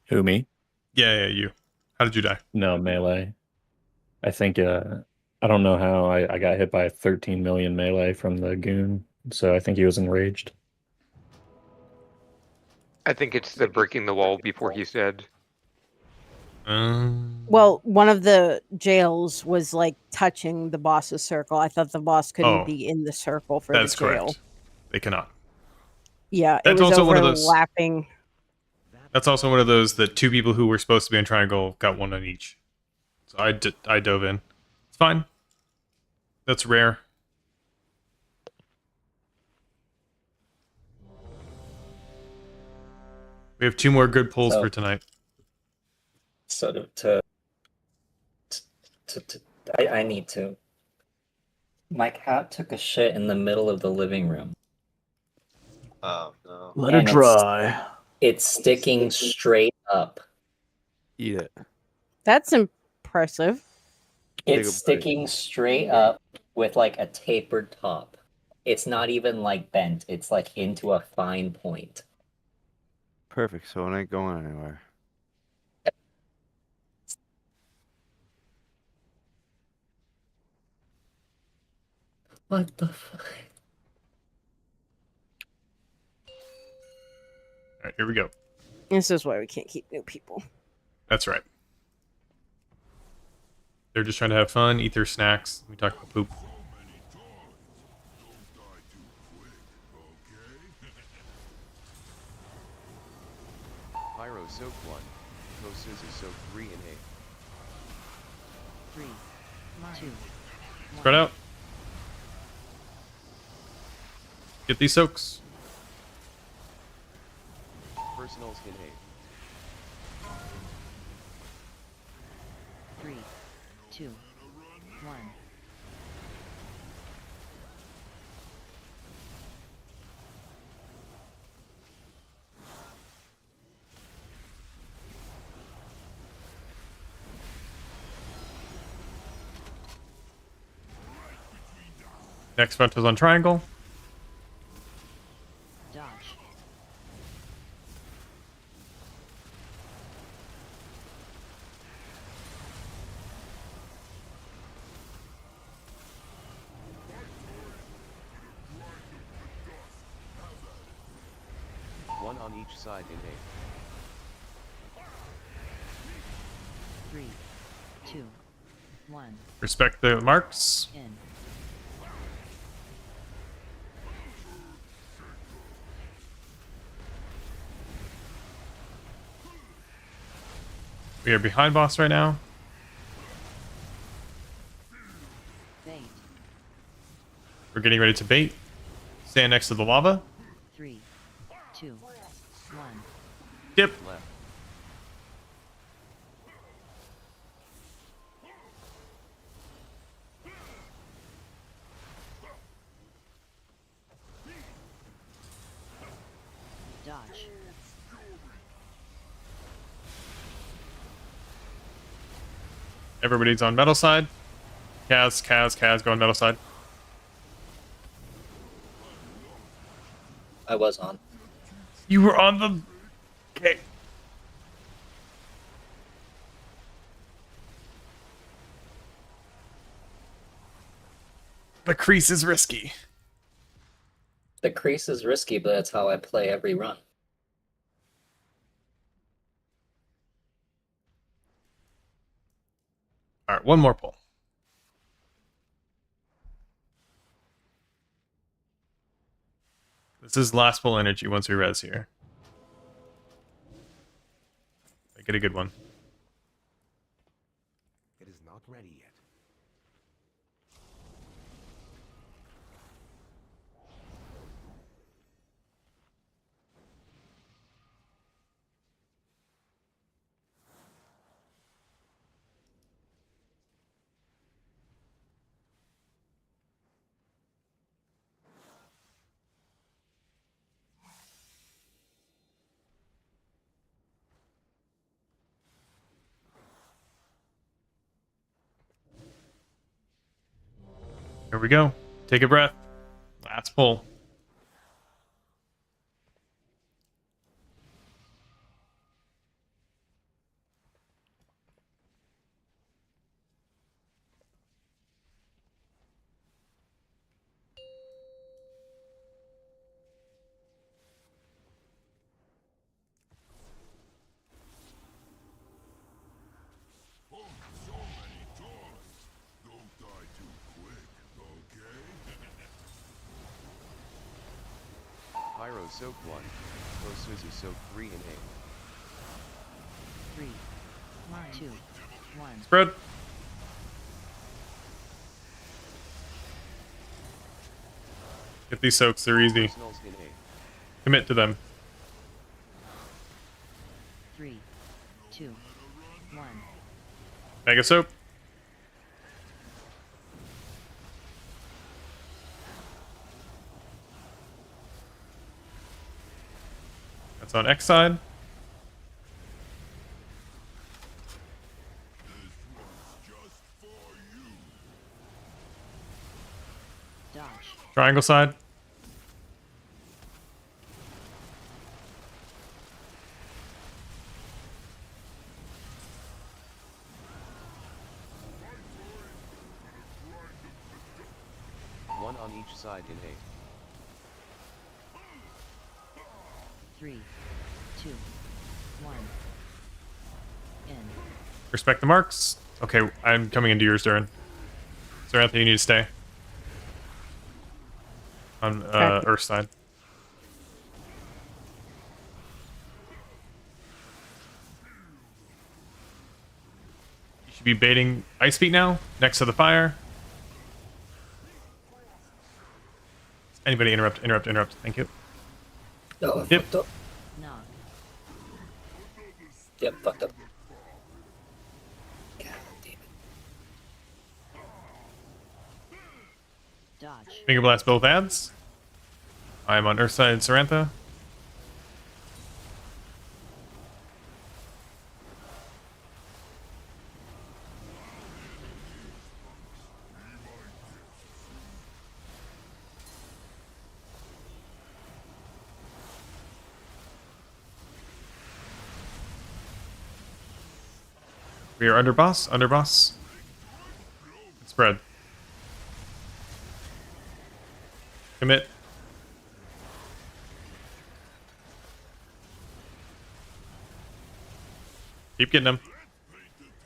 Speaker 4: Who, me?
Speaker 1: Yeah, you. How did you die?
Speaker 4: No, melee. I think, I don't know how I got hit by 13 million melee from the goon, so I think he was enraged.
Speaker 8: I think it's the breaking the wall before he's dead.
Speaker 14: Well, one of the jails was like touching the boss's circle. I thought the boss couldn't
Speaker 1: Oh,
Speaker 14: be in the circle for
Speaker 1: that's
Speaker 14: the jail.
Speaker 1: correct. They cannot.
Speaker 14: Yeah,
Speaker 1: That's
Speaker 14: it was
Speaker 1: also one of those-
Speaker 14: overlapping.
Speaker 1: That's also one of those that two people who were supposed to be in triangle got one on each. So I dove in. It's fine. That's rare. We have 2 more good pulls for tonight.
Speaker 13: So I need to. My cat took a shit in the middle of the living room.
Speaker 5: Oh no.
Speaker 9: Let her dry.
Speaker 13: It's sticking straight up.
Speaker 10: Eat it.
Speaker 14: That's impressive.
Speaker 13: It's sticking straight up with like a tapered top. It's not even like bent. It's like into a fine point.
Speaker 10: Perfect. So it ain't going anywhere.
Speaker 13: What the fuck?
Speaker 1: Alright, here we go.
Speaker 14: This is why we can't keep new people.
Speaker 1: That's right. They're just trying to have fun, eat their snacks. We talk about poop.
Speaker 2: Pyro soak 1. Kosuzu soak 3 and 8.
Speaker 6: 3, 2,
Speaker 1: Spread out. Get these soaks.
Speaker 2: Personals in 8.
Speaker 6: 3, 2, 1.
Speaker 1: Next frontal's on triangle.
Speaker 6: Dodge.
Speaker 2: One on each side in 8.
Speaker 6: 3, 2, 1.
Speaker 1: Respect the marks.
Speaker 6: In.
Speaker 1: We are behind boss right now.
Speaker 6: Bait.
Speaker 1: We're getting ready to bait. Stand next to the lava.
Speaker 6: 3, 2, 1.
Speaker 1: Dip.
Speaker 2: Left.
Speaker 6: Dodge.
Speaker 1: Everybody's on metal side. Kaz going metal side.
Speaker 13: I was on.
Speaker 1: You were on the... Okay. The crease is risky.
Speaker 13: The crease is risky, but that's how I play every run.
Speaker 1: All right, one more pull. This is last pull energy once we res here. Make it a good one.
Speaker 16: It is not ready yet.
Speaker 1: Here we go. Take a breath. Last pull.
Speaker 2: Pyro Soak 1. Kosuzu Soak 3 in A.
Speaker 6: 3, 2, 1.
Speaker 1: Spread. Get these soaks, they're easy.
Speaker 2: Personals in A.
Speaker 1: Commit to them.
Speaker 6: 3, 2, 1.
Speaker 1: Mega soak. That's on X side.
Speaker 6: Dodge.
Speaker 1: Triangle side.
Speaker 2: One on each side in A.
Speaker 6: 3, 2, 1. In.
Speaker 1: Respect the marks. Okay, I'm coming into yours, Durin. Sarantha, you need to stay. On Earth side. You should be baiting Ice Feet now, next to the fire. Anybody interrupt. Thank you.
Speaker 13: Oh, I
Speaker 1: Yep.
Speaker 13: fucked up.
Speaker 6: Knock.
Speaker 13: Yep, fucked up. God damn it.
Speaker 6: Dodge.
Speaker 1: Finger blast both ads. I'm on Earth side, Sarantha. We are under boss. Spread. Commit. Keep getting them.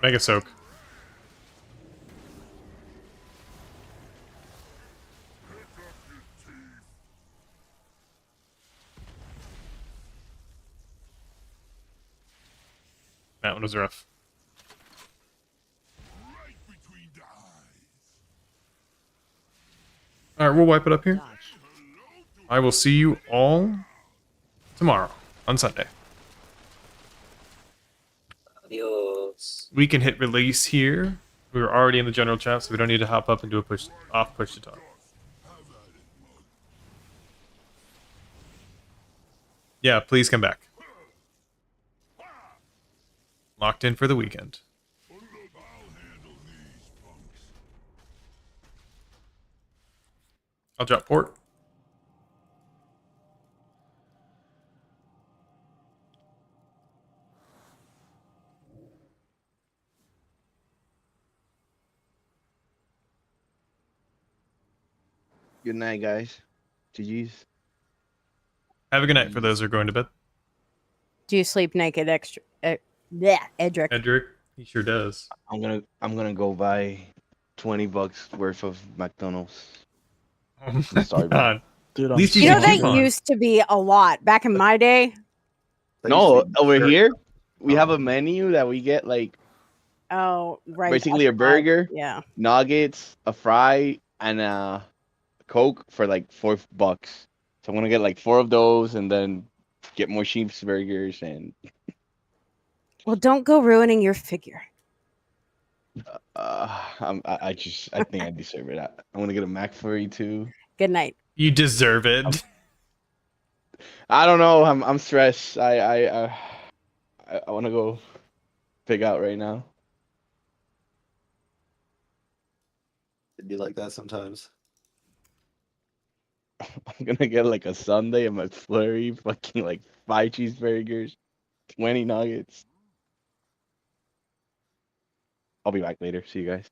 Speaker 1: Mega soak. That one was rough. Alright, we'll wipe it up here.
Speaker 6: Dodge.
Speaker 1: I will see you all tomorrow on Sunday.
Speaker 13: Adios.
Speaker 1: We can hit release here. We were already in the general chat, so we don't need to hop up and do a push to talk. Yeah, please come back. Locked in for the weekend. I'll drop port.
Speaker 12: Good night, guys. GG's.
Speaker 1: Have a good night for those who are going to bed.
Speaker 14: Do you sleep naked extra? Yeah, Edric.
Speaker 1: Edric, he sure does.
Speaker 12: I'm gonna go buy $20 worth of McDonald's.
Speaker 1: Oh my
Speaker 12: Starving.
Speaker 1: god.
Speaker 9: Dude,
Speaker 1: At least
Speaker 14: You
Speaker 1: you
Speaker 14: know
Speaker 1: can
Speaker 14: that
Speaker 1: coupon.
Speaker 14: used to be a lot back in my day.
Speaker 12: No, over here we have a menu that we get like
Speaker 14: Oh, right.
Speaker 12: basically a
Speaker 14: I forgot.
Speaker 12: burger,
Speaker 14: Yeah.
Speaker 12: nuggets, a fry, and a Coke for like $4. So I'm gonna get like 4 of those and then get more sheep's burgers and
Speaker 14: Well, don't go ruining your figure.
Speaker 12: I think I deserve it. I'm gonna get a Mac for you too.
Speaker 14: Good night.
Speaker 1: You deserve it.
Speaker 12: I don't know. I'm stressed. I want to go pig out right now.
Speaker 5: It'd be like that sometimes.
Speaker 12: I'm gonna get like a sundae and McFlurry, fucking like 5 cheeseburgers, 20 nuggets. I'll be back later. See you guys.